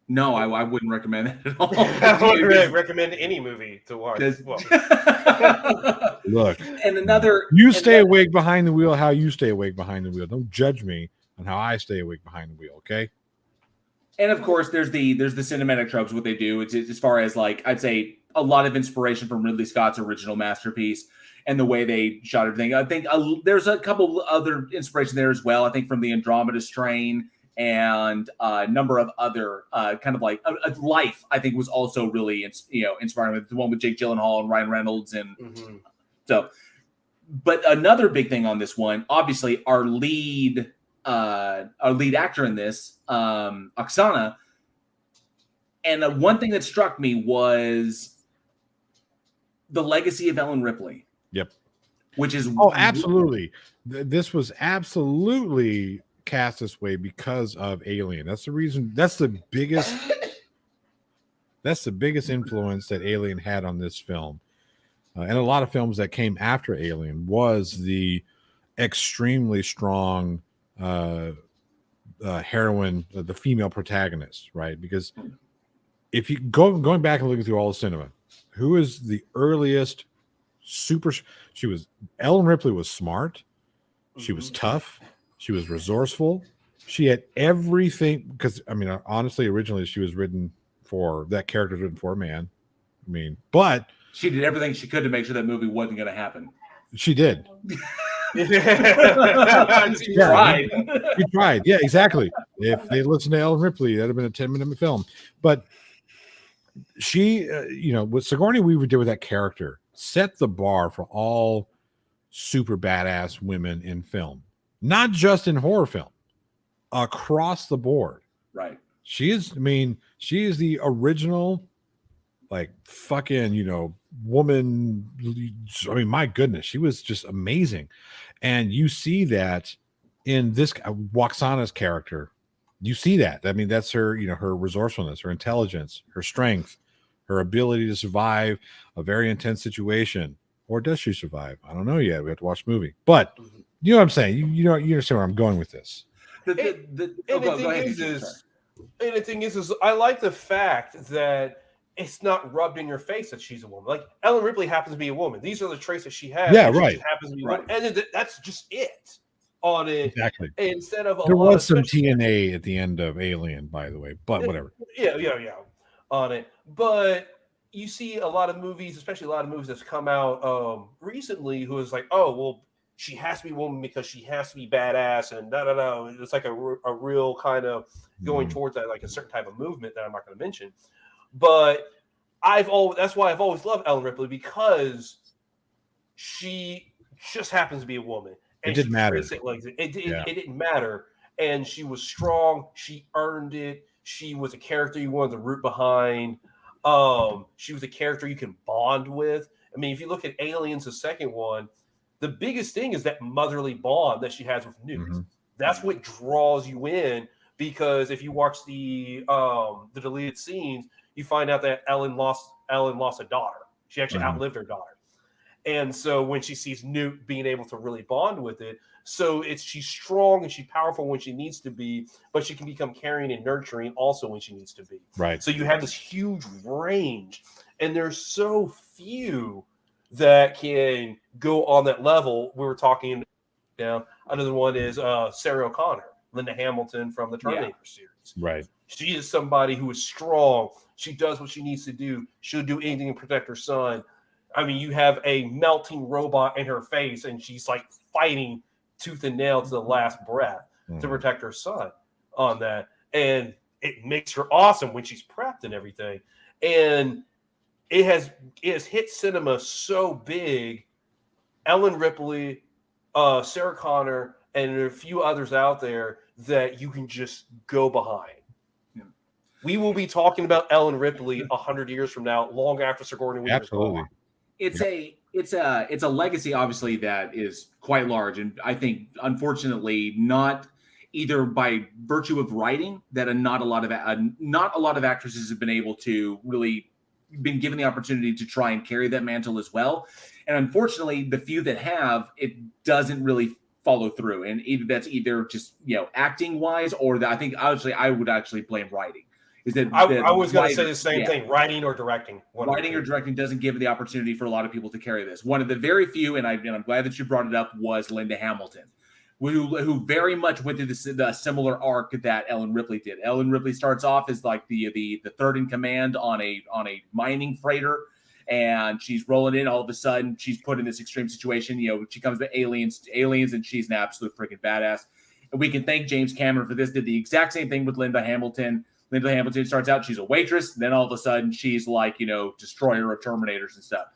No, I wouldn't recommend it at all. I wouldn't recommend any movie to watch. Look, you stay awake behind the wheel how you stay awake behind the wheel. Don't judge me on how I stay awake behind the wheel, okay? And of course, there's the cinematic tropes. What they do, it's as far as, like, I'd say a lot of inspiration from Ridley Scott's original masterpiece and the way they shot everything. I think there's a couple other inspiration there as well. I think from the Andromeda Strain and a number of other kind of like Life, I think, was also really inspiring. The one with Jake Gyllenhaal and Ryan Reynolds, and so. But another big thing on this one, obviously, our lead actor in this, Oksana, and one thing that struck me was the legacy of Ellen Ripley. Yep. Which is absolutely. This was absolutely cast this way because of Alien. That's the reason. That's the biggest influence that Alien had on this film, and a lot of films that came after Alien was the extremely strong heroine, the female protagonist, right? Because if you going back and looking through all the cinema, who is the earliest Ellen Ripley was smart, she was tough, she was resourceful, she had everything. Because I mean, honestly, originally she was written for that character was written for a man. I mean, but she did everything she could to make sure that movie wasn't going to happen. She did. She tried. She tried. Yeah, exactly. If they listened to Ellen Ripley, that'd have been a 10-minute film. But she, what Sigourney Weaver did with that character set the bar for all super badass women in film, not just in horror film, across the board. Right. She is the original, like, fucking, woman. I mean, my goodness, she was just amazing. And you see that in this Oksana's character. You see that. I mean, that's her, her resourcefulness, her intelligence, her strength, her ability to survive a very intense situation. Or does she survive? I don't know yet. We have to watch the movie. But you know what I'm saying? You understand where I'm going with this. The thing is, I like the fact that it's not rubbed in your face that she's a woman. Like, Ellen Ripley happens to be a woman. These are the traits that she has. Yeah, she right. just happens to be a woman. And that's just it on it. Exactly. Instead of there was some TNA at the end of Alien, by the way, but whatever. Yeah, on it. But you see a lot of movies, especially a lot of movies that's come out recently, who is like, oh, well, she has to be a woman because she has to be badass and no. It's like a real kind of going towards that, like a certain type of movement that I'm not going to mention. But that's why I've always loved Ellen Ripley, because she just happens to be a woman. And it didn't matter. It didn't matter. And she was strong. She earned it. She was a character you wanted to root behind. She was a character you can bond with. I mean, if you look at Aliens, the second one, the biggest thing is that motherly bond that she has with Newt. Mm-hmm. That's what draws you in, because if you watch the deleted scenes, you find out that Ellen lost a daughter. She actually outlived her daughter. And so when she sees Newt being able to really bond with it, so she's strong and she's powerful when she needs to be, but she can become caring and nurturing also when she needs to be. Right. So you have this huge range, and there's so few that can go on that level. We were talking down. Another one is Sarah O'Connor, Linda Hamilton from the Terminator series. Right. She is somebody who is strong. She does what she needs to do. She'll do anything to protect her son. I mean, you have a melting robot in her face, and she's like fighting tooth and nail to the last breath to protect her son on that. And it makes her awesome when she's prepped and everything. And it has hit cinema so big. Ellen Ripley, Sarah Connor, and a few others out there that you can just go behind. Yeah. We will be talking about Ellen Ripley 100 years from now, long after Sigourney Weaver. Absolutely. It's a legacy, obviously, that is quite large, and I think, unfortunately, not either by virtue of writing that not a lot of actresses have been able to really been given the opportunity to try and carry that mantle as well. And unfortunately, the few that have, it doesn't really follow through, and that's either just acting wise, or that I would actually blame writing. Is that I was going to say the same thing, writing or directing. Writing or directing doesn't give the opportunity for a lot of people to carry this. One of the very few, and I'm glad that you brought it up, was Linda Hamilton, who very much went through the similar arc that Ellen Ripley did. Ellen Ripley starts off as like the third in command on a mining freighter, and she's rolling in. All of a sudden, she's put in this extreme situation. She comes to aliens, and she's an absolute freaking badass. And we can thank James Cameron for this. Did the exact same thing with Linda Hamilton. Linda Hamilton starts out, she's a waitress. Then all of a sudden, she's like, destroyer of Terminators and stuff.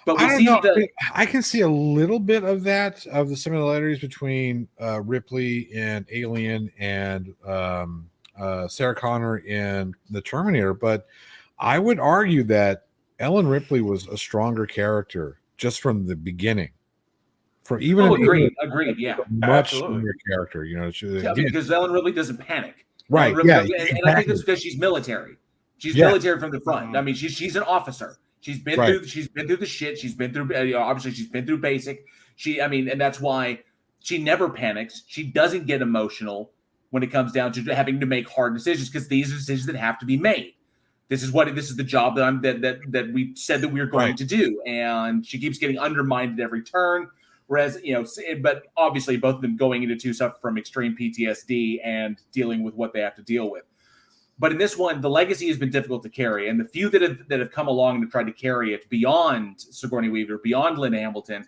But I can see a little bit of that, of the similarities between Ripley and Alien and Sarah Connor in the Terminator. But I would argue that Ellen Ripley was a stronger character just from the beginning. Agreed, yeah. Much stronger character, because Ellen Ripley doesn't panic. Right. Exactly. And I think that's because she's military. She's military from the front. I mean, she's an officer. She's been through the shit. She's been through obviously she's been through basic. And that's why she never panics. She doesn't get emotional when it comes down to having to make hard decisions, because these are decisions that have to be made. This is the job that we said that we were going to do, and she keeps getting undermined at every turn. Whereas, but obviously both of them going into two suffer from extreme PTSD and dealing with what they have to deal with. But in this one, the legacy has been difficult to carry. And the few that have come along and have tried to carry it beyond Sigourney Weaver, beyond Linda Hamilton,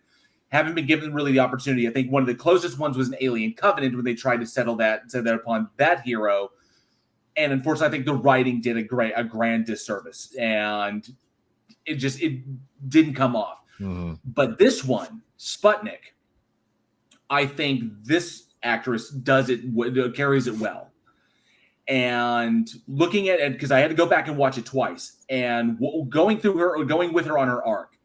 haven't been given really the opportunity. I think one of the closest ones was an Alien Covenant, when they tried to set that upon that hero. And unfortunately, I think the writing did a grand disservice. And it didn't come off. Mm-hmm. But this one, Sputnik, I think this actress carries it well. And looking at it, because I had to go back and watch it twice, and going with her on her arc,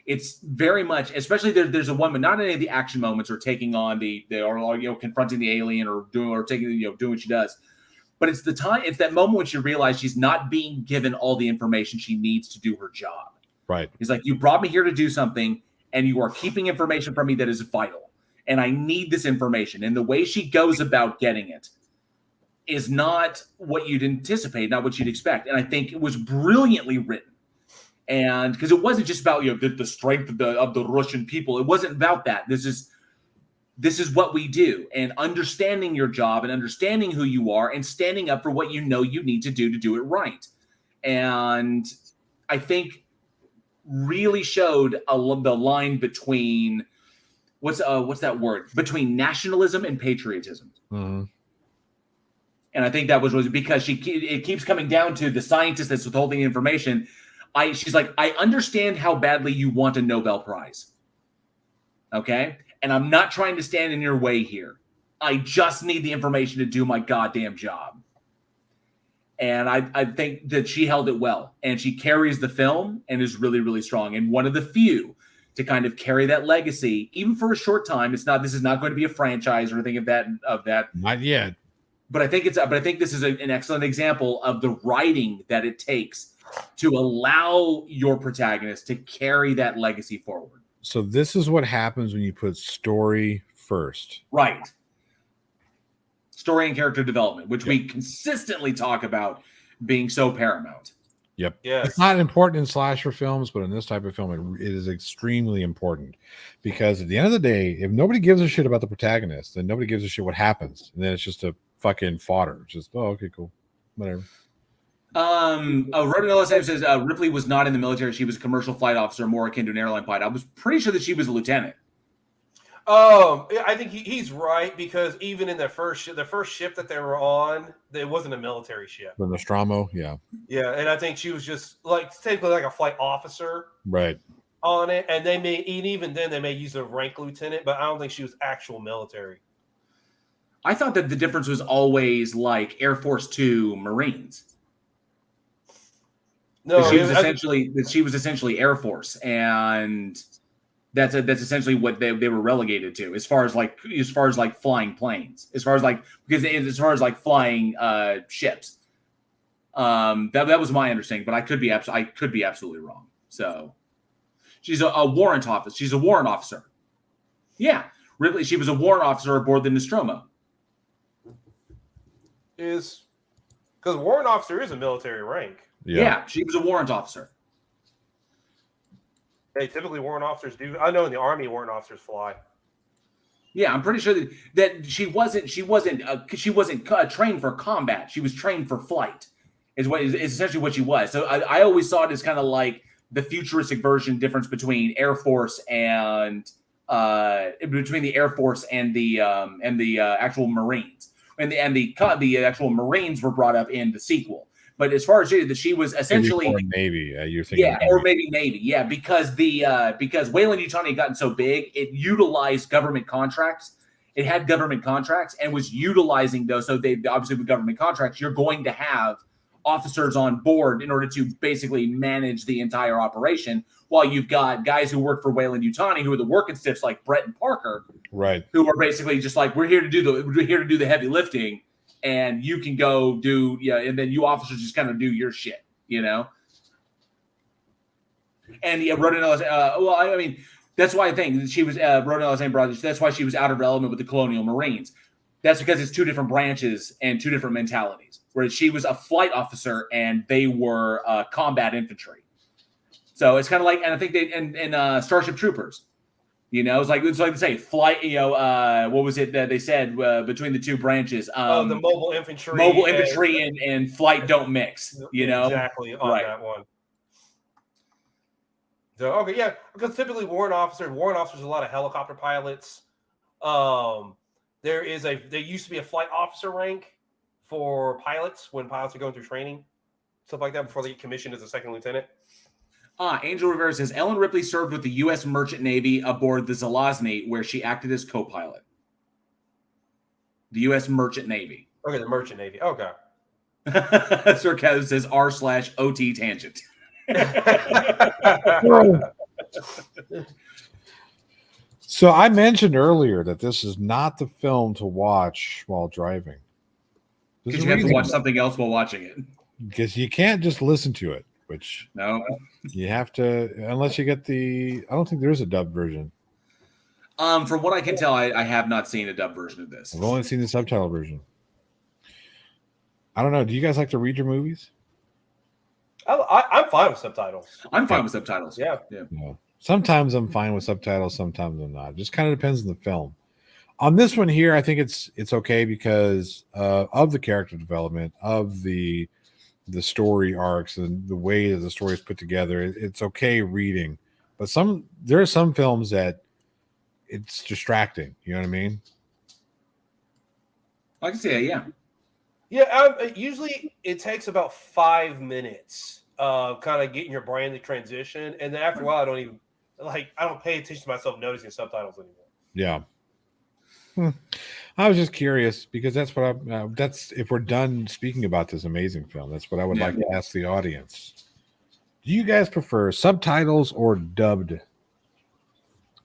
it's very much, especially there's a woman, not any of the action moments or taking on or confronting the alien or doing what she does, but it's that moment when she realizes she's not being given all the information she needs to do her job. Right. It's like, you brought me here to do something, and you are keeping information from me that is vital, and I need this information. And the way she goes about getting it is not what you'd anticipate, not what you'd expect. And I think it was brilliantly written. And because it wasn't just about the strength of the Russian people. It wasn't about that. This is what we do, and understanding your job and understanding who you are and standing up for what you need to do it right. And I think really showed the line between what's that word? Between nationalism and patriotism. Mm-hmm. And I think that was because it keeps coming down to the scientist that's withholding the information. She's like, I understand how badly you want a Nobel Prize. Okay? And I'm not trying to stand in your way here. I just need the information to do my goddamn job. And I think that she held it well. And she carries the film and is really, really strong. And one of the few to kind of carry that legacy, even for a short time. This is not going to be a franchise or anything of that. Not yet. But I think this is an excellent example of the writing that it takes to allow your protagonist to carry that legacy forward. So this is what happens when you put story first. Right. Story and character development, which we consistently talk about being so paramount. Yep. Yes. It's not important in slasher films, but in this type of film, it is extremely important because at the end of the day, if nobody gives a shit about the protagonist, then nobody gives a shit what happens. And then it's just a fucking fodder. It's just, oh, okay, cool. Whatever. Rodinella says Ripley was not in the military. She was a commercial flight officer, more akin to an airline pilot. I was pretty sure that she was a lieutenant. I think he's right because even in the first ship that they were on, it wasn't a military ship. The Nostromo, yeah. Yeah, and I think she was just like technically like a flight officer, right, on it. And they may, and even then, they may use a rank lieutenant, but I don't think she was actual military. I thought that the difference was always like Air Force to Marines. No, she was essentially Air Force, and that's essentially what they were relegated to as far as flying planes, as far as flying ships. That was my understanding, but I could be absolutely wrong. So she's a warrant officer. She's a warrant officer. Yeah, Ripley. She was a warrant officer aboard the Nostromo. Because warrant officer is a military rank. Yeah, she was a warrant officer. Hey, typically warrant officers do. I know in the Army, warrant officers fly. Yeah, I'm pretty sure that she wasn't trained for combat. She was trained for flight. Is essentially what she was. So I always saw it as kind of like the futuristic version difference between Air Force and the actual Marines. And the actual Marines were brought up in the sequel. But as far as she was essentially Navy, you're thinking, or maybe Navy, because Weyland-Yutani had gotten so big, it utilized government contracts. It had government contracts and was utilizing those. So they obviously with government contracts, you're going to have officers on board in order to basically manage the entire operation. While you've got guys who work for Weyland-Yutani who are the working stiffs like Brett and Parker, right? Who are basically just like we're here to do the heavy lifting. And you can go do, and then you officers just kind of do your shit, And Rodinella, that's why I think she was, Rodinella saying, brother, that's why she was out of her element with the Colonial Marines. That's because it's two different branches and two different mentalities, whereas she was a flight officer and they were combat infantry. So it's kind of like, and I think they, and Starship Troopers, it's like they say flight. What was it that they said between the two branches? The mobile infantry, and flight don't mix. Exactly on that one. So okay, yeah, because typically warrant officers, a lot of helicopter pilots. There used to be a flight officer rank for pilots when pilots are going through training, stuff like that before they get commissioned as a second lieutenant. Angel Rivera says Ellen Ripley served with the U.S. Merchant Navy aboard the Zelazny, where she acted as co-pilot. The U.S. Merchant Navy. Okay, the Merchant Navy. Okay. Sarcasm says r/OT tangent. So I mentioned earlier that this is not the film to watch while driving. Because you have to watch something else while watching it. Because you can't just listen to it. Which no, you have to, unless you get I don't think there is a dubbed version. From what I can tell, I have not seen a dubbed version of this. I've only seen the subtitle version. I don't know. Do you guys like to read your movies? I'm fine with subtitles. I'm fine with subtitles. Yeah. Sometimes I'm fine with subtitles. Sometimes I'm not. It just kind of depends on the film. On this one here, I think it's okay because of the character development, of the story arcs and the way that the story is put together. It's okay reading, but there are some films that it's distracting. You know what I mean? I can see that, yeah. Yeah, usually it takes about 5 minutes of kind of getting your brain to transition, and then after a while, I don't pay attention to myself noticing subtitles anymore. Yeah. I was just curious because that's what that's if we're done speaking about this amazing film, that's what I would like to ask the audience. Do you guys prefer subtitles or dubbed?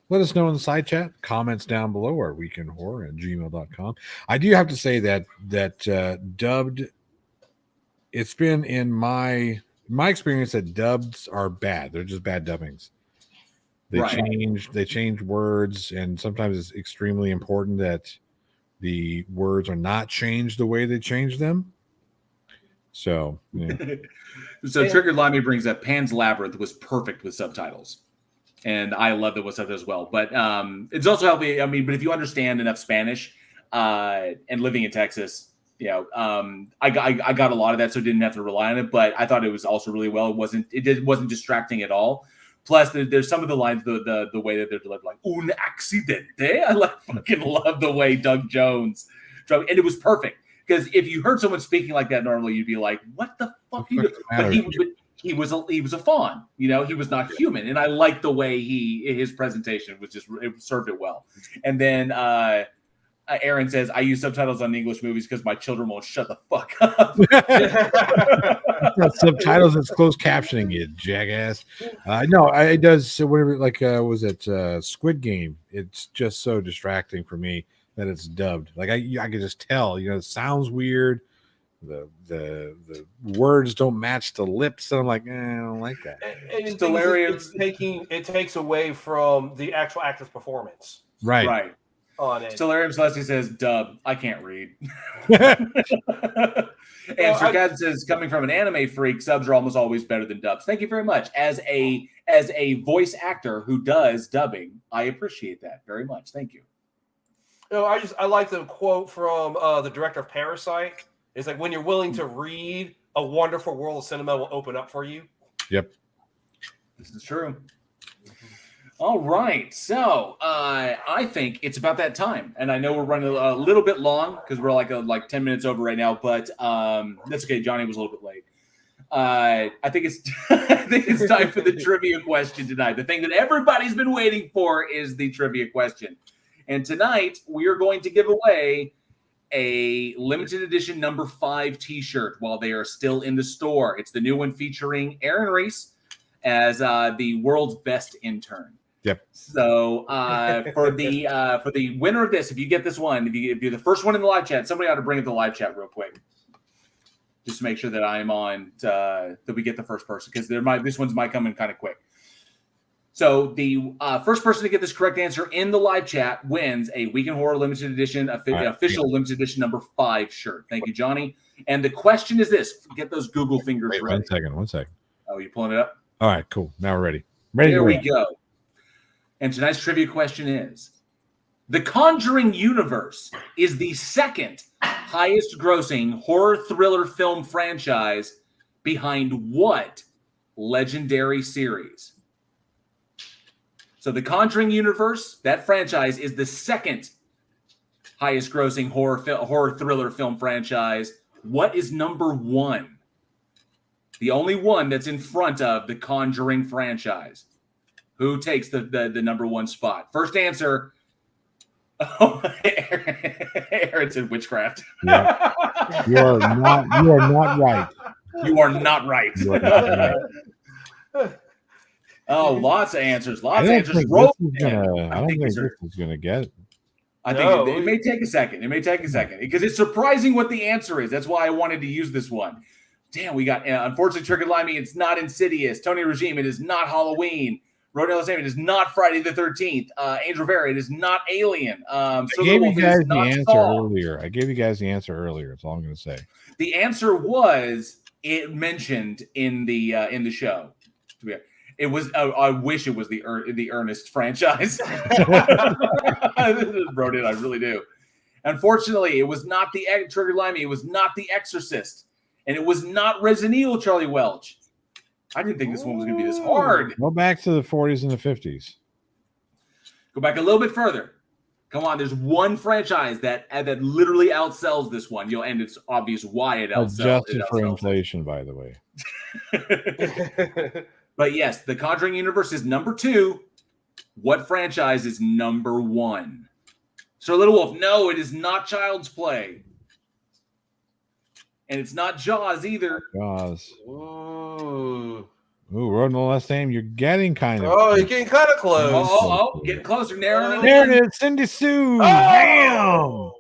Let us know in the side chat, comments down below, or weekinhorror@gmail.com. I do have to say that dubbed, it's been in my experience that dubs are bad. They're just bad dubbings. They change words, and sometimes it's extremely important that the words are not changed the way they change them. So, yeah. So Triggered Limey brings up Pan's Labyrinth was perfect with subtitles. And I love it with subtitles as well. But it's also helping. I mean, but if you understand enough Spanish and living in Texas, I got a lot of that, so didn't have to rely on it. But I thought it was also really well. It wasn't distracting at all. Plus, there's some of the lines, the way that they're delivered, like "un accidente." I fucking love the way Doug Jones, and it was perfect because if you heard someone speaking like that normally, you'd be like, "What the fuck?" But he was a fawn, he was not human, and I liked the way his presentation was it served it well. And then Aaron says, "I use subtitles on English movies because my children won't shut the fuck up." Subtitles, it's closed captioning, you jackass. No, it does. So whatever, was it Squid Game? It's just so distracting for me that it's dubbed. Like I can just tell, it sounds weird. The words don't match the lips, and I'm like, I don't like that. And it's hilarious. It takes away from the actual actor's performance. Right. On it. Stellarium Celeste says, "Dub, I can't read." And Sarkaz says, "Coming from an anime freak, subs are almost always better than dubs." Thank you very much. As a voice actor who does dubbing, I appreciate that very much. Thank you. I like the quote from the director of Parasite. It's like, when you're willing to read, a wonderful world of cinema will open up for you. Yep. This is true. All right. So I think it's about that time. And I know we're running a little bit long because we're like 10 minutes over right now, but that's okay. Johnny was a little bit late. I think it's time for the trivia question tonight. The thing that everybody's been waiting for is the trivia question. And tonight we are going to give away a limited edition number 5 t-shirt while they are still in the store. It's the new one featuring Aaron Reese as the world's best intern. Yep. So for the winner of this, if you get this one, if you're the first one in the live chat, somebody ought to bring it to the live chat real quick, just to make sure that I'm on that we get the first person, because this one's might come in kind of quick. So the first person to get this correct answer in the live chat wins a Week in Horror limited edition, official limited edition number 5 shirt. Thank you, Johnny. And the question is this: get those Google fingers ready. One second. Oh, you pulling it up? All right, cool. Now we're ready. There we go. And tonight's trivia question is: the Conjuring universe is the second highest grossing horror thriller film franchise behind what legendary series? So the Conjuring universe, that franchise, is the second highest grossing horror thriller film franchise. What is number 1? The only one that's in front of the Conjuring franchise. Who takes the number 1 spot? First answer. Oh, Aaron said witchcraft. Yeah. You are not right. You are not right. You are not right. Oh, lots of answers. I don't think this is gonna get it. I think it may take a second. Because it's surprising what the answer is. That's why I wanted to use this one. Damn, we got unfortunately Triggered Limey. It's not Insidious. Tony Regime. It is not Halloween. Rodeo Sam. It is not Friday the 13th. Angel Vera. It is not Alien. I gave you guys the answer earlier. That's all I'm gonna say. The answer was it mentioned in the show. It was. I wish it was the Ernest franchise. Wrote it. I really do. Unfortunately, it was not the Triggered Limey. It was not The Exorcist, and it was not Resident Evil. Charlie Welch. I didn't think this one was going to be this hard. Go back to the 40s and the 50s. Go back a little bit further. Come on, there's one franchise that literally outsells this one. And it's obvious why it outsells. Adjusted for inflation, by the way. But yes, the Conjuring universe is number 2. What franchise is number 1? Sir Little Wolf, no, it is not Child's Play. And it's not Jaws either. Jaws. Ooh. Ooh, Road in the Last Name. You're getting kind of. Oh, you're getting kind of close. Oh, getting closer. Narrowing it There in. it is. Cindy Sue. Bam.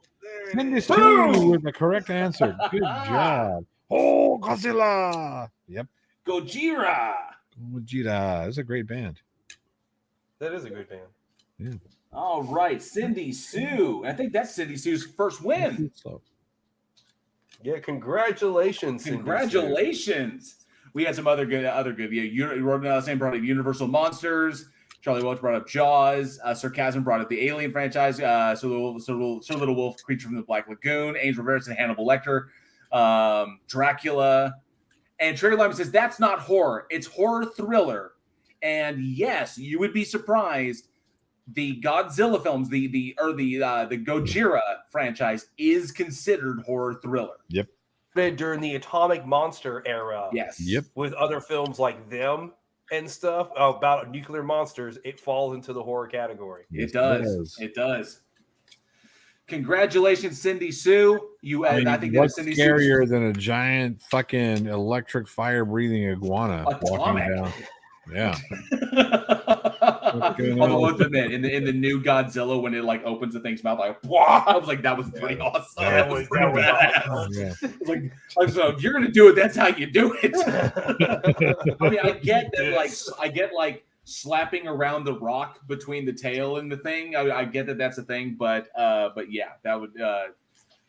Cindy Sue with the correct answer. Good job. Oh, Godzilla. Yep. Gojira. Gojira. That's a great band. That is a good band. Yeah. All right, Cindy Sue. I think that's Cindy Sue's first win. Yeah, congratulations. Cindy Sue. Congratulations. We had some other good. Yeah, you wrote the same brought up Universal Monsters. Charlie Welch brought up Jaws. Sarcasm brought up the Alien franchise. Sir Little Wolf, Creature from the Black Lagoon. Angel Rivera and Hannibal Lecter. Dracula. And Trigger Lemon says that's not horror. It's horror thriller. And yes, you would be surprised. The Godzilla films, the Gojira franchise is considered horror thriller. Yep. During the Atomic Monster era. Yes. Yep. With other films like Them and stuff about nuclear monsters, it falls into the horror category. It does. It does. Congratulations, Cindy Sue. I think what's Cindy scarier than a giant fucking electric fire breathing iguana walking down? Yeah. Although in the new Godzilla, when it like opens the thing's mouth, like wow, I was like, that was pretty awesome. That was awesome. Yeah. Like, so if you're gonna do it, that's how you do it. I mean, I get that, like slapping around the rock between the tail and the thing. I get that that's a thing, but yeah, that would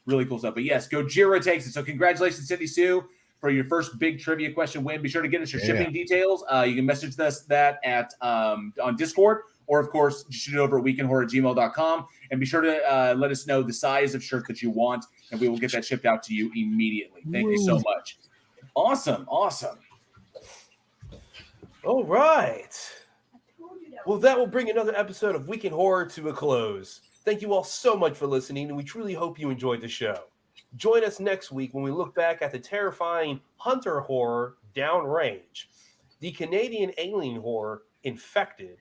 really cool stuff. But yes, Gojira takes it. So congratulations, Cindy Sue, for your first big trivia question win. Be sure to get us your shipping details. You can message us that at on Discord, or of course, just shoot it over at weekinhorror@gmail.com. And be sure to let us know the size of shirt that you want, and we will get that shipped out to you immediately. Thank you so much. Awesome. All right. Well, that will bring another episode of Week in Horror to a close. Thank you all so much for listening, and we truly hope you enjoyed the show. Join us next week when we look back at the terrifying Hunter horror Downrange, the Canadian alien horror Infected,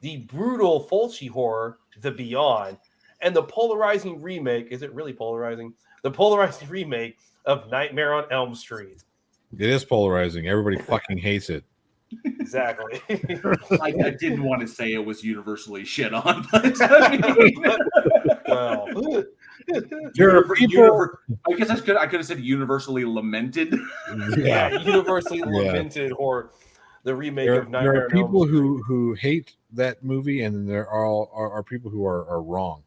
the brutal Fulci horror The Beyond, and the polarizing remake, is it really polarizing? The polarizing remake of Nightmare on Elm Street. It is polarizing. Everybody fucking hates it. Exactly. I didn't want to say it was universally shit on, but I mean, well, I guess I could have said universally lamented. Yeah, universally lamented, or the remake of Nightmare. There are people who hate that movie, and there are people who are wrong.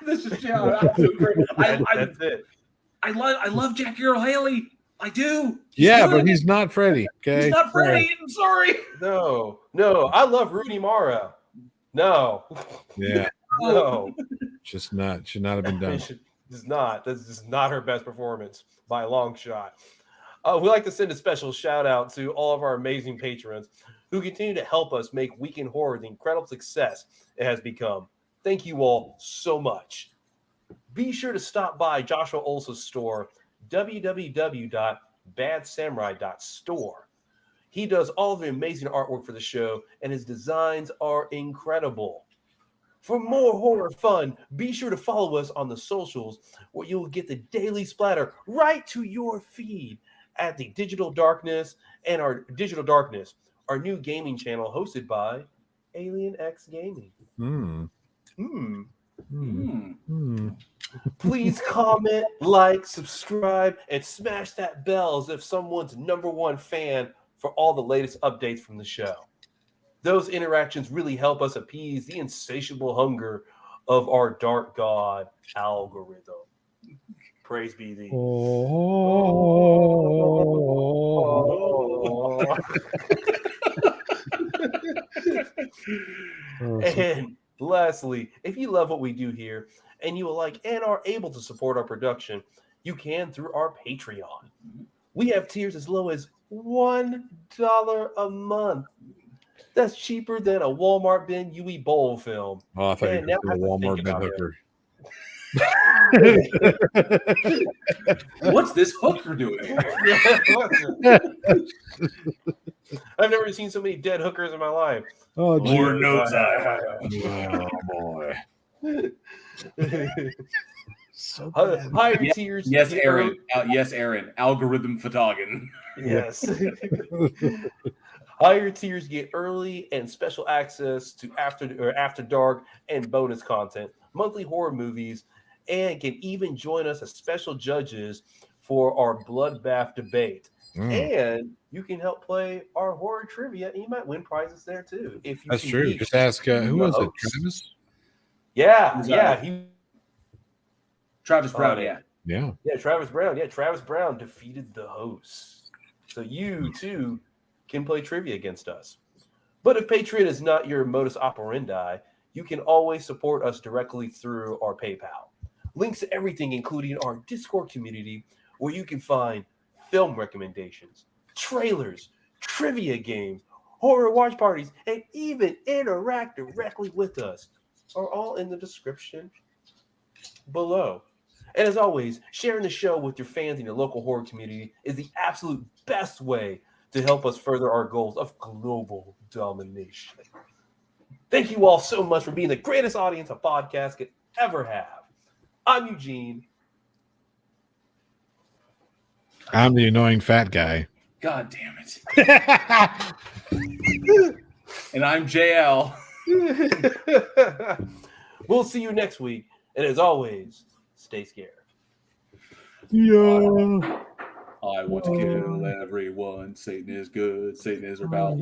This is absolutely great. That's it. I love Jackie Earle Haley. I do. But he's not Freddy. Okay, he's not Freddy. I'm sorry. No. I love Rudy Mara. No. Yeah. No. Should not have been done. It's not. This is not her best performance by a long shot. We'd like to send a special shout out to all of our amazing patrons who continue to help us make Week in Horror the incredible success it has become. Thank you all so much. Be sure to stop by Joshua Olsen's store, www.badsamurai.store. He does all the amazing artwork for the show, and his designs are incredible. For more horror fun, be sure to follow us on the socials, where you'll get the daily splatter right to your feed at the Digital Darkness and our Digital Darkness, our new gaming channel hosted by Alien X Gaming. Please comment, like, subscribe, and smash that bell as if someone's #1 fan for all the latest updates from the show. Those interactions really help us appease the insatiable hunger of our dark god algorithm. Praise be thee. And lastly, if you love what we do here and you will like and are able to support our production, you can through our Patreon. We have tiers as low as $1 a month. That's cheaper than a Walmart bin Yui Bowl film. Oh, I thought Man, you now were I a have to Walmart think bin about hooker. What's this hooker doing here? I've never seen so many dead hookers in my life. Oh, Lord knows Oh boy. So higher tiers. Yes, get Aaron. Yes, Aaron. Algorithm Photogin. Yes. Higher tiers get early and special access to after dark and bonus content, monthly horror movies, and can even join us as special judges for our Bloodbath debate. And you can help play our horror trivia, and you might win prizes there too. If you That's can true. beat Just ask who the was it? host. Travis? Yeah. Travis Brown, yeah. Yeah, Travis Brown. Yeah, Travis Brown defeated the host. So you, too, can play trivia against us. But if Patreon is not your modus operandi, you can always support us directly through our PayPal. Links to everything, including our Discord community, where you can find film recommendations, trailers, trivia games, horror watch parties, and even interact directly with us, are all in the description below. And as always, sharing the show with your fans in your local horror community is the absolute best way to help us further our goals of global domination. Thank you all so much for being the greatest audience a podcast could ever have. I'm Eugene. I'm the annoying fat guy. God damn it. And I'm JL. We'll see you next week. And as always, stay scared. Yeah. I want to kill everyone. Satan is good. Satan is about.